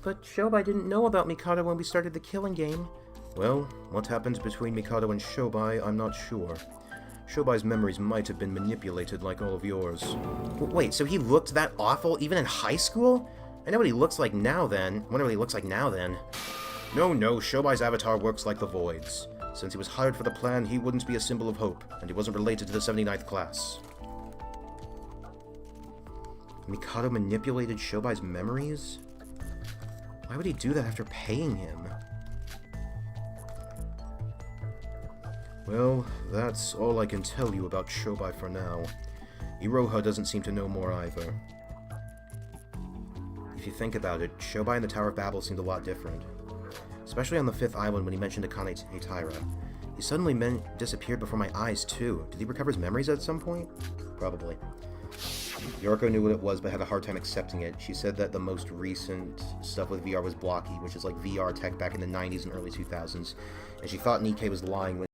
C: But Shobai didn't know about Mikado when we started the killing game.
A: Well, what happened between Mikado and Shobai, I'm not sure. Shobai's memories might have been manipulated like all of yours. Wait, so he looked that awful even in high school? I know what he looks like now then. Wonder what he looks like now then. No, Shobai's avatar works like the Void's. Since he was hired for the plan, he wouldn't be a symbol of hope, and he wasn't related to the 79th class. Mikado manipulated Shobai's memories? Why would he do that after paying him? Well, that's all I can tell you about Shobai for now. Iroha doesn't seem to know more either. If you think about it, Shobai and the Tower of Babel seemed a lot different. Especially on the 5th island when he mentioned Akane Taira. He suddenly disappeared before my eyes too. Did he recover his memories at some point? Probably. Yoriko knew what it was but had a hard time accepting it. She said that the most recent stuff with VR was blocky, which is like VR tech back in the 90s and early 2000s. And she thought Nikke was lying when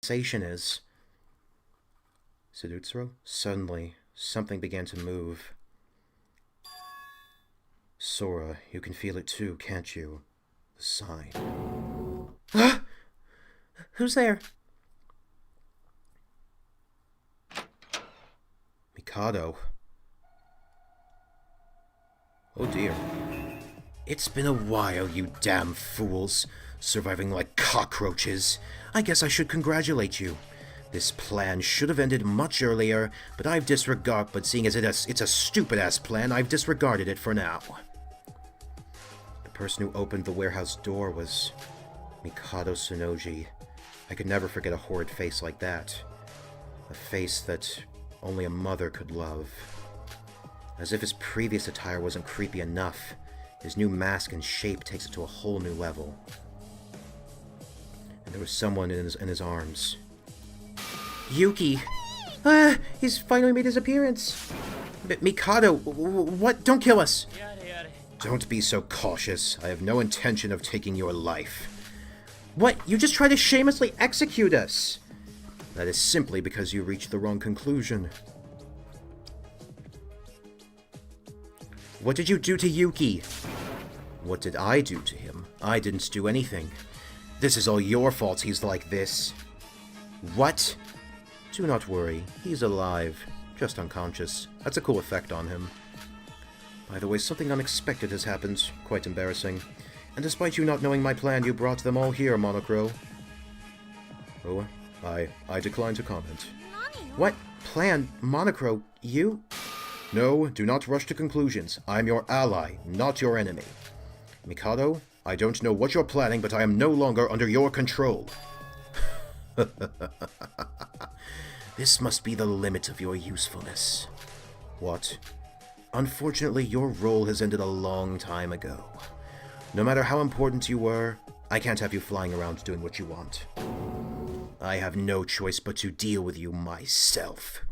A: sensation is. Sudutsuro? Suddenly, something began to move. Sora, you can feel it too, can't you? The sign.
C: Who's there?
A: Mikado. Oh dear. It's been a while, you damn fools. Surviving like cockroaches. I guess I should congratulate you. This plan should have ended much earlier, but seeing as it's a stupid-ass plan, I've disregarded it for now. The person who opened the warehouse door was Mikado Tsunoji. I could never forget a horrid face like that. A face that only a mother could love. As if his previous attire wasn't creepy enough, his new mask and shape takes it to a whole new level. And there was someone in his arms. Yuki!
C: Ah, he's finally made his appearance.
A: Mikado, what? Don't kill us! Don't be so cautious. I have no intention of taking your life.
C: What? You just tried to shamelessly execute us!
A: That is simply because you reached the wrong conclusion. What did you do to Yuki? What did I do to him? I didn't do anything. This is all your fault he's like this. What? Do not worry, he's alive. Just unconscious. That's a cool effect on him. By the way, something unexpected has happened. Quite embarrassing. And despite you not knowing my plan, you brought them all here, Monocro. Oh, I decline to comment.
C: What? Plan? Monocro? You?
A: No, do not rush to conclusions. I'm your ally, not your enemy. Mikado, I don't know what you're planning, but I am no longer under your control. This must be the limit of your usefulness. What? Unfortunately, your role has ended a long time ago. No matter how important you were, I can't have you flying around doing what you want. I have no choice but to deal with you myself.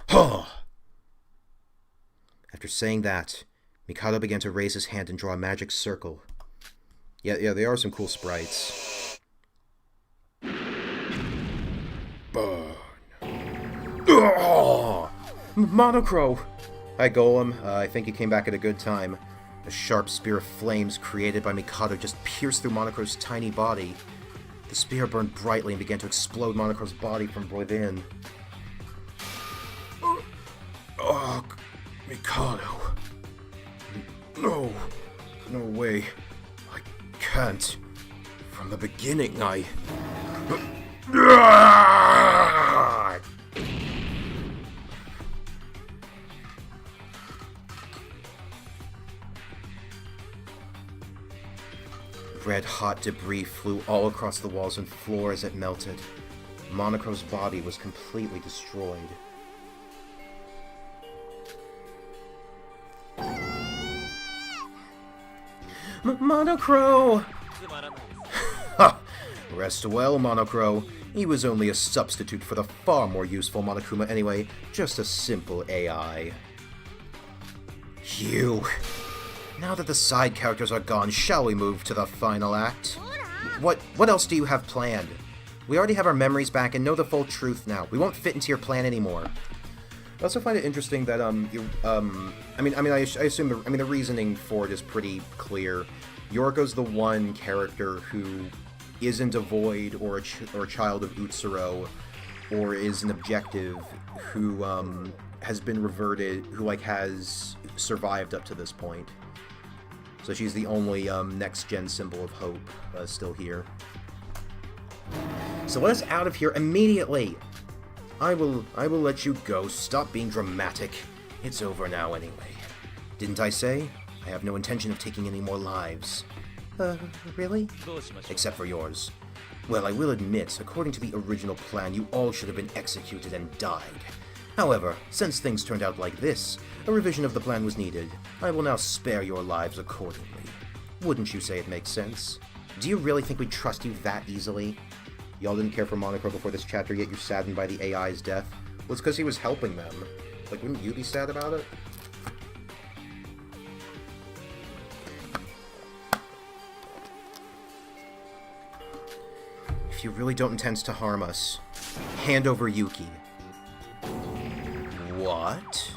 A: Huh! After saying that, Mikado began to raise his hand and draw a magic circle. Yeah, they are some cool sprites. Burn.
C: Monocro!
A: Hi, Golem. I think you came back at a good time. A sharp spear of flames created by Mikado just pierced through Monocro's tiny body. The spear burned brightly and began to explode Monocro's body from within. Oh, Mikado. No. No way. I can't. From the beginning, I... Red-hot debris flew all across the walls and floor as it melted. Monocro's body was completely destroyed.
C: Monocro!
A: Ha! Rest well, Monocro. He was only a substitute for the far more useful Monokuma anyway, just a simple AI. Phew. Now that the side characters are gone, shall we move to the final act? What else do you have planned? We already have our memories back and know the full truth now. We won't fit into your plan anymore. I also find it interesting that I assume the reasoning for it is pretty clear. Yoriko's the one character who isn't a void or a child of Utsuro, or is an objective who has been reverted, who has survived up to this point. So she's the only next-gen symbol of hope still here. So let us out of here immediately! I will let you go. Stop being dramatic. It's over now anyway. Didn't I say? I have no intention of taking any more lives.
C: Really?
A: Except for yours. Well, I will admit, according to the original plan, you all should have been executed and died. However, since things turned out like this, a revision of the plan was needed. I will now spare your lives accordingly. Wouldn't you say it makes sense? Do you really think we'd trust you that easily? Y'all didn't care for Monocro before this chapter, yet you're saddened by the AI's death? Well, it's because he was helping them. Like, wouldn't you be sad about it? If you really don't intend to harm us, hand over Yuki. What?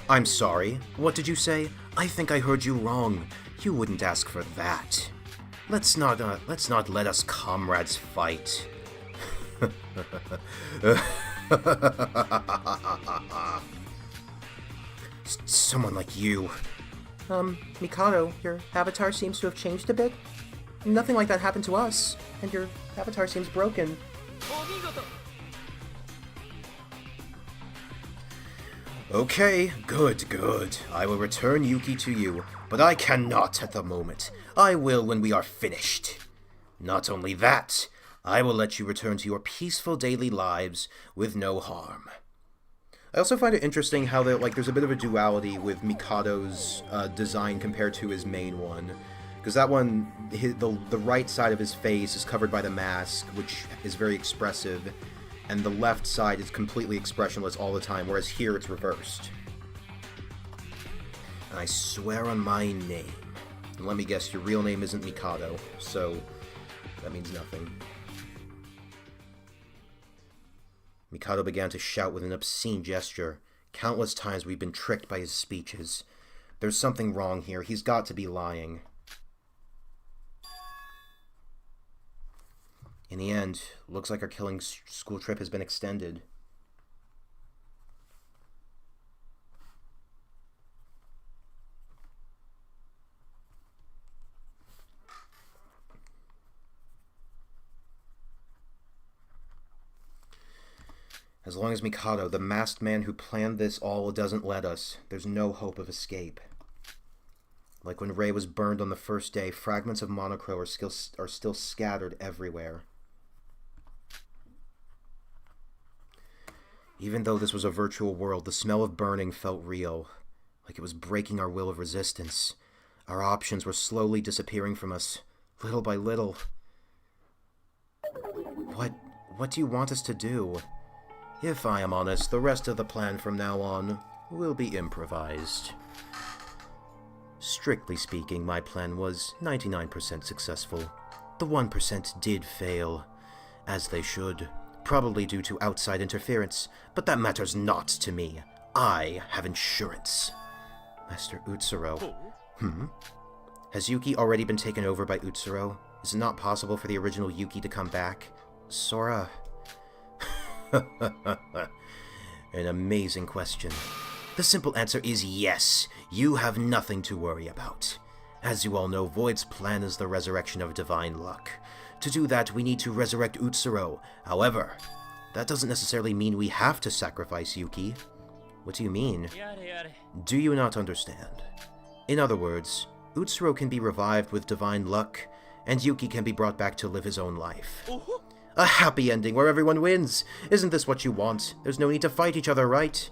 A: I'm sorry. What did you say? I think I heard you wrong. You wouldn't ask for that. Let's not let us comrades fight. Someone like you.
C: Mikado, your avatar seems to have changed a bit. Nothing like that happened to us, and your avatar seems broken.
A: Okay, good. I will return Yuki to you, but I cannot at the moment. I will when we are finished. Not only that, I will let you return to your peaceful daily lives with no harm. I also find it interesting how there's a bit of a duality with Mikado's design compared to his main one. Because that one, the right side of his face is covered by the mask, which is very expressive, and the left side is completely expressionless all the time, whereas here it's reversed. And I swear on my name. And let me guess, your real name isn't Mikado, so that means nothing. Mikado began to shout with an obscene gesture. Countless times we've been tricked by his speeches. There's something wrong here. He's got to be lying. In the end, looks like our killing school trip has been extended. As long as Mikado, the masked man who planned this all, doesn't let us, there's no hope of escape. Like when Rei was burned on the first day, fragments of Monochrome are still scattered everywhere. Even though this was a virtual world, the smell of burning felt real, like it was breaking our will of resistance. Our options were slowly disappearing from us, little by little. What do you want us to do? If I am honest, the rest of the plan from now on will be improvised. Strictly speaking, my plan was 99% successful. The 1% did fail, as they should, probably due to outside interference, but that matters not to me. I have insurance. Master Utsuro. Has Yuki already been taken over by Utsuro? Is it not possible for the original Yuki to come back? Sora... An amazing question. The simple answer is yes. You have nothing to worry about. As you all know, Void's plan is the resurrection of divine luck. To do that, we need to resurrect Utsuro. However, that doesn't necessarily mean we have to sacrifice Yuki. What do you mean? Do you not understand? In other words, Utsuro can be revived with divine luck, and Yuki can be brought back to live his own life. A happy ending where everyone wins. Isn't this what you want? There's no need to fight each other, right?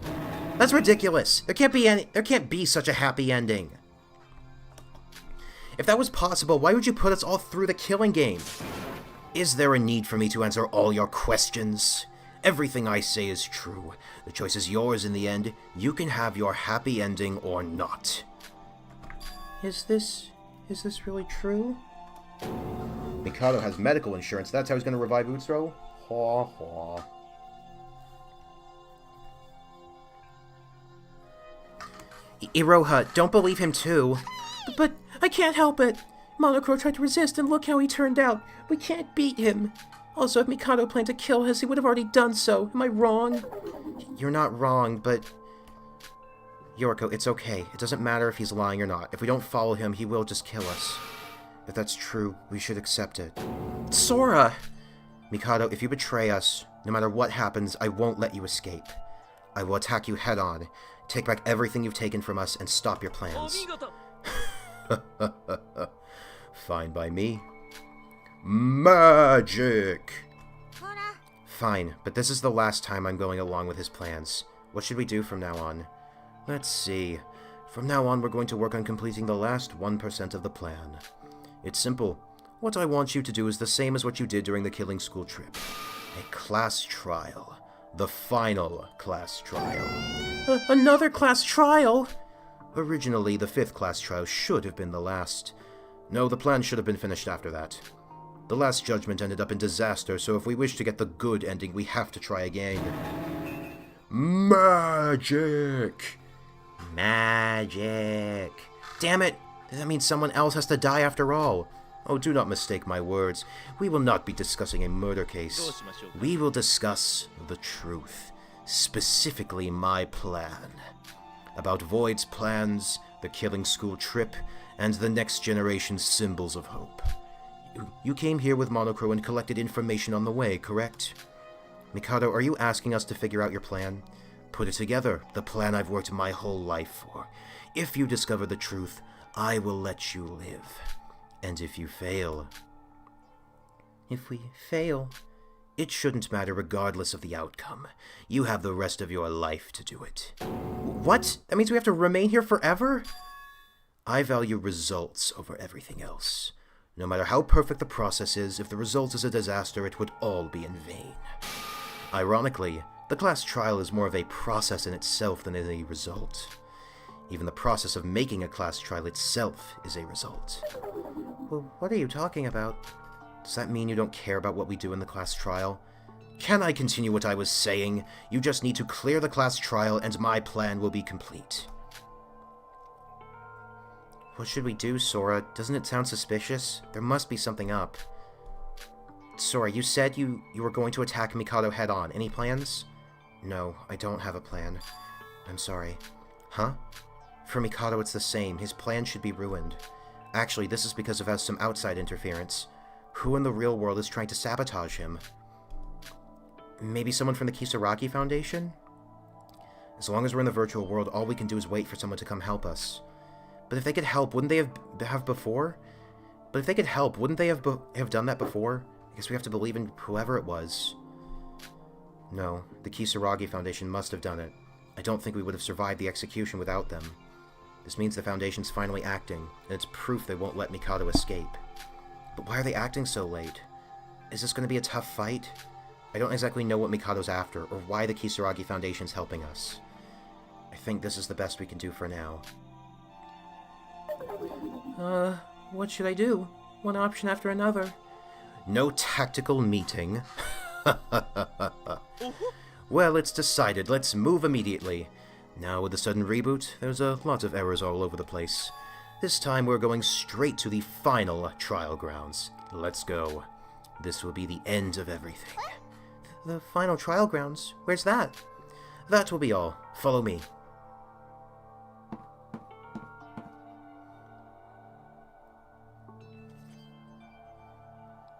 A: That's ridiculous. There can't be such a happy ending. If that was possible, why would you put us all through the killing game? Is there a need for me to answer all your questions? Everything I say is true. The choice is yours in the end. You can have your happy ending or not.
C: Is this really true?
A: Mikado has medical insurance. That's how he's going to revive Utsuro? Ha ha.
C: Iroha, don't believe him too. But I can't help it. Monochrome tried to resist, and look how he turned out. We can't beat him. Also, if Mikado planned to kill us, he would have already done so. Am I wrong?
A: You're not wrong, but... Yoriko, it's okay. It doesn't matter if he's lying or not. If we don't follow him, he will just kill us. If that's true, we should accept it.
C: Sora!
A: Mikado, if you betray us, no matter what happens, I won't let you escape. I will attack you head-on, take back everything you've taken from us, and stop your plans. Fine by me. Magic! Fine, but this is the last time I'm going along with his plans. What should we do from now on? Let's see. From now on, we're going to work on completing the last 1% of the plan. It's simple. What I want you to do is the same as what you did during the killing school trip. A class trial. The final class trial.
C: Another class trial?
A: Originally, the 5th class trial should have been the last. No, the plan should have been finished after that. The last judgment ended up in disaster, so if we wish to get the good ending, we have to try again. Magic! Magic! Damn it! That means someone else has to die after all. Oh, do not mistake my words. We will not be discussing a murder case. We will discuss the truth. Specifically my plan. About Void's plans, the killing school trip, and the next generation's symbols of hope. You came here with Monocro and collected information on the way, correct? Mikado, are you asking us to figure out your plan? Put it together, the plan I've worked my whole life for. If you discover the truth, I will let you live. And if you fail...
C: If we fail...
A: It shouldn't matter regardless of the outcome. You have the rest of your life to do it.
C: What? That means we have to remain here forever?
A: I value results over everything else. No matter how perfect the process is, if the result is a disaster, it would all be in vain. Ironically, the class trial is more of a process in itself than a result. Even the process of making a class trial itself is a result.
C: Well, what are you talking about?
A: Does that mean you don't care about what we do in the class trial? Can I continue what I was saying? You just need to clear the class trial and my plan will be complete.
C: What should we do, Sora? Doesn't it sound suspicious? There must be something up. Sora, you said you were going to attack Mikado head-on. Any plans?
A: No, I don't have a plan.
C: I'm sorry.
A: Huh?
C: For Mikado, it's the same. His plan should be ruined. Actually, this is because of some outside interference. Who in the real world is trying to sabotage him? Maybe someone from the Kisaragi Foundation? As long as we're in the virtual world, all we can do is wait for someone to come help us. But if they could help, wouldn't they have before? But if they could help, wouldn't they have done that before? I guess we have to believe in whoever it was. No, the Kisaragi Foundation must have done it. I don't think we would have survived the execution without them. This means the Foundation's finally acting, and it's proof they won't let Mikado escape. But why are they acting so late? Is this going to be a tough fight? I don't exactly know what Mikado's after, or why the Kisaragi Foundation's helping us. I think this is the best we can do for now.
D: What should I do? One option after another.
A: No tactical meeting. Well, it's decided. Let's move immediately. Now, with the sudden reboot, there's a lot of errors all over the place. This time, we're going straight to the final trial grounds. Let's go. This will be the end of everything.
C: The final trial grounds? Where's that?
A: That will be all. Follow me.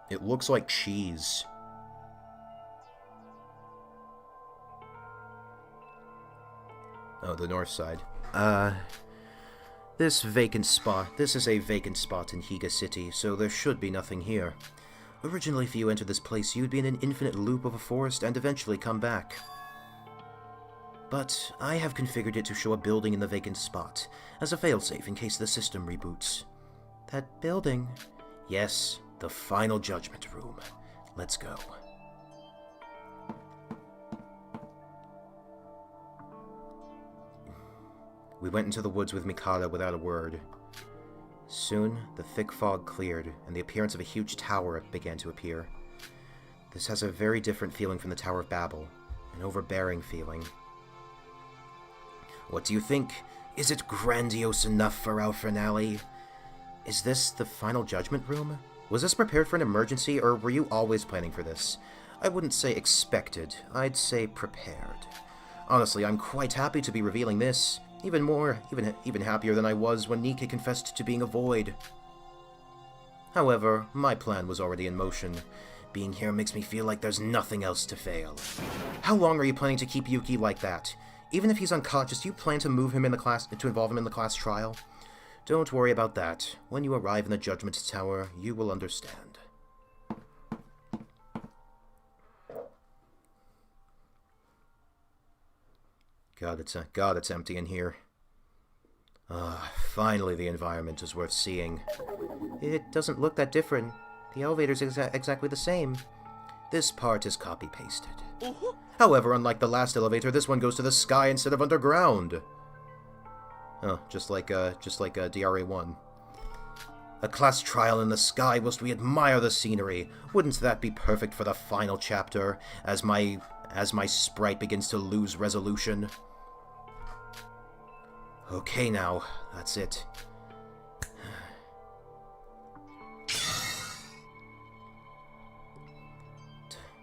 A: It looks like cheese. Oh, the north side. This is a vacant spot in Higa City, so there should be nothing here. Originally, if you entered this place, you'd be in an infinite loop of a forest and eventually come back. But I have configured it to show a building in the vacant spot, as a failsafe in case the system reboots.
C: That building?
A: Yes, the final judgment room. Let's go. We went into the woods with Mikado without a word. Soon, the thick fog cleared, and the appearance of a huge tower began to appear. This has a very different feeling from the Tower of Babel, an overbearing feeling. What do you think? Is it grandiose enough for our finale? Is this the final judgment room? Was this prepared for an emergency, or were you always planning for this? I wouldn't say expected, I'd say prepared. Honestly, I'm quite happy to be revealing this. Even happier than I was when Nikke confessed to being a void. However, my plan was already in motion. Being here makes me feel like there's nothing else to fail. How long are you planning to keep Yuki like that? Even if he's unconscious, do you plan to involve him in the class trial? Don't worry about that. When you arrive in the Judgment Tower, you will understand. God, it's empty in here. Finally the environment is worth seeing.
C: It doesn't look that different. The elevator's exactly the same.
A: This part is copy-pasted. However, unlike the last elevator, this one goes to the sky instead of underground. Oh, just like DRA1. A class trial in the sky whilst we admire the scenery. Wouldn't that be perfect for the final chapter, as my sprite begins to lose resolution? Okay now, that's it.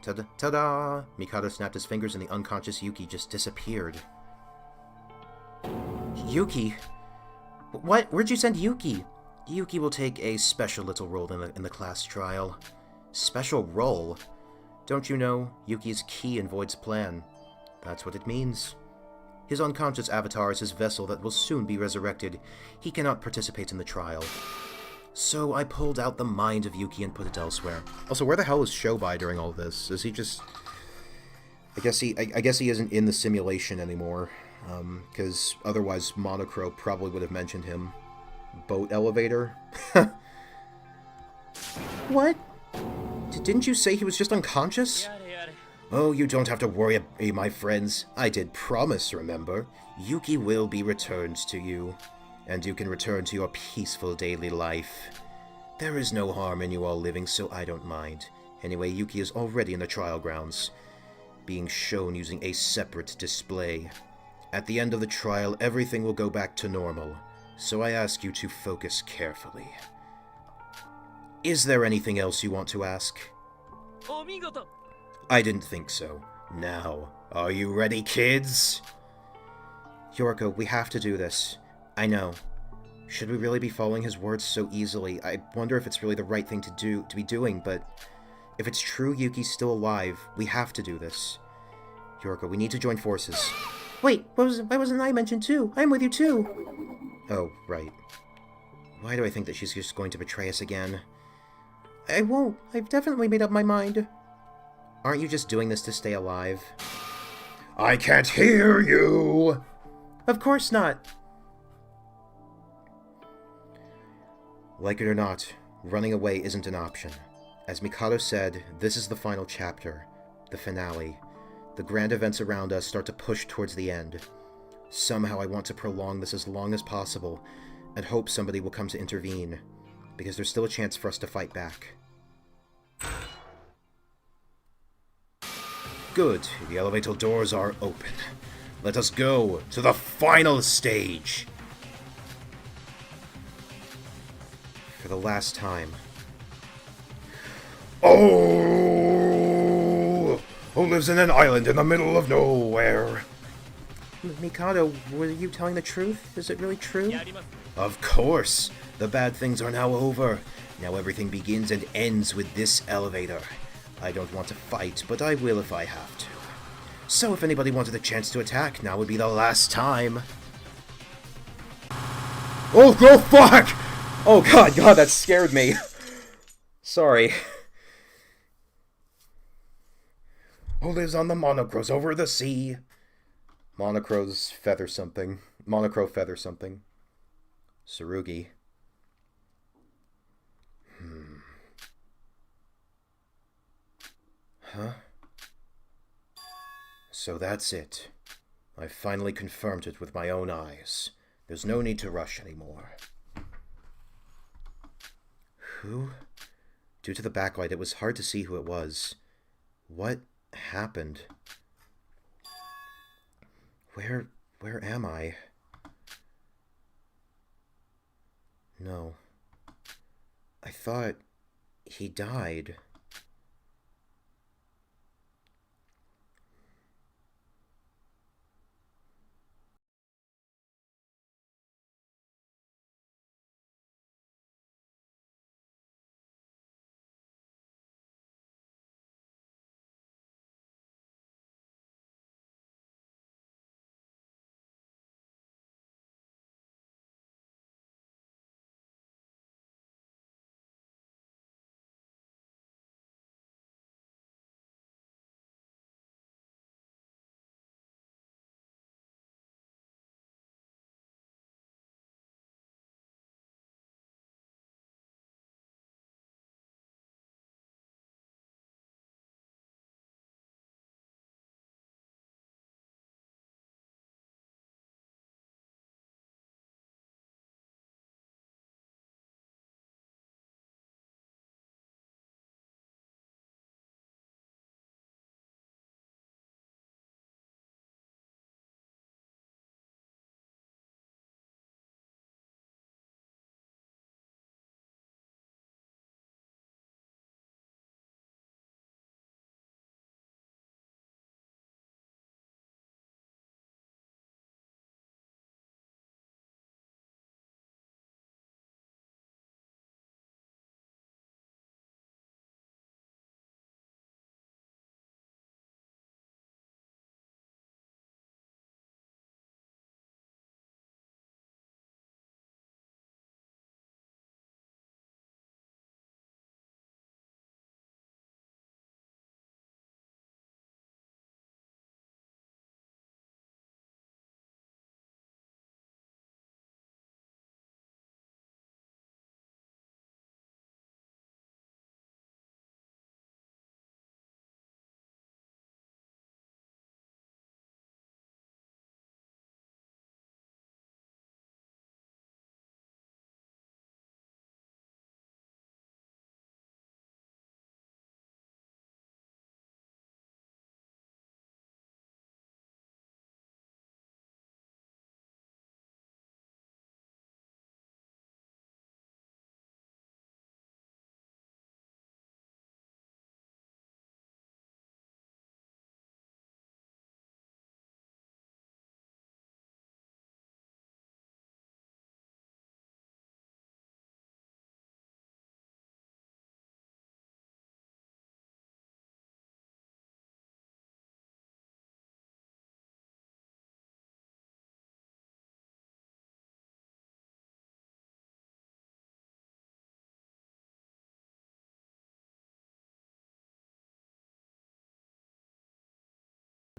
A: Ta-da! Mikado snapped his fingers and the unconscious Yuki just disappeared. Yuki? What? Where'd you send Yuki? Yuki will take a special little role in the class trial. Special role? Don't you know, Yuki is key in Void's plan. That's what it means. His unconscious avatar is his vessel that will soon be resurrected. He cannot participate in the trial. So I pulled out the mind of Yuki and put it elsewhere. Also, where the hell is Shobai during all this? Is he just... I guess he isn't in the simulation anymore. Because otherwise Monocro probably would have mentioned him. Boat elevator?
C: What?
A: Didn't you say he was just unconscious? Oh, you don't have to worry, my friends. I did promise, remember? Yuki will be returned to you, and you can return to your peaceful daily life. There is no harm in you all living, so I don't mind. Anyway, Yuki is already in the trial grounds, being shown using a separate display. At the end of the trial, everything will go back to normal, so I ask you to focus carefully. Is there anything else you want to ask? I didn't think so. Now, are you ready, kids?
C: Yorko, we have to do this. I know. Should we really be following his words so easily? I wonder if it's really the right thing to be doing, but if it's true Yuki's still alive, we have to do this. Yorko, we need to join forces.
D: Wait, why wasn't I mentioned too? I'm with you too.
C: Oh, right. Why do I think that she's just going to betray us again?
D: I won't. I've definitely made up my mind.
C: Aren't you just doing this to stay alive?
A: I can't hear you!
D: Of course not.
C: Like it or not, running away isn't an option. As Mikado said, this is the final chapter, the finale. The grand events around us start to push towards the end. Somehow I want to prolong this as long as possible, and hope somebody will come to intervene, because there's still a chance for us to fight back.
A: Good, the elevator doors are open. Let us go to the final stage!
C: For the last time.
A: Oh! Who lives in an island in the middle of nowhere?
C: Mikado, were you telling the truth? Is it really true?
A: Of course! The bad things are now over. Now everything begins and ends with this elevator. I don't want to fight, but I will if I have to. So if anybody wanted a chance to attack, now would be the last time.
B: Oh, go fuck! Oh god, that scared me. Sorry.
A: Who lives on the Monocros over the sea?
C: Monocro's feather something. Monocro feather something. Tsurugi. Huh? So that's it. I finally confirmed it with my own eyes. There's no need to rush anymore. Who? Due to the backlight, it was hard to see who it was. What happened? Where am I? No. I thought he died.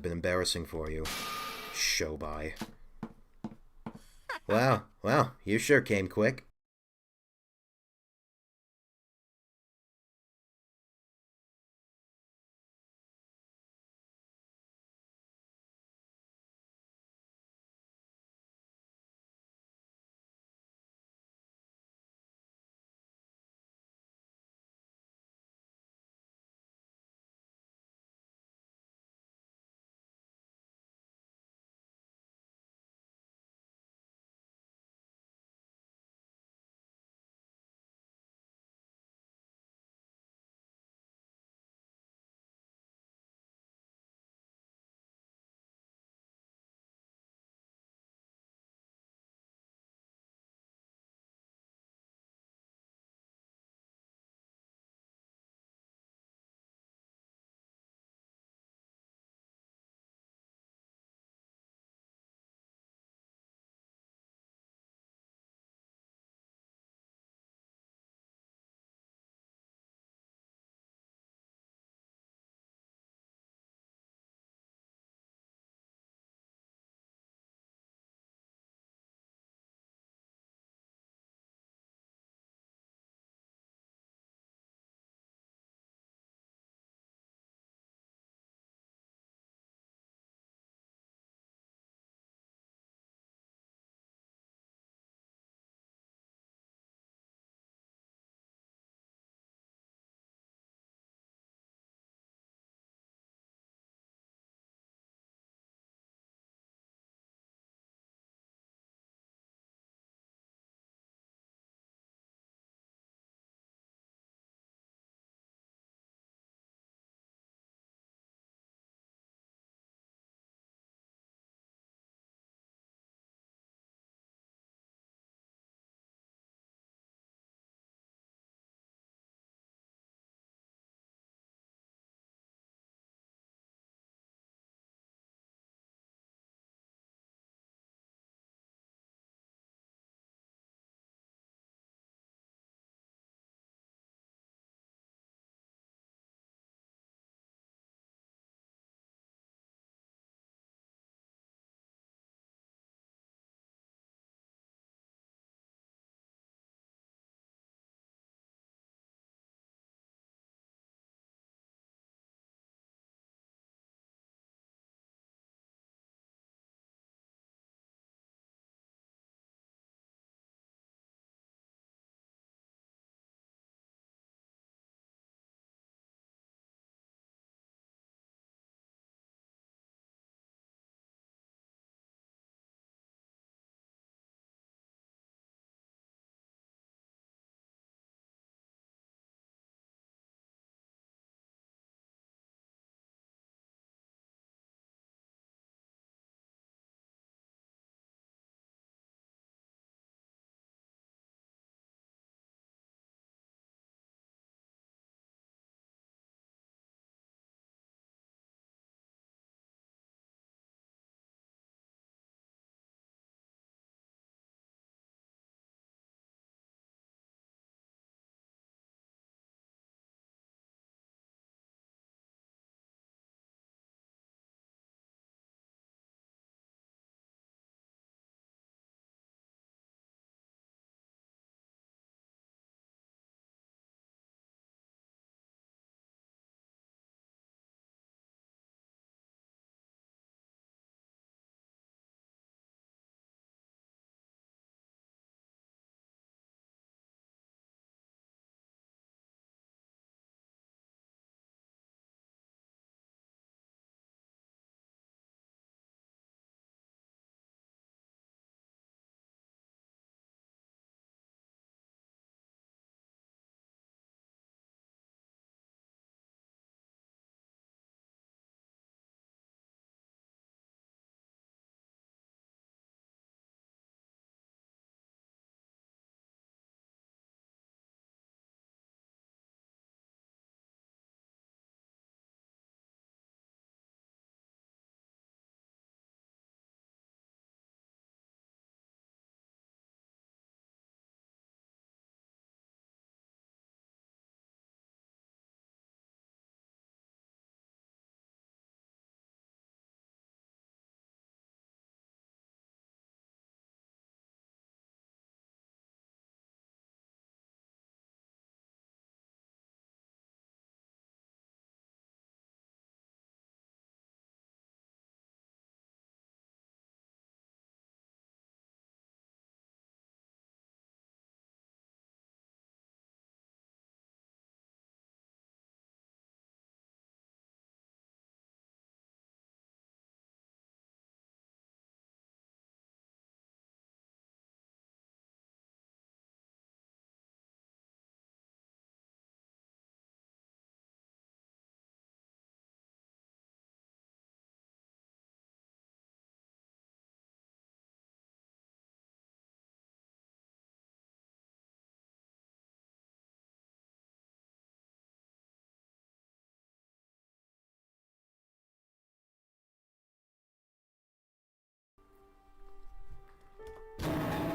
A: been embarrassing for you. Show by. Wow, you sure came quick.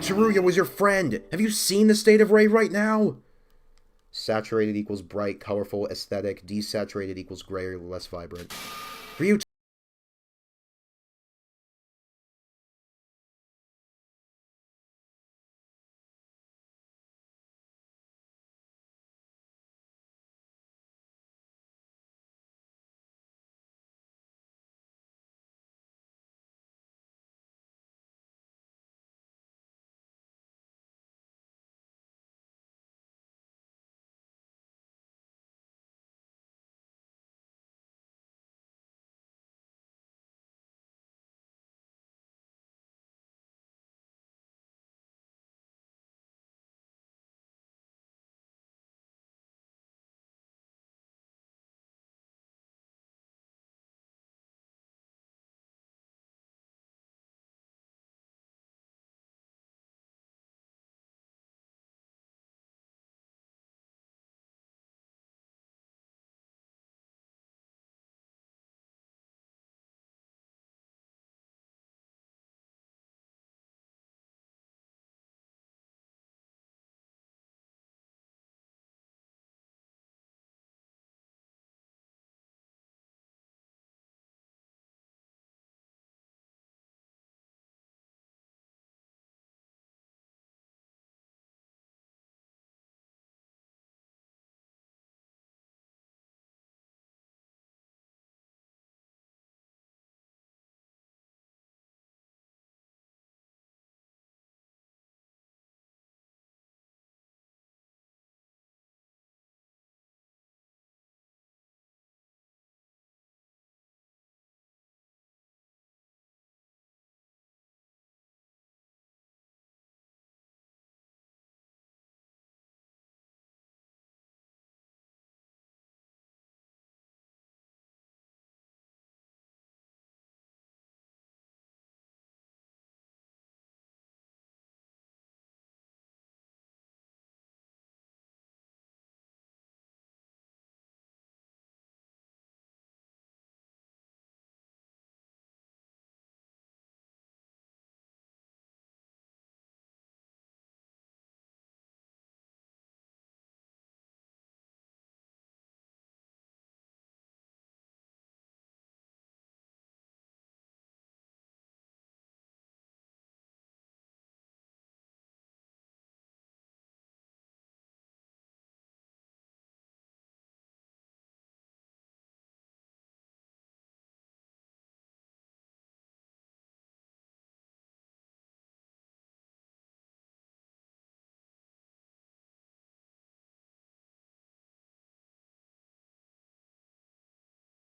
A: Teruya was your friend! Have you seen the state of Ray right now? Saturated equals bright, colorful, aesthetic. Desaturated equals gray or less vibrant. For you,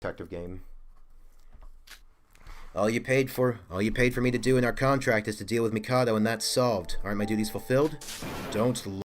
A: detective game. All you paid for me to do in our contract is to deal with Mikado, and that's solved. Aren't my duties fulfilled? Don't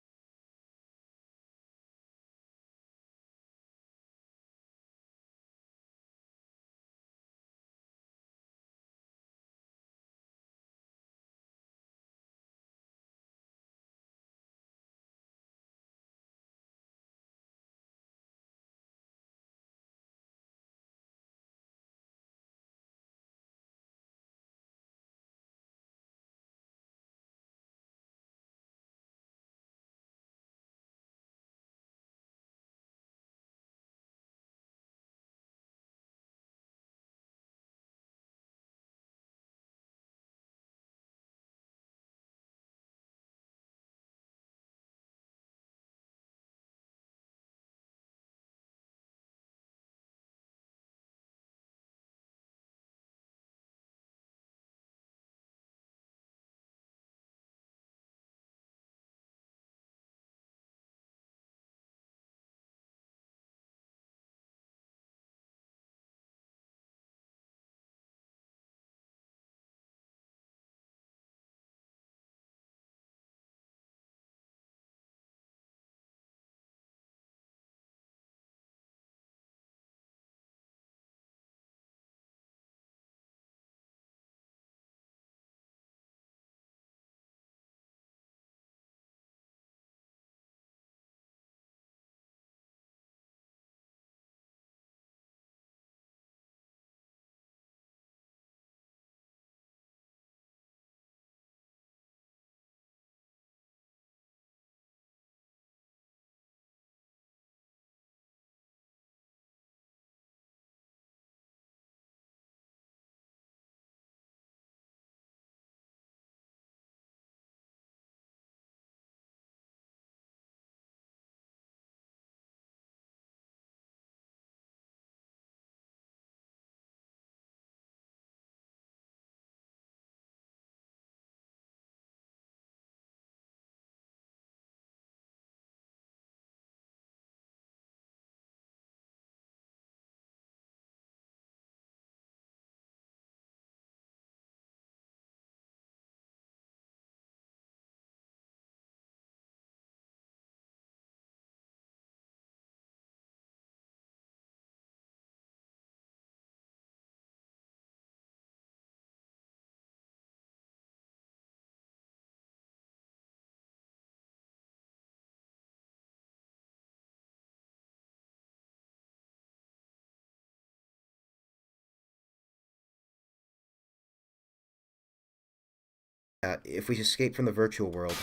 A: if we escape from the virtual world.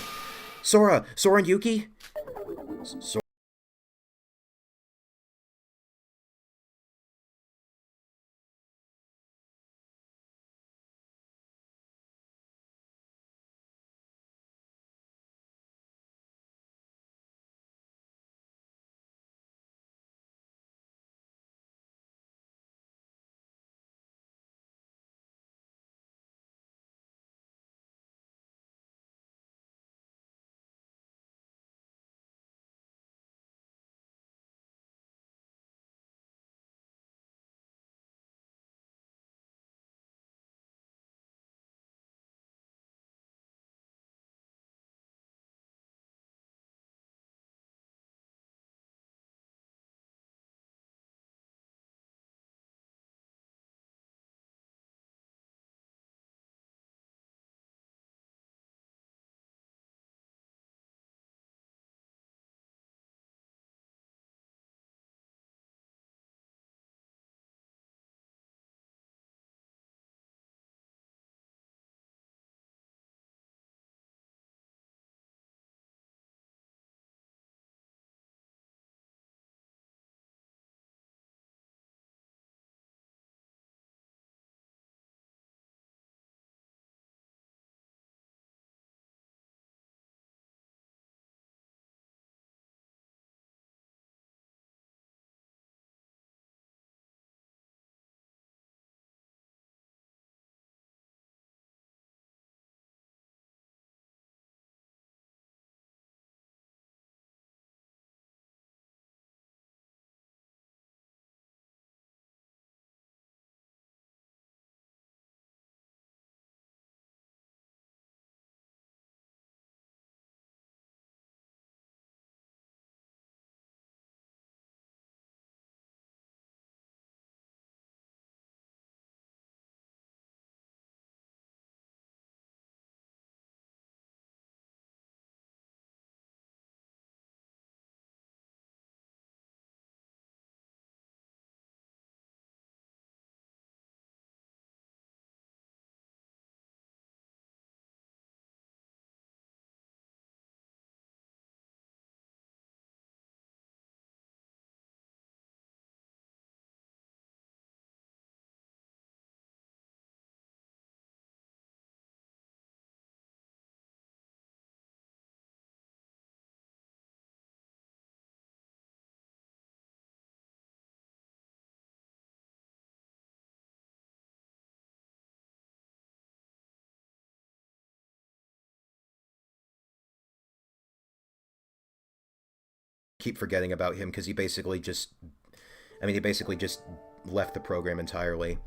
A: Sora! Sora and Yuki? Sora. Keep forgetting about him because he basically just, I mean, he basically just left the program entirely.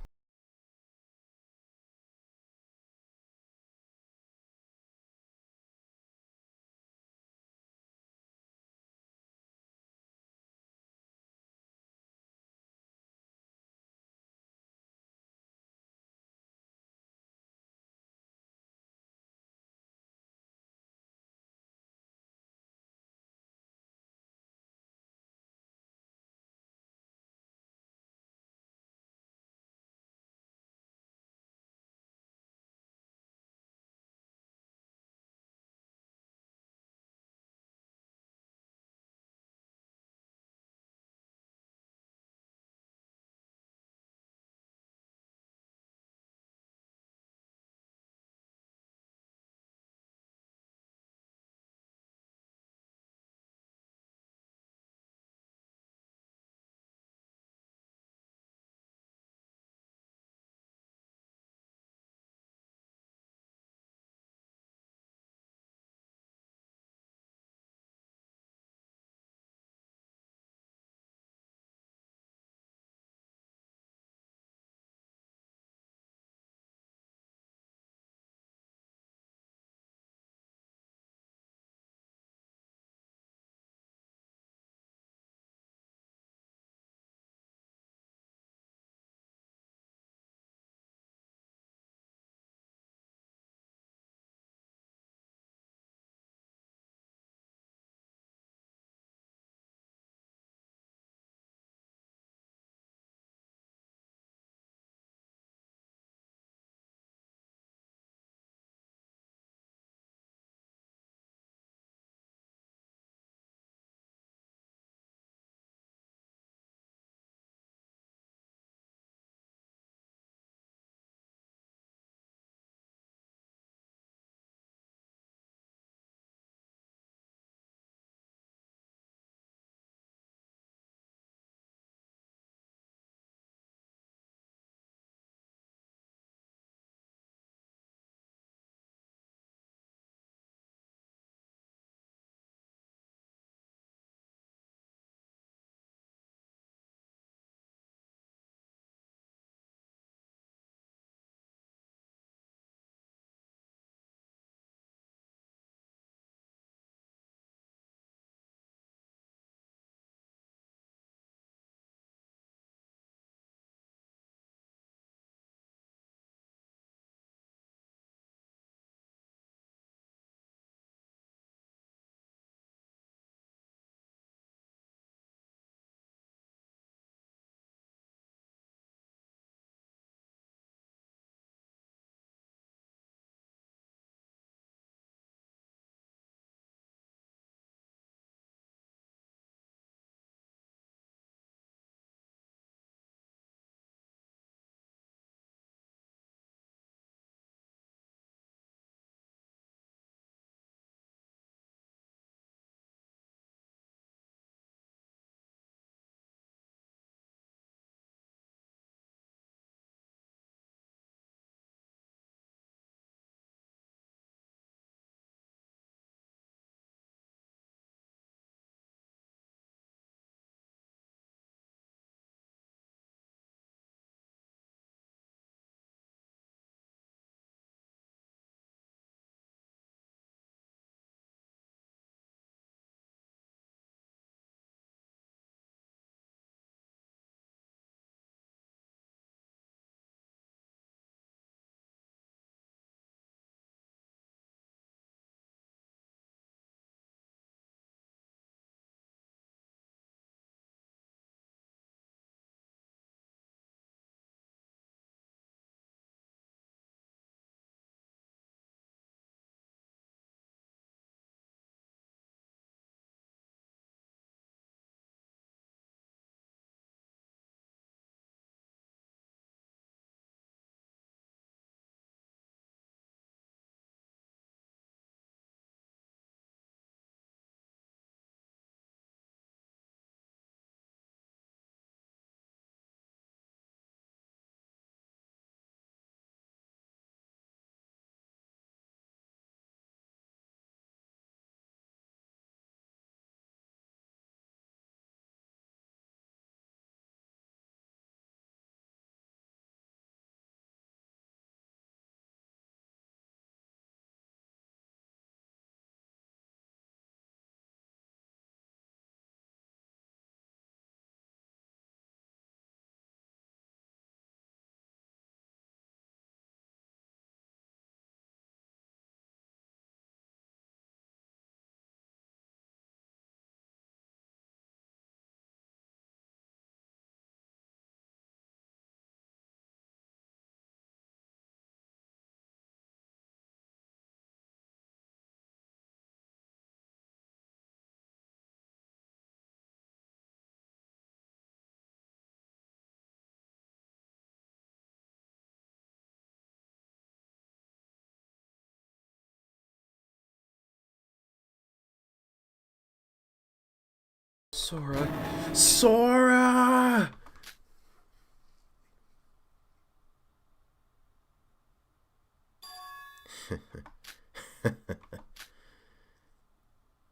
B: Sora. Sora!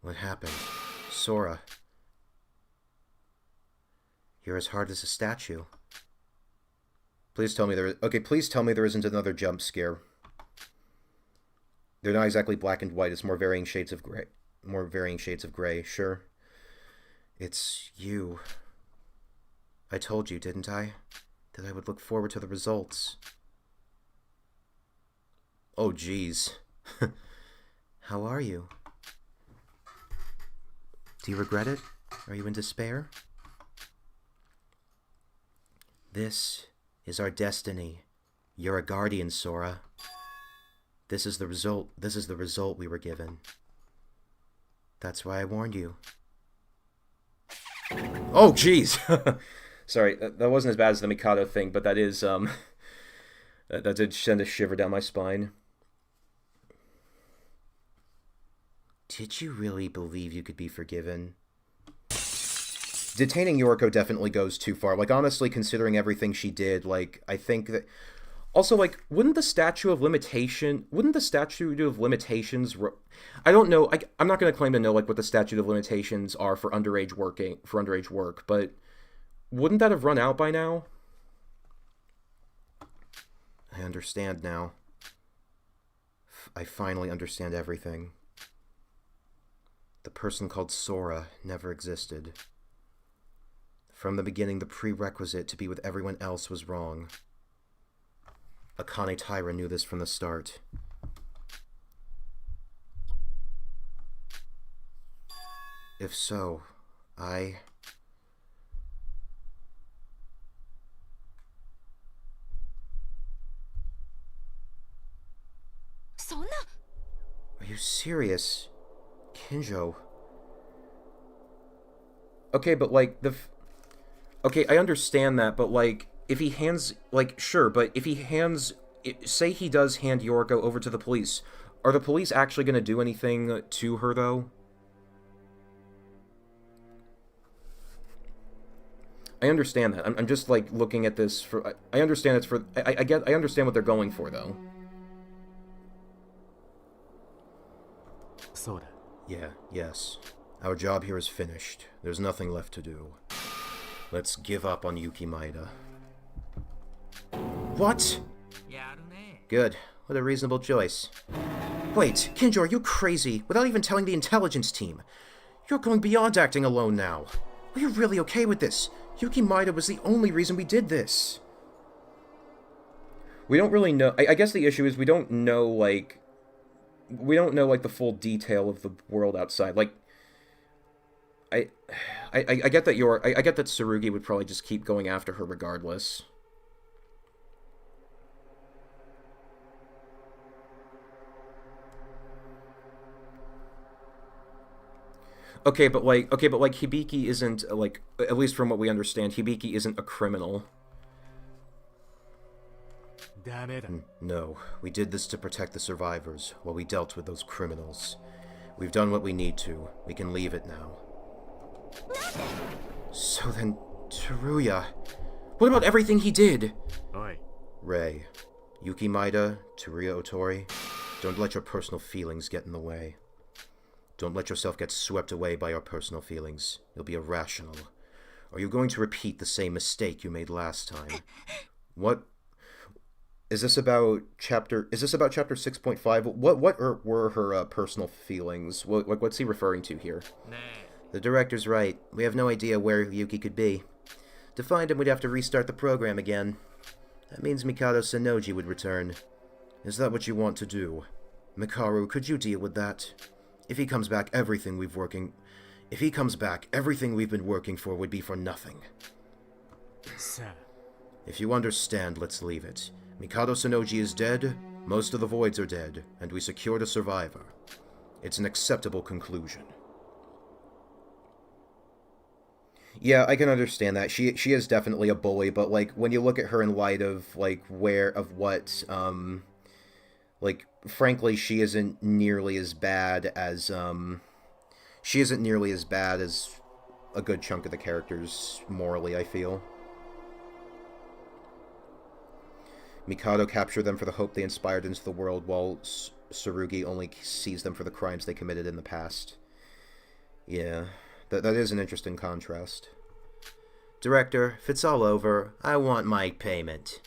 A: What happened? Sora. You're as hard as a statue. Please tell me please tell me there isn't another jump scare. They're not exactly black and white, it's more varying shades of gray. More varying shades of gray, sure. It's you. I told you, didn't I? That I would look forward to the results. Oh, jeez. How are you? Do you regret it? Are you in despair? This is our destiny. You're a guardian, Sora. This is the result we were given. That's why I warned you.
B: Oh, jeez! Sorry, that wasn't as bad as the Mikado thing, but that is, that did send a shiver down my spine.
A: Did you really believe you could be forgiven? Detaining Yoriko definitely goes too far. Like, honestly, considering everything she did, like, I think that... Also, like, wouldn't the statute of limitations... I don't know. I'm not going to claim to know, like, what the statute of limitations are for underage work, but wouldn't that have run out by now? I understand now. I finally understand everything. The person called Sora never existed. From the beginning, the prerequisite to be with everyone else was wrong. Akane Taira knew this from the start. If so, I... Are you serious? Kinjo.
B: Okay, but, like, okay, I understand that, but, like, if he hands... Like, sure, but if he hands... Say he does hand Yoriko over to the police. Are the police actually going to do anything to her, though? I understand that. I'm just, like, looking at this for... I understand it's for... I understand what they're going for, though.
A: Yes. Our job here is finished. There's nothing left to do. Let's give up on Yuki Maeda. What? Good. What a reasonable choice. Wait, Kinjo, are you crazy? Without even telling the intelligence team. You're going beyond acting alone now. Are you really okay with this? Yuki Maeda was the only reason we did this.
B: We don't really know... I guess the issue is we don't know, like... We don't know, like, the full detail of the world outside. Like, I get that I get that Tsurugi would probably just keep going after her regardless. Okay, but like Hibiki isn't, like, at least from what we understand, Hibiki isn't a criminal.
A: No, we did this to protect the survivors while we dealt with those criminals. We've done what we need to. We can leave it now. So then, Teruya... What about everything he did? Rei, Yuki Maeda, Teruya Otori, don't let your personal feelings get in the way. Don't let yourself get swept away by your personal feelings. You'll be irrational. Are you going to repeat the same mistake you made last time? What... Is this about chapter 6.5? What were her personal feelings? What's he referring to here? The director's right. We have no idea where Yuki could be. To find him, we'd have to restart the program again. That means Mikado Sonoji would return. Is that what you want to do? Mikaru, could you deal with that? If he comes back, everything we've been working for would be for nothing. If you understand, let's leave it. Mikado Sonoji is dead, most of the Voids are dead, and we secured a survivor. It's an acceptable conclusion. Yeah, I can understand that. She is definitely a bully, but, like, when you look at her in light of, like, like, frankly, she isn't nearly as bad as a good chunk of the characters morally, I feel. Mikado captured them for the hope they inspired into the world, while Tsurugi only sees them for the crimes they committed in the past. Yeah, that is an interesting contrast. Director, if it's all over, I want my payment.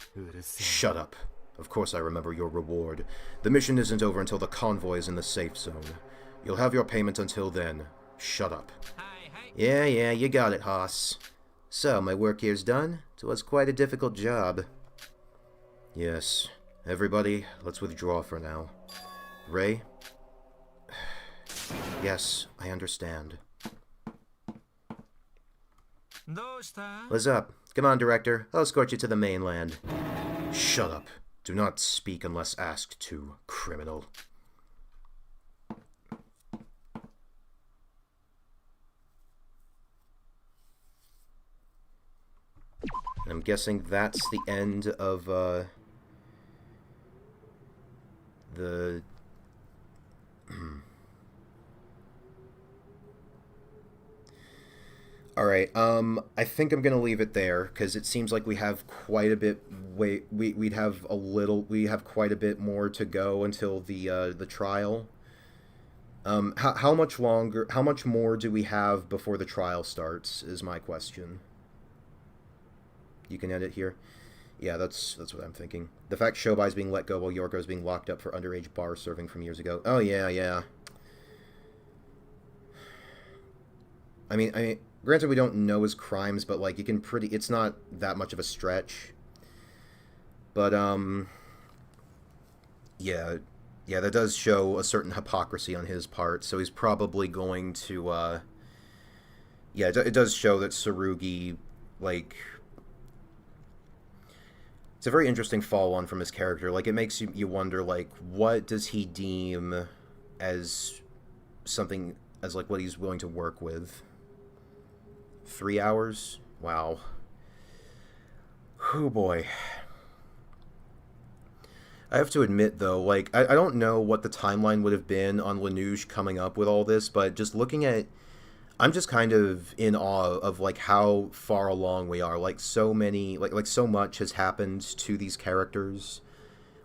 A: Shut up. Of course I remember your reward. The mission isn't over until the convoy is in the safe zone. You'll have your payment until then. Shut up. Yeah, you got it, Haas. So, my work here's done. It was quite a difficult job. Yes. Everybody, let's withdraw for now. Ray? Yes, I understand. What's up? Come on, Director. I'll escort you to the mainland. Shut up. Do not speak unless asked to, criminal. I'm guessing that's the end of, the... Alright, I think I'm gonna leave it there, because it seems like we have quite a bit, we have quite a bit more to go until the trial. How much more do we have before the trial starts, is my question. You can edit here. Yeah, that's what I'm thinking. The fact Shobai is being let go while Yorko is being locked up for underage bar serving from years ago. Oh, yeah. I mean, granted we don't know his crimes, but, like, you can it's not that much of a stretch. But, yeah, that does show a certain hypocrisy on his part, so he's probably going to, yeah, it does show that Tsurugi, like... It's a very interesting follow-on from his character. Like, it makes you wonder, like, what does he deem as something, as, like, what he's willing to work with? 3 hours? Wow. Oh boy. I have to admit, though, like, I don't know what the timeline would have been on Lanouche coming up with all this, but just looking at... I'm just kind of in awe of, like, how far along we are. Like, so many... Like so much has happened to these characters.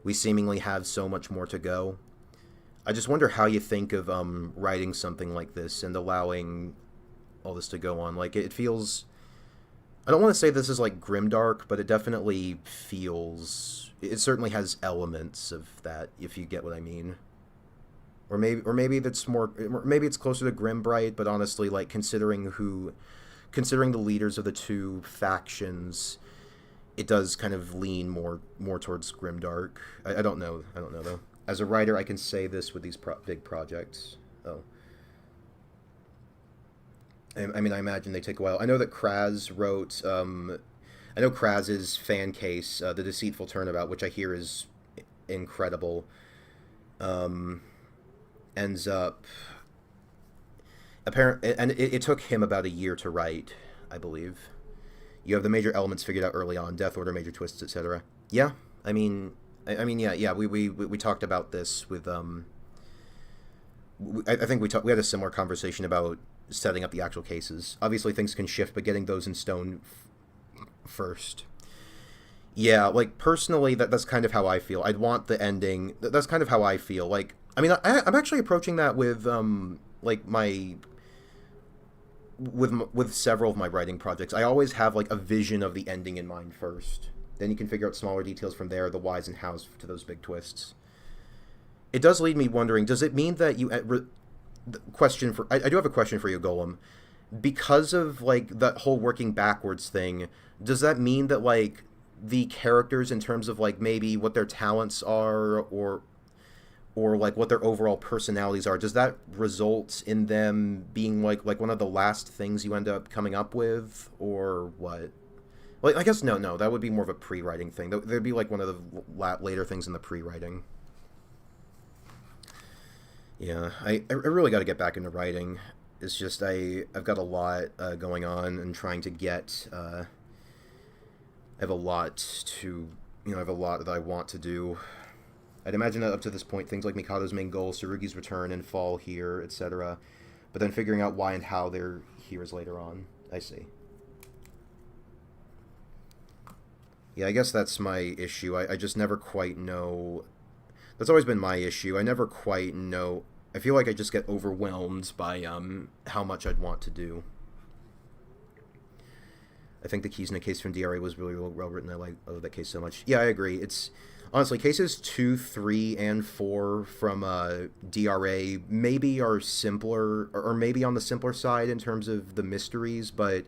A: We seemingly have so much more to go. I just wonder how you think of, writing something like this and allowing all this to go on. Like, it feels... I don't want to say this is, like, grimdark, but it definitely feels... It certainly has elements of that, if you get what I mean. Or maybe that's more... Maybe it's closer to Grimbright, but honestly, like, considering the leaders of the two factions, it does kind of lean more towards Grimdark. I don't know. Though. As a writer, I can say this with these big projects. Oh. I mean, I imagine they take a while. I know that Kraz wrote... I know Kraz's fan case, The Deceitful Turnabout, which I hear is incredible. Ends up... And it took him about a year to write, I believe. You have the major elements figured out early on, death order, major twists, etc. Yeah, I mean, yeah. We talked about this with I think we had a similar conversation about setting up the actual cases. Obviously, things can shift, but getting those in stone first. Yeah, like personally, that's kind of how I feel. I'd want the ending. That's kind of how I feel. Like, I mean, I'm actually approaching that with like with several of my writing projects. I always have like a vision of the ending in mind first. Then you can figure out smaller details from there, the whys and hows to those big twists. It does lead me wondering, does it mean that you... I do have a question for you, Golem. Because of, like, that whole working backwards thing, does that mean that, like, the characters, in terms of, like, maybe what their talents are, or like, what their overall personalities are, does that result in them being, like one of the last things you end up coming up with, or what? Like, I guess, no, that would be more of a pre-writing thing. There'd be, like, one of the later things in the pre-writing. Yeah, I really got to get back into writing. It's just I've got a lot going on and trying to get... I have a lot that I want to do. I'd imagine that up to this point, things like Mikado's main goal, Tsurugi's return and fall here, etc., but then figuring out why and how they're here is later on. I see. Yeah, I guess that's my issue. I just never quite know. That's always been my issue. I never quite know. I feel like I just get overwhelmed by how much I'd want to do. I think the keys in a case from DRA was really well written. I love that case so much. Yeah, I agree. It's honestly cases 2, 3, and 4 from DRA maybe are simpler, or maybe on the simpler side in terms of the mysteries, but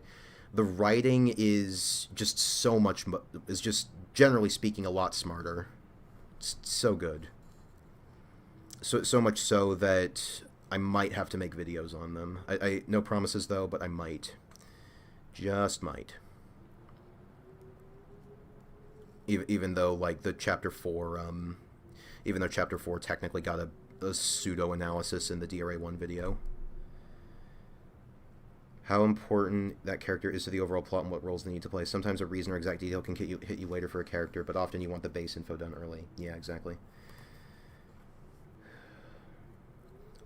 A: the writing is just so much. Is just generally speaking a lot smarter. It's so good. So much so that I might have to make videos on them. I no promises though, but I might. Just might. Even though like the chapter 4, even though chapter 4 technically got a pseudo analysis in the DRA 1 video. How important that character is to the overall plot and what roles they need to play. Sometimes a reason or exact detail can hit you later for a character, but often you want the base info done early. Yeah, exactly.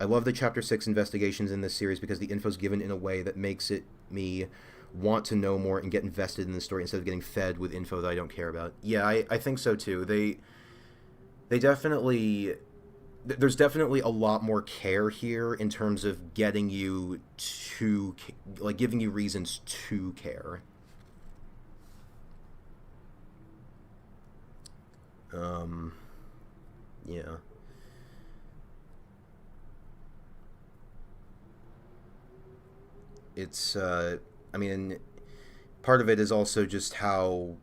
A: I love the Chapter 6 investigations in this series because the info's given in a way that makes me want to know more and get invested in the story instead of getting fed with info that I don't care about. Yeah, I think so too. They definitely... There's definitely a lot more care here in terms of getting you to... like, giving you reasons to care. Yeah. It's, I mean, part of it is also just how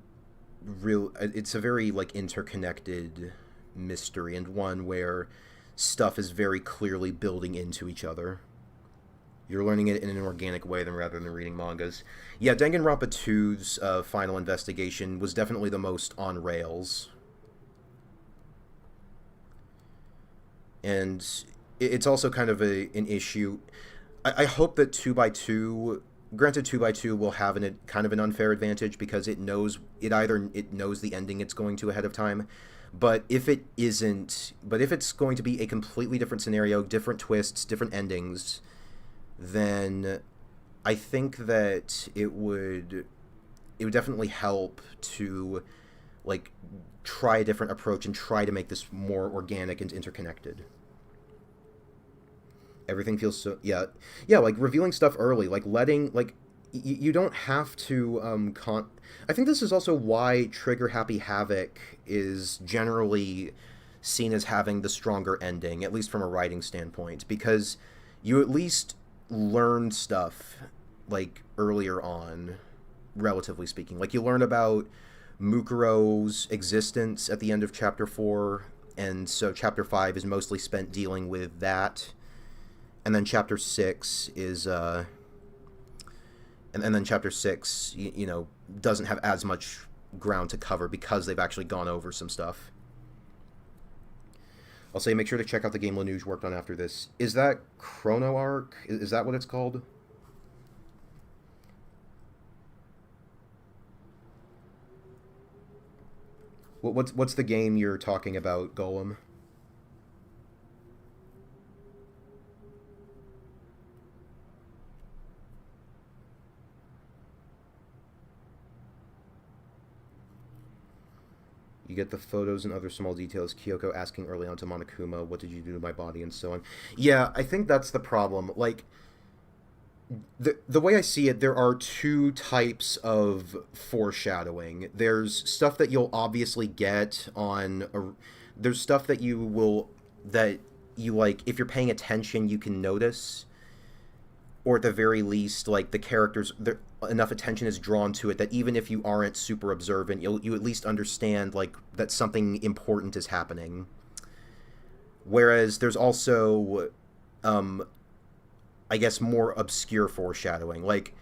A: it's a very, like, interconnected mystery, and one where stuff is very clearly building into each other. You're learning it in an organic way rather than reading mangas. Yeah, Danganronpa 2's final investigation was definitely the most on rails. And it's also kind of an issue. I hope that 2x2, granted 2x2 will have kind of an unfair advantage because it knows the ending it's going to ahead of time. But if it's going to be a completely different scenario, different twists, different endings, then I think that it would definitely help to like try a different approach and try to make this more organic and interconnected. Everything feels so like revealing stuff early, like letting like you don't have to I think this is also why Trigger Happy Havoc is generally seen as having the stronger ending, at least from a writing standpoint, because you at least learn stuff like earlier on, relatively speaking. Like you learn about Mukuro's existence at the end of chapter 4, and so chapter 5 is mostly spent dealing with that. And then chapter 6 is and then chapter 6 you know doesn't have as much ground to cover because they've actually gone over some stuff. I'll say make sure to check out the game Lanuge worked on after this. Is that Chrono Arc? Is that what it's called? What's the game you're talking about, Golem? You get the photos and other small details. Kyoko asking early on to Monokuma, what did you do to my body, and so on. Yeah, I think that's the problem. Like, the way I see it, there are two types of foreshadowing. There's stuff that you'll obviously get on... there's stuff that you like, if you're paying attention, you can notice. Or at the very least, like, the characters... enough attention is drawn to it that even if you aren't super observant, you at least understand like that something important is happening. Whereas there's also I guess more obscure foreshadowing. Like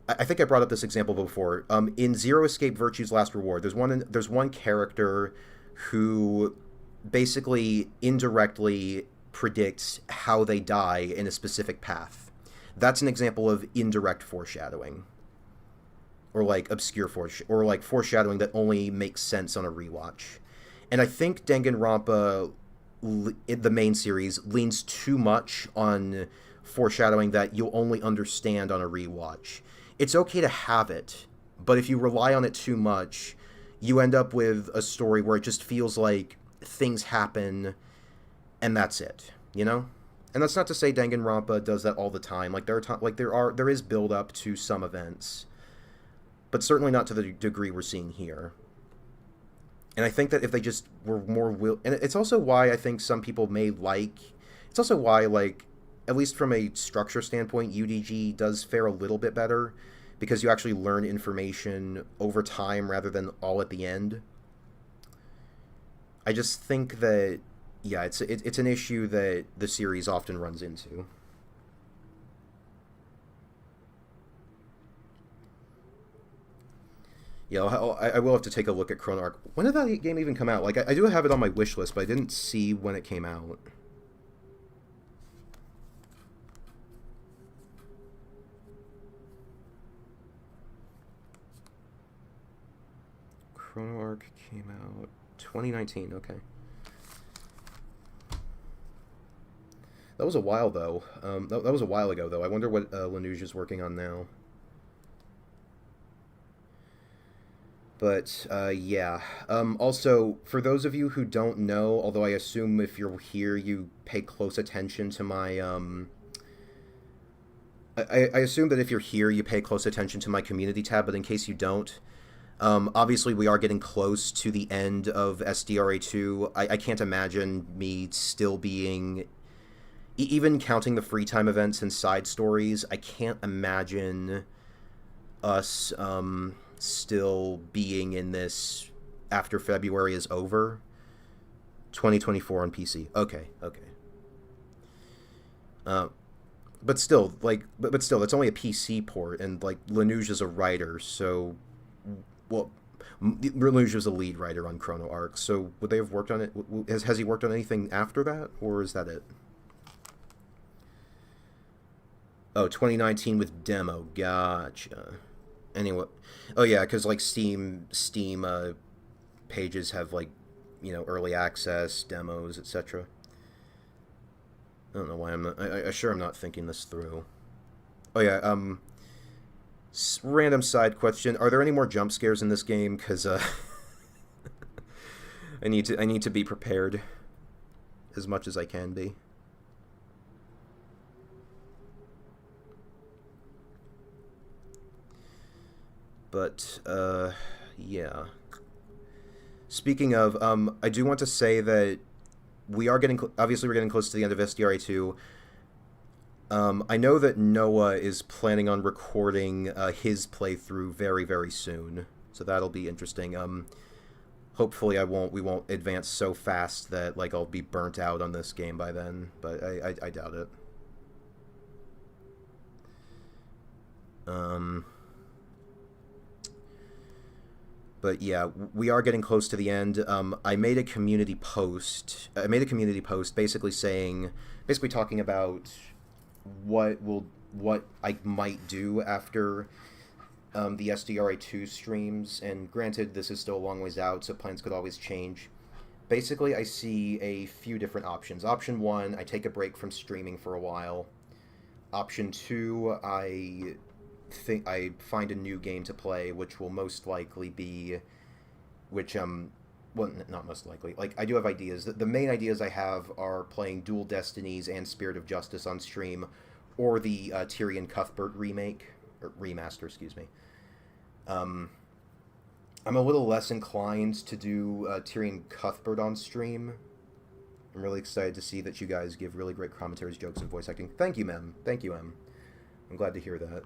A: I think I brought up this example before. In Zero Escape Virtue's Last Reward, there's one character who basically indirectly predicts how they die in a specific path. That's an example of indirect foreshadowing. Or like obscure or like foreshadowing that only makes sense on a rewatch. And I think Danganronpa, the main series, leans too much on foreshadowing that you'll only understand on a rewatch. It's okay to have it, but if you rely on it too much, you end up with a story where it just feels like things happen and that's it, you know? And that's not to say Danganronpa does that all the time. Like there is build up to some events, but certainly not to the degree we're seeing here. And I think that if they just were more and it's also why I think some people may like. It's also why, like, at least from a structure standpoint, UDG does fare a little bit better because you actually learn information over time rather than all at the end. I just think that, yeah, it's an issue that the series often runs into. Yeah, I will have to take a look at Chrono Arc. When did that game even come out? Like, I do have it on my wish list, but I didn't see when it came out. Chrono Arc came out 2019. Okay, that was a while though. That was a while ago though. I wonder what Lanuge is working on now. But yeah. Also, for those of you who don't know, although I assume if you're here, you pay close attention to my I assume that if you're here, you pay close attention to my community tab. But in case you don't. Obviously, we are getting close to the end of SDRA2. I can't imagine me still being... even counting the free time events and side stories, I can't imagine us still being in this after February is over. 2024 on PC. Okay. But still, like... But still, that's only a PC port, and, like, Lanuge is a writer, so... Well, Lanuge was a lead writer on Chrono Arc, so would they have worked on it? Has he worked on anything after that, or is that it? Oh, 2019 with demo. Gotcha. Anyway, oh yeah, because like Steam pages have like, you know, early access, demos, etc. I don't know why I'm not. I'm not thinking this through. Oh yeah. Random side question: are there any more jump scares in this game? Because I need to be prepared as much as I can be. But yeah. Speaking of, I do want to say that we are getting obviously we're getting close to the end of SDRA2. I know that Noah is planning on recording his playthrough very, very soon, so that'll be interesting. Hopefully we won't advance so fast that like I'll be burnt out on this game by then, but I doubt it. But yeah, we are getting close to the end. I made a community post. Basically talking about what I might do after the SDRA2 streams. And granted, this is still a long ways out, so plans could always change. Basically, I see a few different options. Option 1, I take a break from streaming for a while. Option 2, I think I find a new game to play, which will most likely be, well, not most likely. Like, I do have ideas. The main ideas I have are playing Dual Destinies and Spirit of Justice on stream, or the Tyrion Cuthbert remaster, excuse me. I'm a little less inclined to do Tyrion Cuthbert on stream. I'm really excited to see that you guys give really great commentaries, jokes, and voice acting. Thank you, Mem. Thank you, Em. I'm glad to hear that.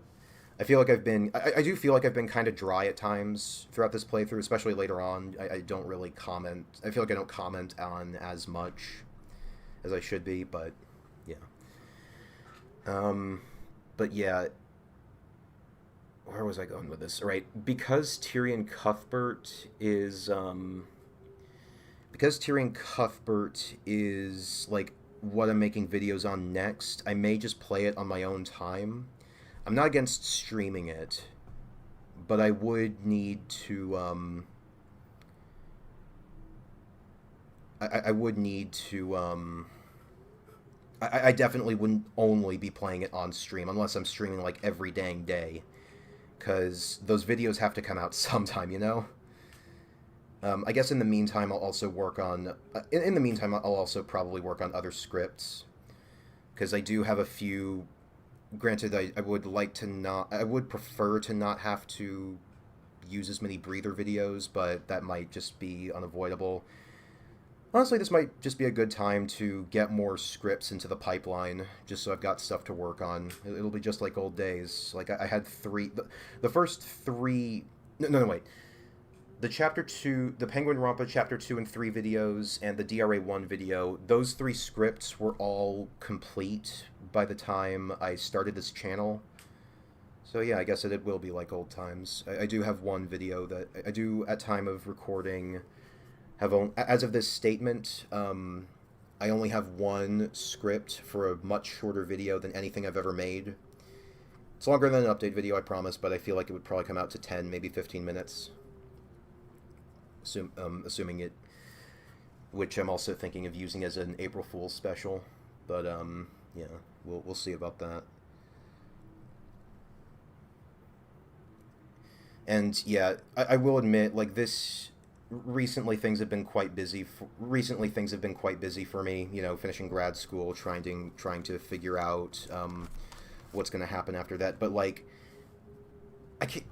A: I feel like I do feel like I've been kind of dry at times throughout this playthrough, especially later on. I don't really comment. I feel like I don't comment on as much as I should be, but yeah. But yeah. Where was I going with this? Right, because Tyrion Cuthbert is like what I'm making videos on next, I may just play it on my own time. I'm not against streaming it, but I would need to, I would need to, I definitely wouldn't only be playing it on stream unless I'm streaming like every dang day, because those videos have to come out sometime, you know. I guess in the meantime, I'll also work on. In the meantime, I'll also probably work on other scripts, because I do have a few. Granted, I would like to not. I would prefer to not have to use as many breather videos, but that might just be unavoidable. Honestly, this might just be a good time to get more scripts into the pipeline, just so I've got stuff to work on. It'll be just like old days. Like, I had three. The first three. No, wait. The Chapter 2, the Danganronpa Chapter 2 and 3 videos, and the DRA 1 video, those three scripts were all complete by the time I started this channel. So yeah, I guess it will be like old times. I do have one video that I do at time of recording have as of this statement, I only have one script for a much shorter video than anything I've ever made. It's longer than an update video, I promise, but I feel like it would probably come out to 10, maybe 15 minutes. Assuming it, which I'm also thinking of using as an April Fool's special, but yeah, we'll see about that. And yeah, I will admit, like, this recently things have been quite busy. Recently things have been quite busy for me. You know, finishing grad school, trying to figure out what's going to happen after that. But like, I can't.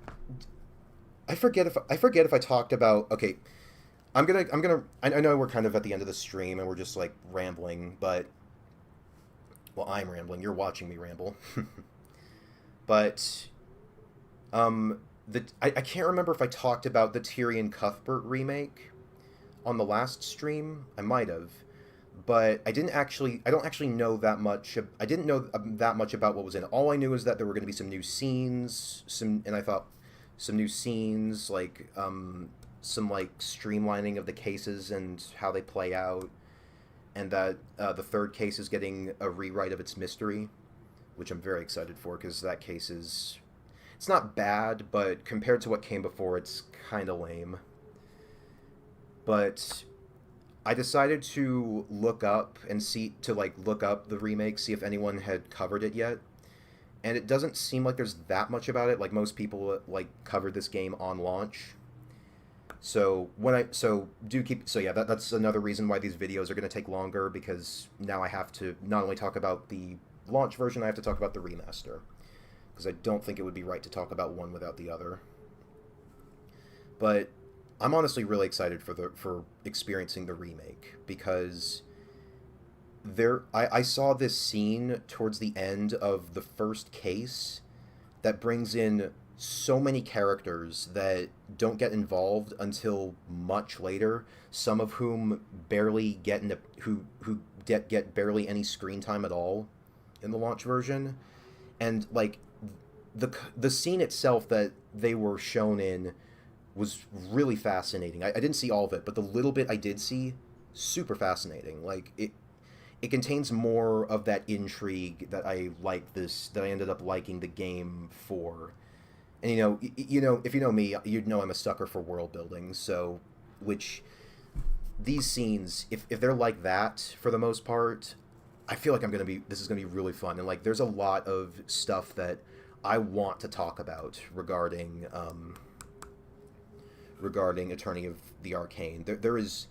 A: I forget if I talked about. Okay, I'm gonna. I know we're kind of at the end of the stream and we're just like rambling, but well, I'm rambling. You're watching me ramble. But I can't remember if I talked about the Tyrion Cuthbert remake on the last stream. I might have, but I don't actually know that much. I didn't know that much about what was in it. All I knew is that there were going to be some new scenes, and I thought some new scenes, like some like streamlining of the cases and how they play out, and that the third case is getting a rewrite of its mystery, which I'm very excited for, because that case is, it's not bad, but compared to what came before, it's kind of lame. But I decided to look up the remake, see if anyone had covered it yet. And it doesn't seem like there's that much about it. Like, most people like covered this game on launch. So that's another reason why these videos are going to take longer, because now I have to not only talk about the launch version, I have to talk about the remaster, because I don't think it would be right to talk about one without the other. But I'm honestly really excited for experiencing the remake, because I saw this scene towards the end of the first case that brings in so many characters that don't get involved until much later, some of whom barely get get barely any screen time at all in the launch version. And like, the scene itself that they were shown in was really fascinating. I didn't see all of it, but the little bit I did see, super fascinating. Like, it contains more of that intrigue that I ended up liking the game for. And you know, if you know me, you'd know I'm a sucker for world building. So, which these scenes, if they're like that for the most part, I feel like this is gonna be really fun. And like, there's a lot of stuff that I want to talk about regarding Attorney of the Arcane. There is,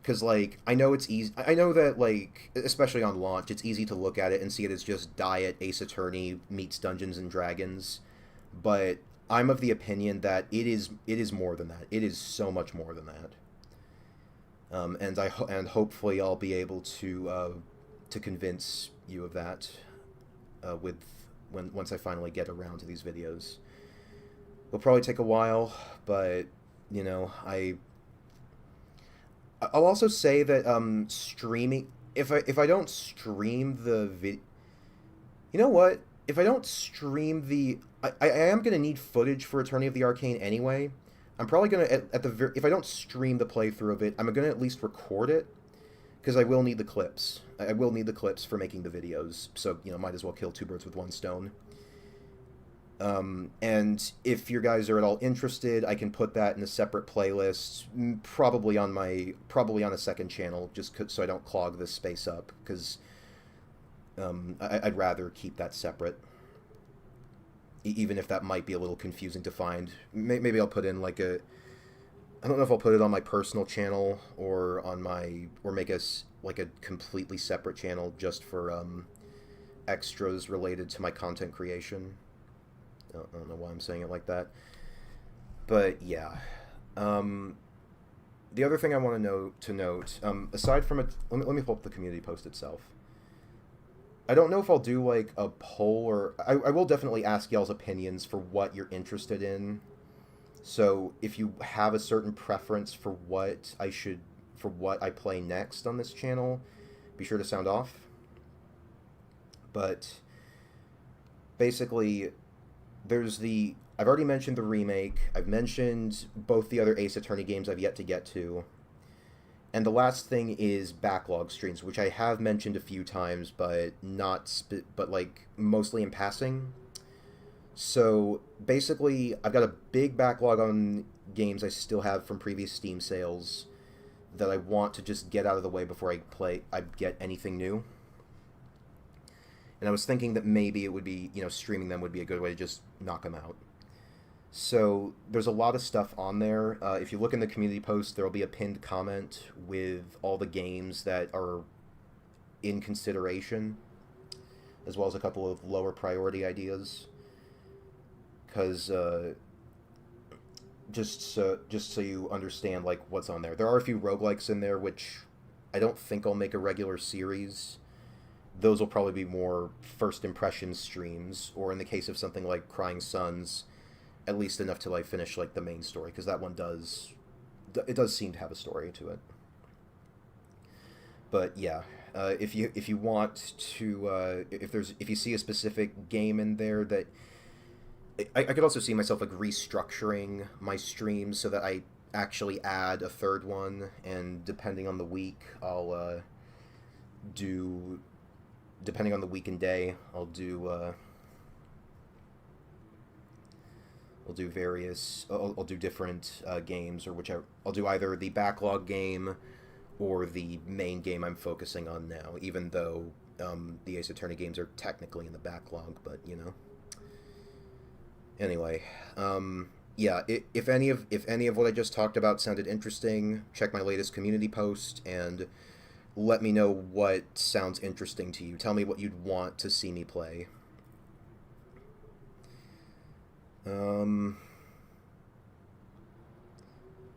A: because like, I know it's easy. I know that, like, especially on launch, it's easy to look at it and see it as just diet Ace Attorney meets Dungeons and Dragons, but I'm of the opinion that it is more than that. It is so much more than that. And hopefully I'll be able to convince you of that once I finally get around to these videos. It'll probably take a while, but you know, I'll also say that streaming, if I don't stream the you know what? If I don't stream I am gonna need footage for Attorney of the Arcane anyway. I'm probably gonna if I don't stream the playthrough of it, I'm gonna at least record it, because I will need the clips. I will need the clips for making the videos. So you know, might as well kill two birds with one stone. And if you guys are at all interested, I can put that in a separate playlist, probably on a second channel, just so I don't clog this space up, because I'd rather keep that separate, even if that might be a little confusing to find. Maybe I'll put in like a. I don't know if I'll put it on my personal channel or on my or make us like a completely separate channel just for extras related to my content creation. I don't know why I'm saying it like that, but yeah. The other thing I want to note, aside from it, let me pull up the community post itself. I don't know if I'll do like a poll or I will definitely ask y'all's opinions for what you're interested in. So if you have a certain preference for what I play next on this channel, be sure to sound off. But basically, I've already mentioned the remake. I've mentioned both the other Ace Attorney games I've yet to get to. And the last thing is backlog streams, which I have mentioned a few times, but but like mostly in passing. So basically, I've got a big backlog on games I still have from previous Steam sales that I want to just get out of the way before I get anything new. And I was thinking that maybe it would be, streaming them would be a good way to just knock them out. So there's a lot of stuff on there. If you look in the community post, there will be a pinned comment with all the games that are in consideration, as well as a couple of lower priority ideas. Because just so you understand like what's on there, there are a few roguelikes in there, which I don't think I'll make a regular series. Those will probably be more first impression streams, or in the case of something like Crying Sons, at least enough till I finish like the main story, because that one does seem to have a story to it. But yeah, if you want to, if you see a specific game in there that I could also see myself like restructuring my streams so that I actually add a third one, and depending on the week, I'll depending on the week and day, I'll do different games, or whichever. I'll do either the backlog game or the main game I'm focusing on now, even though the Ace Attorney games are technically in the backlog, but Anyway, yeah. If any of what I just talked about sounded interesting, check my latest community post and let me know what sounds interesting to you. Tell me what you'd want to see me play.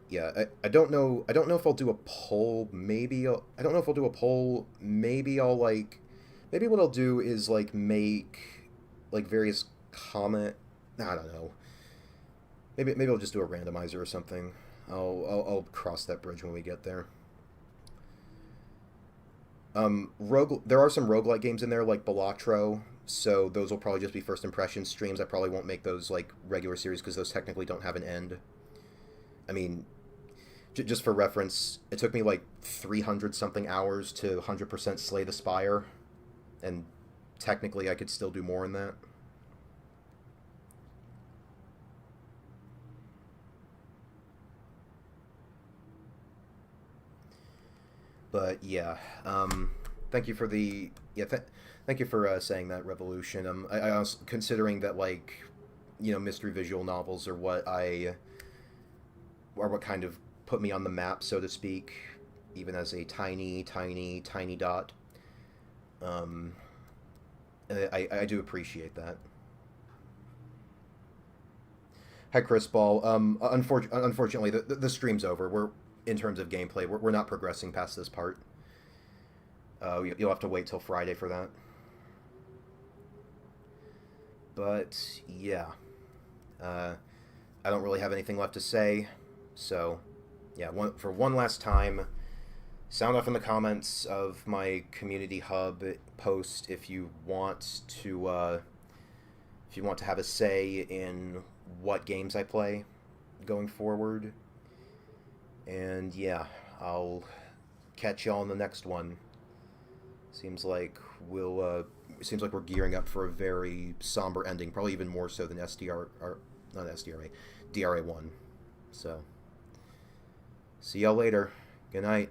A: Yeah, I don't know. I don't know if I'll do a poll. I don't know if I'll do a poll. Maybe what I'll do is like make like various comment. I don't know. Maybe I'll just do a randomizer or something. I'll cross that bridge when we get there. There are some roguelike games in there like Balatro, so those will probably just be first impression streams. I probably won't make those like regular series because those technically don't have an end. I mean, just for reference, it took me like 300 something hours to 100% slay the Spire, and technically I could still do more than that. But yeah, thank you for thank you for saying that, Revolution. I was considering that like, mystery visual novels are what kind of put me on the map, so to speak, even as a tiny dot. I do appreciate that. Hi, Chris Ball. Unfortunately, the stream's over. In terms of gameplay, we're not progressing past this part. You'll have to wait till Friday for that. But yeah, I don't really have anything left to say. So yeah, for one last time, sound off in the comments of my community hub post if you want to have a say in what games I play going forward. And yeah, I'll catch y'all in the next one. Seems like we're gearing up for a very somber ending, probably even more so than DRA1. So, see y'all later. Good night.